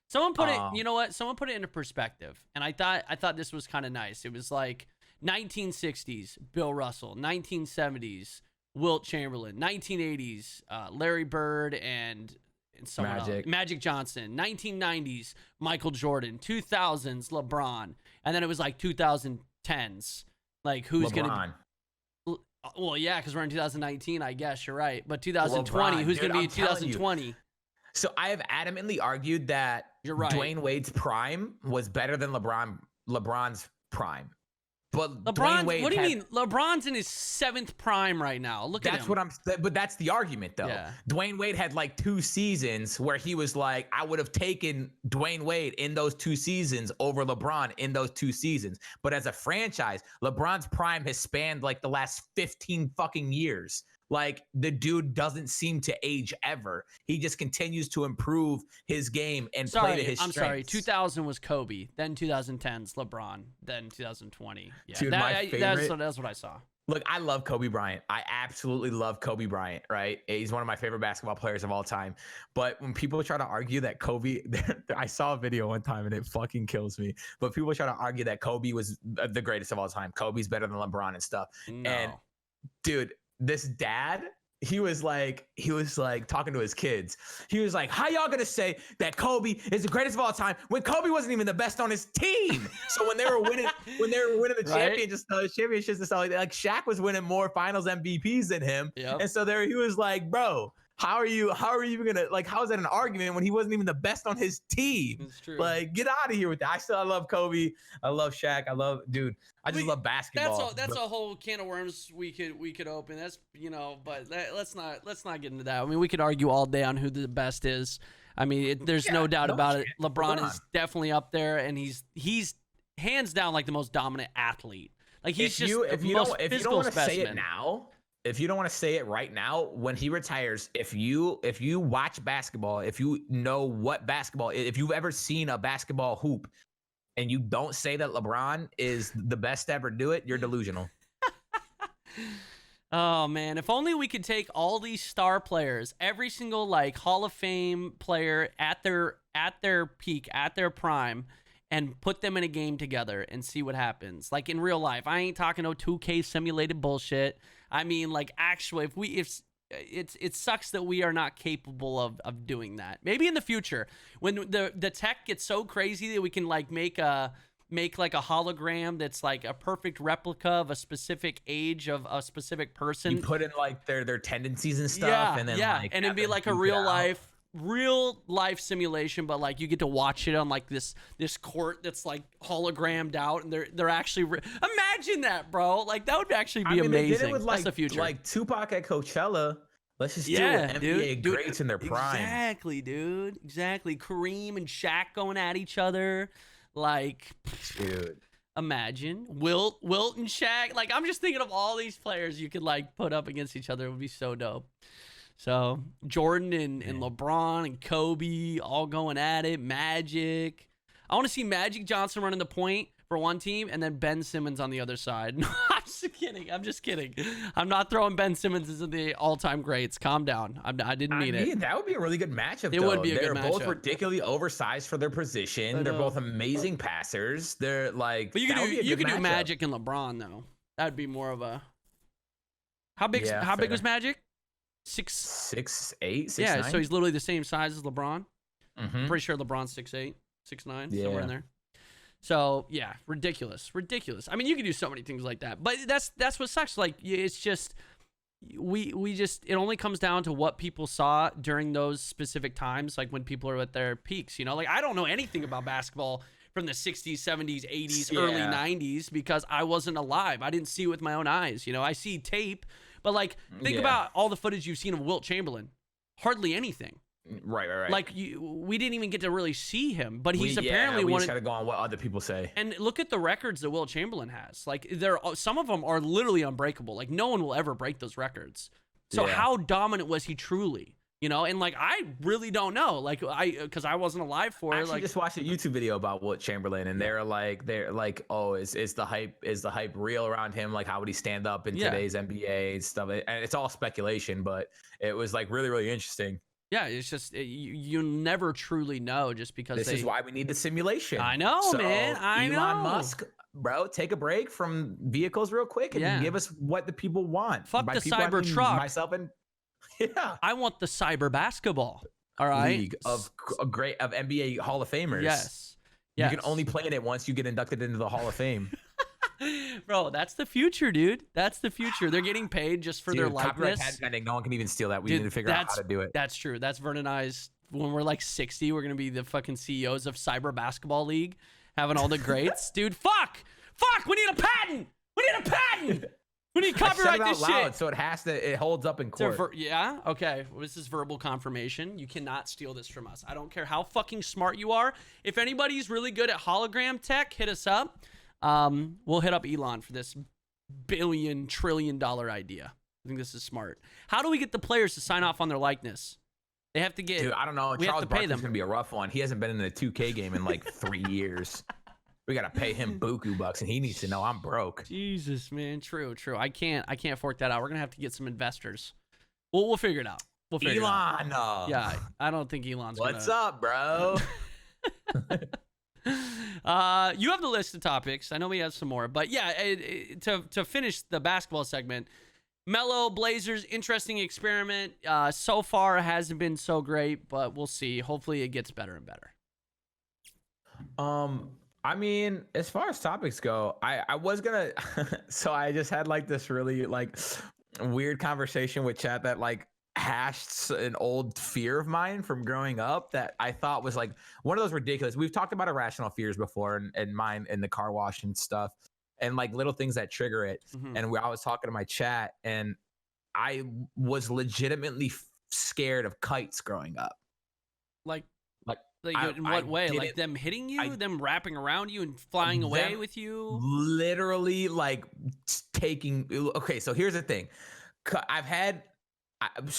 A: Someone put it, you know what? Someone put it into perspective, and I thought this was kind of nice. It was like 1960s, Bill Russell, 1970s, Wilt Chamberlain, 1980s, Larry Bird and someone else, Magic Johnson, 1990s, Michael Jordan, 2000s, LeBron, and then it was like 2010s. Like who's gonna? Well, yeah, because we're in 2019. I guess you're right. But 2020, who's gonna be in 2020?
B: So I have adamantly argued that
A: you're right.
B: Dwayne Wade's prime was better than LeBron's prime. But
A: LeBron, what do you mean? LeBron's in his 7th prime right now. Look at him.
B: But that's the argument, though.
A: Yeah.
B: Dwayne Wade had like 2 seasons where he was like, I would have taken Dwayne Wade in those 2 seasons over LeBron in those 2 seasons. But as a franchise, LeBron's prime has spanned like the last 15 fucking years. Like the dude doesn't seem to age ever. He just continues to improve his game and play to his strengths.
A: I'm sorry. 2000 was Kobe, then 2010's LeBron, then 2020. Yeah,
B: dude, my favorite.
A: That's what I saw.
B: Look, I love Kobe Bryant. I absolutely love Kobe Bryant, right? He's one of my favorite basketball players of all time. But when people try to argue that Kobe, I saw a video one time and it fucking kills me. But people try to argue that Kobe was the greatest of all time. Kobe's better than LeBron and stuff.
A: No.
B: And dude, this dad, he was like talking to his kids. He was like, how y'all gonna say that Kobe is the greatest of all time when Kobe wasn't even the best on his team? So when they were winning the championships and stuff like Shaq was winning more finals MVPs than him.
A: Yep.
B: And so he was like, bro, how are you gonna, like, how is that an argument when he wasn't even the best on his team?
A: That's true.
B: Like, get out of here with that. I love Kobe. I love Shaq. I just love basketball.
A: That's a whole can of worms we could open. That's, but let's not get into that. I mean, we could argue all day on who the best is. I mean, there's no doubt about it. LeBron is definitely up there, and he's hands down like the most dominant athlete. Like he's if you don't want to say it now. If you don't want to say it right now, when he retires, if you watch basketball, if you know what basketball is, if you've ever seen a basketball hoop and you don't say that LeBron is the best to ever do it, you're delusional. Oh man, if only we could take all these star players, every single like Hall of Fame player at their peak, at their prime, and put them in a game together and see what happens. Like in real life. I ain't talking no 2K simulated bullshit. I mean like actually if it sucks that we are not capable of doing that. Maybe in the future when the tech gets so crazy that we can like make like a hologram that's like a perfect replica of a specific age of a specific person.
B: You put in like their tendencies and stuff,
A: Yeah,
B: and then
A: yeah,
B: like
A: and it'd be like a real life simulation, but like you get to watch it on like this court that's like hologrammed out, and they're actually imagine that, bro. Like that would actually be amazing. They did it with
B: like,
A: that's the future.
B: Like Tupac at Coachella. Let's just do NBA greats in their prime.
A: Exactly, dude. Exactly. Kareem and Shaq going at each other. Like,
B: dude,
A: imagine Wilt and Shaq. Like, I'm just thinking of all these players you could like put up against each other. It would be so dope. So Jordan and LeBron and Kobe all going at it. Magic. I want to see Magic Johnson running the point for one team, and then Ben Simmons on the other side. No, I'm just kidding. I'm not throwing Ben Simmons as the all-time greats. Calm down. I didn't mean it.
B: That would be a really good matchup.
A: It would be a good matchup.
B: They're both ridiculously oversized for their position. They're both amazing passers. They're like,
A: but you could do Magic and LeBron though. That'd be more of a. How big was Magic?
B: 6'8", 6'9".
A: Yeah, so he's literally the same size as LeBron.
B: Mm-hmm.
A: Pretty sure LeBron's 6'8", 6'9",
B: yeah.
A: somewhere in there. So yeah, ridiculous. I mean, you can do so many things like that, but that's what sucks. Like, it's just we just it only comes down to what people saw during those specific times, like when people are at their peaks. You know, like I don't know anything about basketball from the 60s, 70s, 80s, early 90s because I wasn't alive. I didn't see it with my own eyes. You know, I see tape, but like think about all the footage you've seen of Wilt Chamberlain. Hardly anything.
B: Right.
A: Like we didn't even get to really see him, but he's apparently
B: we
A: one.
B: just gotta go on what other people say.
A: And look at the records that Wilt Chamberlain has. Like some of them are literally unbreakable. Like no one will ever break those records. So how dominant was he truly? You know, and like I really don't know. Like because I wasn't alive for it.
B: I just watched a YouTube video about Wilt Chamberlain, and they're like, oh, is the hype real around him? Like, how would he stand up in today's NBA and stuff? And it's all speculation, but it was like really, really interesting.
A: Yeah, it's just you never truly know just because
B: this is why we need the simulation.
A: I know, man.
B: Elon Musk, bro, take a break from vehicles real quick and give us what the people want.
A: Fuck
B: By
A: the
B: people,
A: cyber truck.
B: Myself and
A: I want the cyber basketball. All right,
B: league of NBA Hall of Famers.
A: Yes.
B: You can only play in it once you get inducted into the Hall of Fame.
A: Bro, that's the future, dude. That's the future. They're getting paid just for their likeness.
B: Copyright pending. No one can even steal that. We need to figure out how to do it.
A: That's true. That's Vern and I's. When we're like 60, we're gonna be the fucking CEOs of Cyber Basketball League, having all the greats. Dude, fuck. We need a patent. We need to copyright this shit.
B: So it holds up in court.
A: Yeah? Okay. Well, this is verbal confirmation. You cannot steal this from us. I don't care how fucking smart you are. If anybody's really good at hologram tech, hit us up. We'll hit up Elon for this billion-trillion-dollar idea. I think this is smart. How do we get the players to sign off on their likeness? They have to get. Dude,
B: I don't know. Charles Barkley's gonna be a rough one. He hasn't been in a 2K game in like 3 years. We gotta pay him buku bucks, and he needs to know I'm broke.
A: Jesus, man. True. I can't fork that out. We're gonna have to get some investors. We'll figure it out.
B: Elon.
A: Yeah, I don't think Elon's.
B: What's up, bro?
A: You have the list of topics. I know we have some more, but yeah, to finish the basketball segment, MELO Blazers, interesting experiment. So far hasn't been so great, but we'll see. Hopefully it gets better and better.
B: I mean, as far as topics go, I was gonna so I just had like this really like weird conversation with chat that like hashed an old fear of mine from growing up that I thought was like one of those ridiculous. We've talked about irrational fears before, and mine in the car wash and stuff, and like little things that trigger it.
A: Mm-hmm.
B: And I was talking to my chat, and I was legitimately scared of kites growing up.
A: Like in what way? Like them hitting you, them wrapping around you and flying away with you?
B: Literally like taking. Okay, so here's the thing.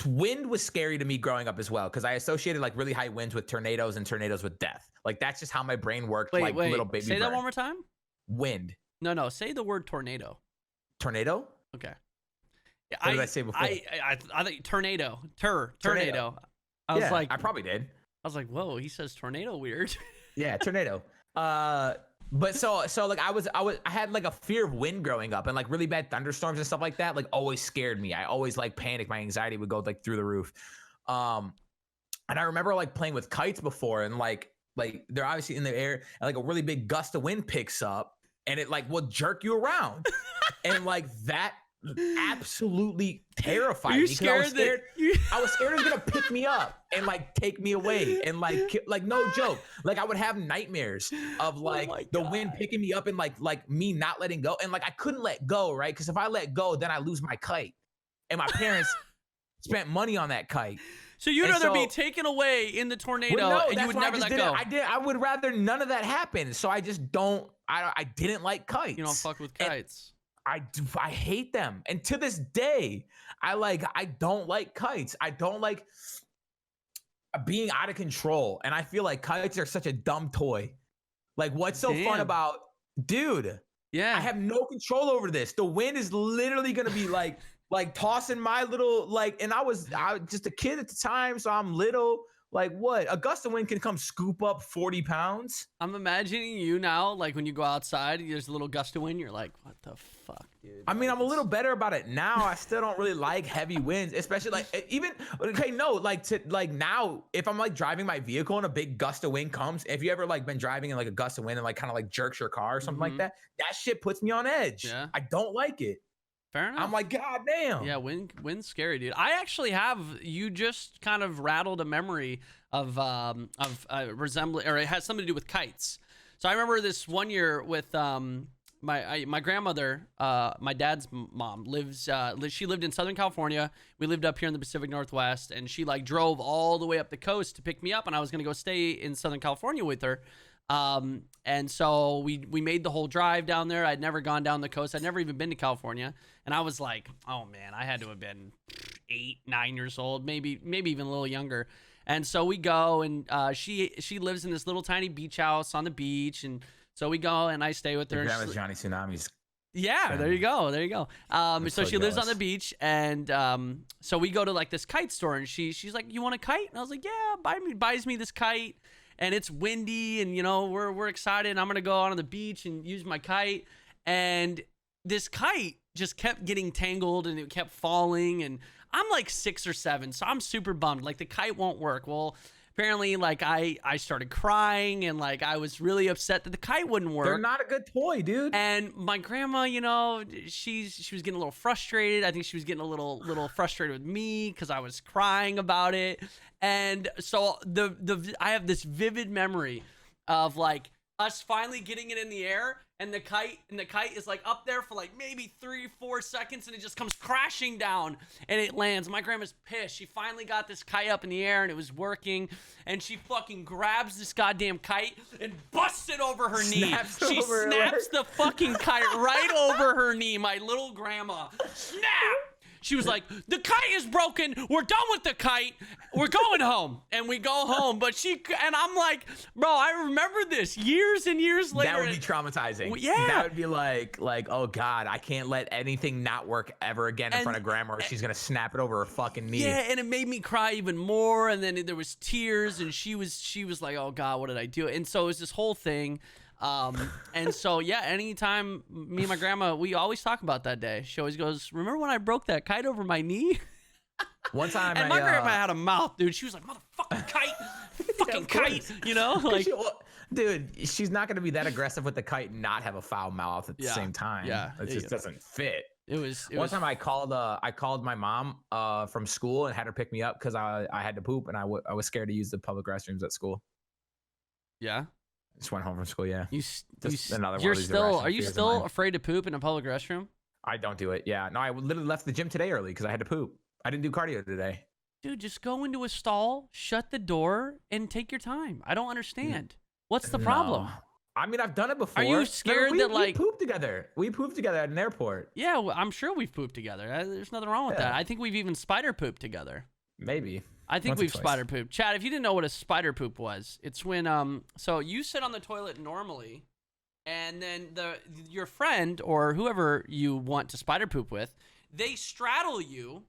B: Wind was scary to me growing up as well because I associated like really high winds with tornadoes and tornadoes with death. Like that's just how my brain worked.
A: Wait,
B: little baby.
A: Say that one more time.
B: Wind.
A: No. Say the word tornado.
B: Tornado.
A: Okay.
B: What did I say before?
A: I think tornado. Tornado. I was
B: I probably did.
A: I was like, whoa, he says tornado weird.
B: Yeah, tornado. But so like I had like a fear of wind growing up, and like really bad thunderstorms and stuff like that like always scared me. I always like panicked. My anxiety would go like through the roof. And I remember like playing with kites before, and like they're obviously in the air, and like a really big gust of wind picks up, and it like will jerk you around, and like that absolutely terrified me.
A: Scared
B: I was scared it was gonna pick me up and like take me away, and like no joke, like I would have nightmares of like the wind picking me up and like me not letting go, and like I couldn't let go, right? Because if I let go, then I lose my kite, and my parents spent money on that kite.
A: So you'd rather be taken away in the tornado, and you would never let go.
B: I would rather none of that happen. So I just don't. I didn't like kites.
A: You don't fuck with kites.
B: I hate them, and to this day, I don't like kites. I don't like being out of control, and I feel like kites are such a dumb toy. Like, what's so fun about, dude?
A: Yeah,
B: I have no control over this. The wind is literally gonna be like tossing my little and I was just a kid at the time, so I'm little. Like what? A gust of wind can come scoop up 40 pounds.
A: I'm imagining you now, like when you go outside, there's a little gust of wind. You're like, what the fuck, dude?
B: I mean, I'm a little better about it now. I still don't really like heavy winds, especially now, if I'm like driving my vehicle and a big gust of wind comes, if you ever like been driving in like a gust of wind and like kind of like jerks your car or something like that, that shit puts me on edge.
A: Yeah.
B: I don't like it.
A: Fair enough.
B: I'm like, God damn.
A: Yeah, wind's scary, dude. I actually you just kind of rattled a memory of resemblance, or it has something to do with kites. So I remember this one year with my grandmother, my dad's mom she lived in Southern California. We lived up here in the Pacific Northwest, and she like drove all the way up the coast to pick me up, and I was gonna go stay in Southern California with her. And so we made the whole drive down there. I'd never gone down the coast. I'd never even been to California. And I was like, oh man, I had to have been 8, 9 years old, maybe even a little younger. And so we go, and she lives in this little tiny beach house on the beach. And so we go, and I stay with her.
B: That was Johnny Tsunami's.
A: Yeah, there you go. So she lives on the beach, and so we go to like this kite store, and she's like, you want a kite? And I was like, yeah, buys me this kite. And it's windy, and we're excited. And I'm gonna go out on the beach and use my kite, and this kite just kept getting tangled, and it kept falling. And I'm like 6 or 7, so I'm super bummed. Like the kite won't work. Well, apparently, like I started crying, and like I was really upset that the kite wouldn't work.
B: They're not a good toy, dude.
A: And my grandma, she was getting a little frustrated. I think she was getting a little frustrated with me because I was crying about it. And so I have this vivid memory of like us finally getting it in the air, and the kite is like up there for like maybe 3-4 seconds, and it just comes crashing down, and it lands. My grandma's pissed. She finally got this kite up in the air, and it was working, and she fucking grabs this goddamn kite and busts it over her knee. She snaps the fucking kite right over her knee. My little grandma. Snap! She was like, the kite is broken. We're done with the kite. We're going home. And we go home. And I'm like, bro, I remember this years and years later.
B: That would be traumatizing.
A: Yeah.
B: That would be like, oh God, I can't let anything not work ever again in front of grandma, or she's going to snap it over her fucking knee.
A: Yeah, and it made me cry even more. And then there was tears, and she was like, oh God, what did I do? And so it was this whole thing. And so, yeah, anytime me and my grandma, we always talk about that day. She always goes, remember when I broke that kite over my knee?
B: One time,
A: and my grandma had a mouth, dude. She was like, motherfucking kite, fucking kite, like,
B: dude, she's not going to be that aggressive with the kite and not have a foul mouth at the same time.
A: Yeah.
B: It just doesn't fit.
A: One
B: time I called my mom from school and had her pick me up because I had to poop, and I was scared to use the public restrooms at school.
A: Yeah.
B: Just went home from school. Yeah.
A: Are you still afraid to poop in a public restroom?
B: I don't do it. Yeah. No, I literally left the gym today early because I had to poop. I didn't do cardio today.
A: Dude, just go into a stall, shut the door, and take your time. I don't understand. What's the problem?
B: I mean, I've done it before.
A: Are you scared that like
B: we pooped together? We pooped together at an airport.
A: Yeah, well, I'm sure we've pooped together. There's nothing wrong with that. I think we've even spider pooped together.
B: Maybe.
A: I think we've spider pooped. Chad, if you didn't know what a spider poop was, it's when so you sit on the toilet normally, and then your friend or whoever you want to spider poop with they straddle you,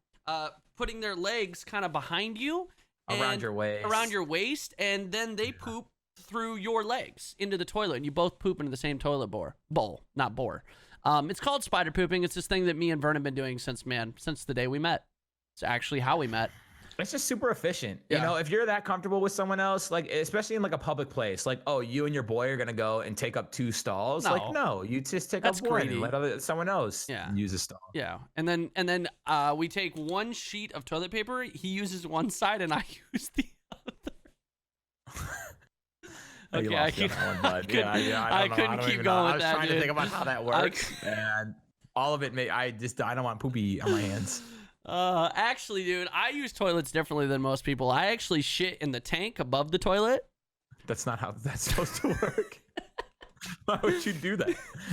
A: putting their legs kind of behind you.
B: Around your waist.
A: Around your waist, and then they poop through your legs into the toilet, and you both poop into the same toilet bowl, not bore. It's called spider pooping. It's this thing that me and Vern have been doing since the day we met. It's actually how we met.
B: It's just super efficient.
A: Yeah.
B: You know, if you're that comfortable with someone else, like especially in like a public place, like, oh, you and your boy are gonna go and take up 2 stalls.
A: No.
B: Like, no, you just take
A: That's
B: up one
A: greedy.
B: and let someone else use a stall.
A: Yeah, and then we take one sheet of toilet paper. He uses one side, and I use the other. Okay, I couldn't keep going with that.
B: I was trying to think about how that works, and all of it. I don't want poopy on my hands.
A: Actually, dude, I use toilets differently than most people. I actually shit in the tank above the toilet.
B: That's not how that's supposed to work. Why would you do that?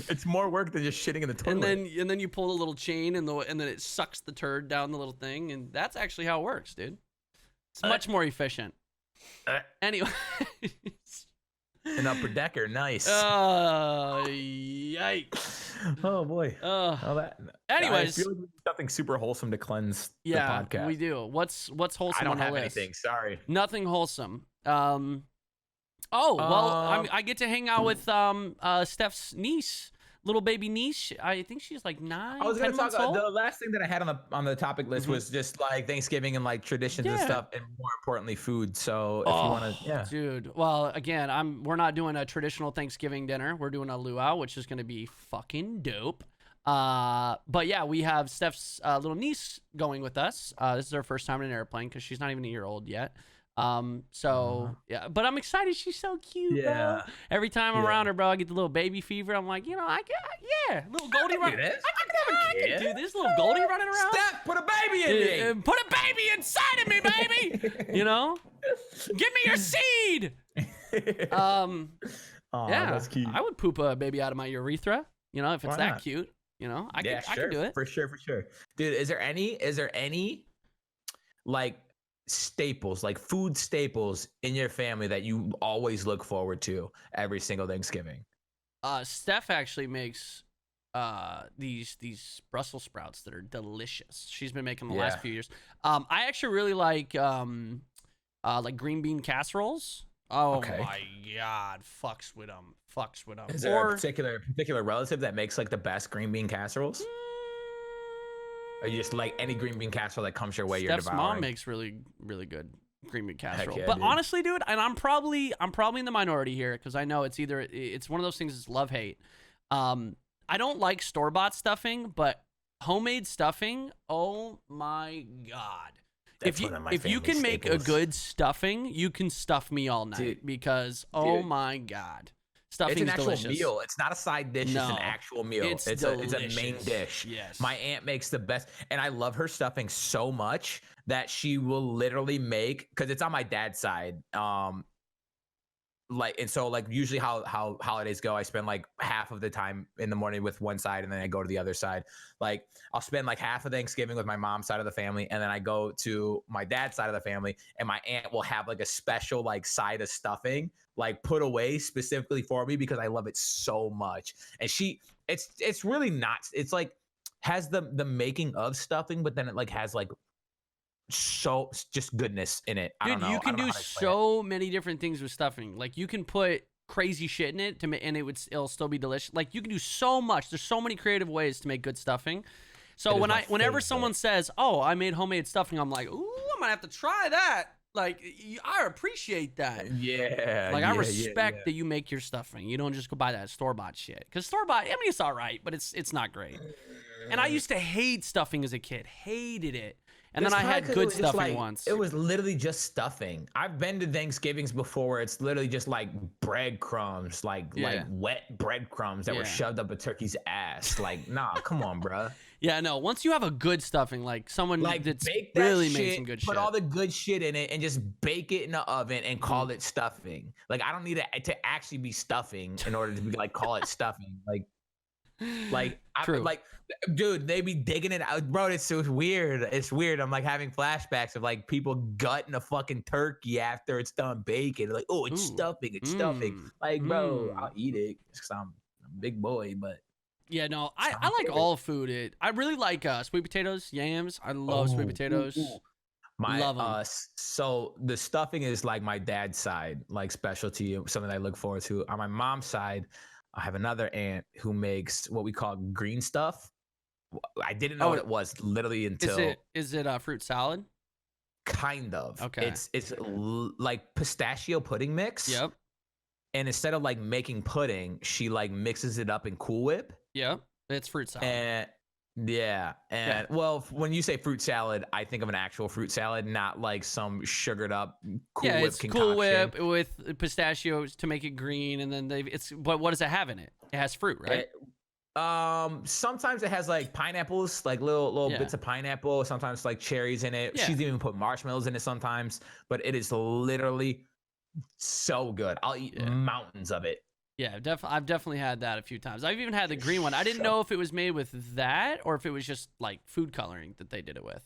B: It's more work than just shitting in the toilet.
A: And then you pull the little chain and then it sucks the turd down the little thing, and that's actually how it works, dude. It's much more efficient. Anyway.
B: An upper decker, nice.
A: Oh, yikes.
B: Oh boy.
A: Anyways,
B: I feel like we need something super wholesome to cleanse the podcast.
A: We do. What's wholesome
B: I don't
A: on the
B: have
A: list?
B: anything. Sorry.
A: Nothing wholesome. I get to hang out with Steph's niece, little baby niece. I think she's like 9.
B: I was going to talk
A: old.
B: the last thing that I had on the topic list was just like Thanksgiving and like traditions and stuff, and more importantly, food. So if you want to,
A: dude. Well, again, we're not doing a traditional Thanksgiving dinner. We're doing a luau, which is going to be fucking dope. But yeah, we have Steph's little niece going with us. This is her first time in an airplane because she's not even a year old yet. Yeah, but I'm excited. She's so cute, bro. Every time I'm around her, bro, I get the little baby fever. I'm like, little Goldie running. I can do this, little Goldie running around.
B: Steph, put a baby in me.
A: Put a baby inside of me, baby. Give me your seed.
B: That's cute.
A: I would poop a baby out of my urethra. If it's that cute. I can do it
B: for sure. Dude, is there any like staples, like food staples in your family that you always look forward to every single Thanksgiving?
A: Steph actually makes these Brussels sprouts that are delicious. She's been making them the last few years. I actually really like green bean casseroles. Oh my god, fucks with them.
B: Is there a particular relative that makes like the best green bean casseroles? Or you just like any green bean casserole that comes your way, you're devouring?
A: Steph's mom makes really, really good green bean casserole.
B: Yeah,
A: but
B: dude.
A: Honestly, dude, and I'm probably in the minority here because I know it's one of those things that's love hate. I don't like store-bought stuffing, but homemade stuffing, oh my god.
B: That's
A: If you can make a good stuffing, you can stuff me all night, dude, because oh my god. Stuffing's
B: it's an actual
A: delicious.
B: meal. It's not a side dish. No, it's an actual meal. It's a main dish.
A: Yes.
B: My aunt makes the best, and I love her stuffing so much that she will literally make, because it's on my dad's side. Usually how holidays go, I spend like half of the time in the morning with one side, and then I go to the other side. Like I'll spend like half of Thanksgiving with my mom's side of the family, and then I go to my dad's side of the family, and my aunt will have like a special like side of stuffing like put away specifically for me because I love it so much. And it's really not, it's like has the making of stuffing, but then it like has like so just goodness in it.
A: Dude, you can do so many different things with stuffing. Like you can put crazy shit in it and it'll still be delicious. Like you can do so much. There's so many creative ways to make good stuffing. So whenever someone says, "Oh, I made homemade stuffing," I'm like, "Ooh, I'm gonna have to try that." Like I appreciate that.
B: Yeah.
A: Like I respect that you make your stuffing. You don't just go buy that store-bought shit. Because store-bought, I mean, it's all right, but it's not great. And I used to hate stuffing as a kid. Hated it. And then I had good stuffing once.
B: It was literally just stuffing. I've been to Thanksgivings before where it's literally just like breadcrumbs, like wet breadcrumbs that were shoved up a turkey's ass. Like, nah, come on, bro.
A: Yeah, no. Once you have a good stuffing, like someone that's
B: bake
A: really
B: that
A: made some good shit.
B: Put all the good shit in it and just bake it in the oven and call it stuffing. Like, I don't need it to actually be stuffing in order to be like call it stuffing. Dude, they be digging it out, bro. It's weird. It's weird. I'm like having flashbacks of like people gutting a fucking turkey after it's done baking. Like, oh, it's stuffing. It's stuffing. Like, bro, I'll eat it because I'm a big boy, but
A: Yeah, no, I like all food. I really like sweet potatoes, yams. I love sweet potatoes. Love them.
B: So the stuffing is like my dad's side, like specialty, something I look forward to. On my mom's side, I have another aunt who makes what we call green stuff. I didn't know what it was literally until.
A: Is it fruit salad?
B: Kind of.
A: Okay.
B: It's like pistachio pudding mix.
A: Yep.
B: And instead of like making pudding, she like mixes it up in Cool Whip.
A: Yep. It's fruit salad.
B: And well, when you say fruit salad, I think of an actual fruit salad, not like some sugared up Cool Whip
A: it's
B: concoction.
A: Cool Whip with pistachios to make it green, and then but what does it have in it? It has fruit, right?
B: Sometimes it has like pineapples, like little bits of pineapple, sometimes like cherries in it. She's even put marshmallows in it sometimes, but it is literally so good. I'll eat mountains of it.
A: Yeah, I've definitely had that a few times. I've even had the green one. I didn't know if it was made with that or if it was just like food coloring that they did it with.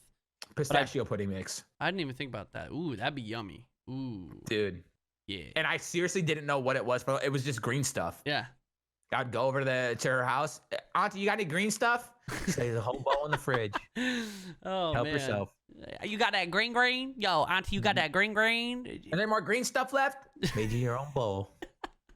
B: Pistachio pudding mix.
A: I didn't even think about that. Ooh, that'd be yummy. Ooh.
B: Dude.
A: Yeah.
B: And I seriously didn't know what it was, but it was just green stuff.
A: Yeah.
B: I'd go over to her house. Auntie, you got any green stuff? Say there's a whole bowl in the fridge.
A: Oh,
B: Help
A: man.
B: yourself.
A: You got that green? Yo, auntie, you got that green?
B: Are there more green stuff left? Made you your own bowl.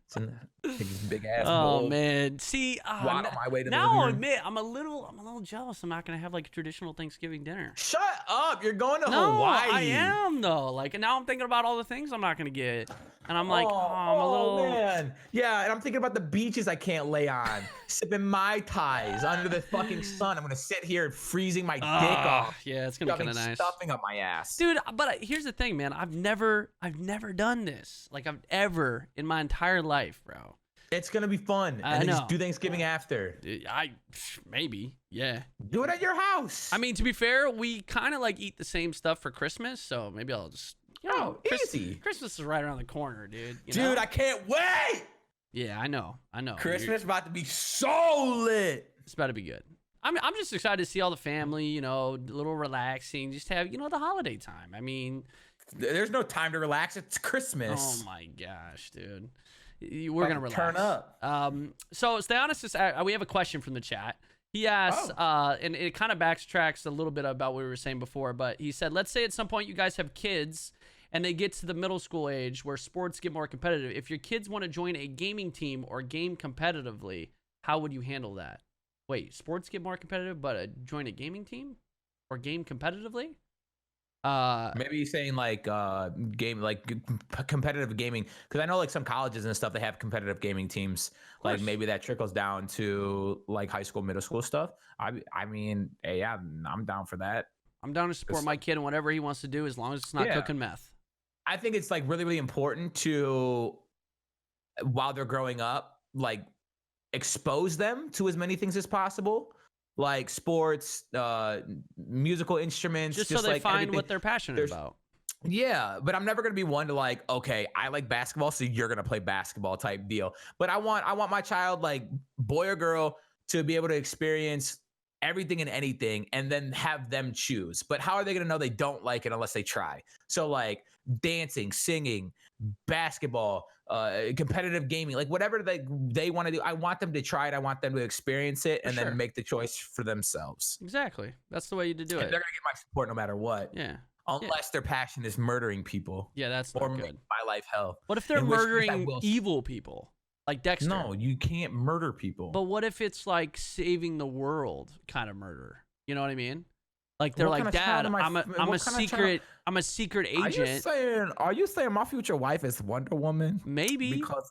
B: It's in this big ass
A: bowl.
B: bowl.
A: Oh man, see,
B: waddle my way to the
A: now
B: living
A: I'll
B: room.
A: admit I'm a little jealous. I'm not gonna have like a traditional Thanksgiving dinner.
B: Shut up! You're going to
A: No,
B: Hawaii.
A: I am though. Like, and now I'm thinking about all the things I'm not gonna get, and I'm like, I'm a little.
B: Man. Yeah, and I'm thinking about the beaches I can't lay on, sipping Mai Tais under the fucking sun. I'm gonna sit here freezing my dick off.
A: Yeah, it's gonna be kind of nice.
B: Stuffing up my ass,
A: dude. But here's the thing, man. I've never done this. Like, I've ever in my entire life, bro.
B: It's gonna be fun. And then just do Thanksgiving after.
A: Maybe, yeah.
B: Do it at your house.
A: I mean, to be fair, we kind of like eat the same stuff for Christmas, so maybe I'll just.
B: Easy.
A: Christmas is right around the corner, dude.
B: Dude, I can't wait.
A: Yeah, I know.
B: Christmas about to be so lit.
A: It's about to be good. I'm just excited to see all the family. A little relaxing. Just have the holiday time. I mean,
B: there's no time to relax. It's Christmas.
A: Oh my gosh, dude. We're gonna relax.
B: Turn up.
A: So Theonis we have a question from the chat. He asks, and it kind of backtracks a little bit about what we were saying before, but he said, let's say at some point you guys have kids and they get to the middle school age where sports get more competitive. If your kids want to join a gaming team or game competitively, how would you handle that? Wait, sports get more competitive, but join a gaming team or game competitively?
B: Maybe he's saying like competitive gaming, because I know like some colleges and stuff, they have competitive gaming teams. Like maybe that trickles down to like high school, middle school stuff. I mean, hey, yeah, I'm down for that. I'm down to support my kid in whatever he wants to do, as long as it's not cooking meth. I think it's like really, really important to, while they're growing up, like expose them to as many things as possible. Like sports, musical instruments, just so they find everything. What they're passionate about. Yeah, but I'm never gonna be one to like, okay, I like basketball, so you're gonna play basketball type deal. But I want my child, like boy or girl, to be able to experience everything and anything, and then have them choose. But how are they gonna know they don't like it unless they try? So like dancing, singing, basketball, competitive gaming, like whatever they want to do, I want them to try it. I want them to experience it and then make the choice for themselves. Exactly. That's the way to do it. They're gonna get my support no matter what. Yeah. Unless their passion is murdering people. Yeah, that's not good. Making my life hell. What if they're murdering evil people? Like Dexter. No, you can't murder people. But what if it's like saving the world kind of murder? You know what I mean? Like they're like, Dad, I'm a secret agent. Are you saying my future wife is Wonder Woman? Maybe. Because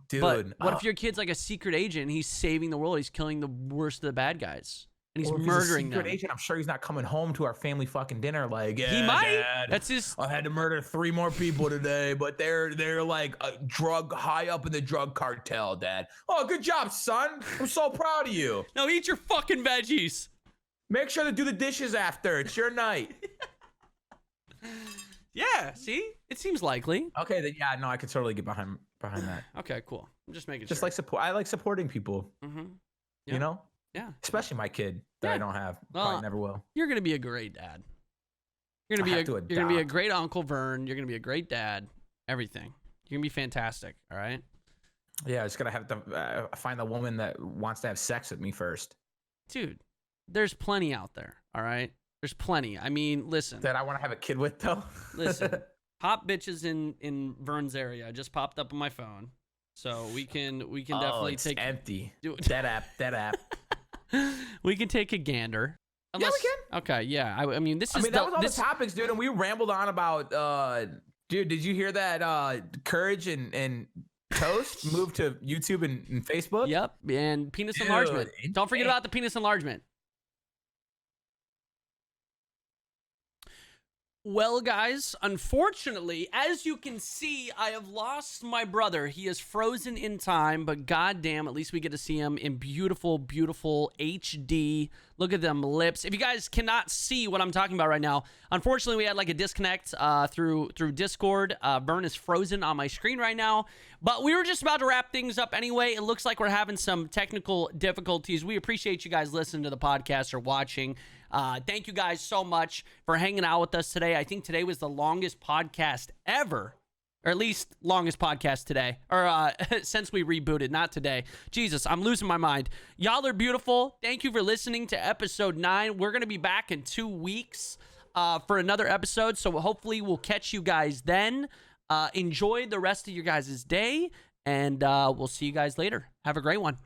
B: dude. But what if your kid's like a secret agent and he's saving the world? He's killing the worst of the bad guys. And he's murdering them. Agent, I'm sure he's not coming home to our family fucking dinner like, yeah, he might. Dad, that's his. I had to murder 3 more people today, but they're like a drug high up in the drug cartel, Dad. Oh, good job, son. I'm so proud of you. Now eat your fucking veggies. Make sure to do the dishes after. It's your night. Yeah, see? It seems likely. Okay, then yeah, no, I could totally get behind that. Okay, cool. I'm just making sure. Just like support. I like supporting people. Mm-hmm. Yeah. You know? Yeah. Especially my kid that I don't have. Probably never will. You're gonna be a great dad. You're gonna be a great Uncle Vern. You're gonna be a great dad. Everything. You're gonna be fantastic. All right. Yeah, I just gotta have to find the woman that wants to have sex with me first.
A: Dude, there's plenty out there. All right, there's plenty. I mean, listen.
B: That I want to have a kid with, though.
A: Listen, hot bitches in Vern's area. I just popped up on my phone, so we can definitely
B: it's
A: take
B: empty.
A: Do it.
B: That app.
A: We can take a gander. Unless,
B: yeah, we can.
A: Okay, yeah. I mean, this is
B: that was all the topics, dude, and we rambled on about. Dude, did you hear that? Courage and Toast moved to YouTube and Facebook.
A: Yep, and penis
B: Dude,
A: enlargement. Don't forget about the penis enlargement. Well, guys, unfortunately, as you can see, I have lost my brother. He is frozen in time, but goddamn, at least we get to see him in beautiful, beautiful HD. Look at them lips. If you guys cannot see what I'm talking about right now, unfortunately, we had like a disconnect through Discord. Vern is frozen on my screen right now, but we were just about to wrap things up anyway. It looks like we're having some technical difficulties. We appreciate you guys listening to the podcast or watching. Thank you guys so much for hanging out with us today. I think today was the longest podcast ever, or at least longest podcast today, or since we rebooted, not today. Jesus, I'm losing my mind. Y'all are beautiful. Thank you for listening to episode 9. We're going to be back in 2 weeks for another episode, so hopefully we'll catch you guys then. Enjoy the rest of your guys' day, and we'll see you guys later. Have a great one.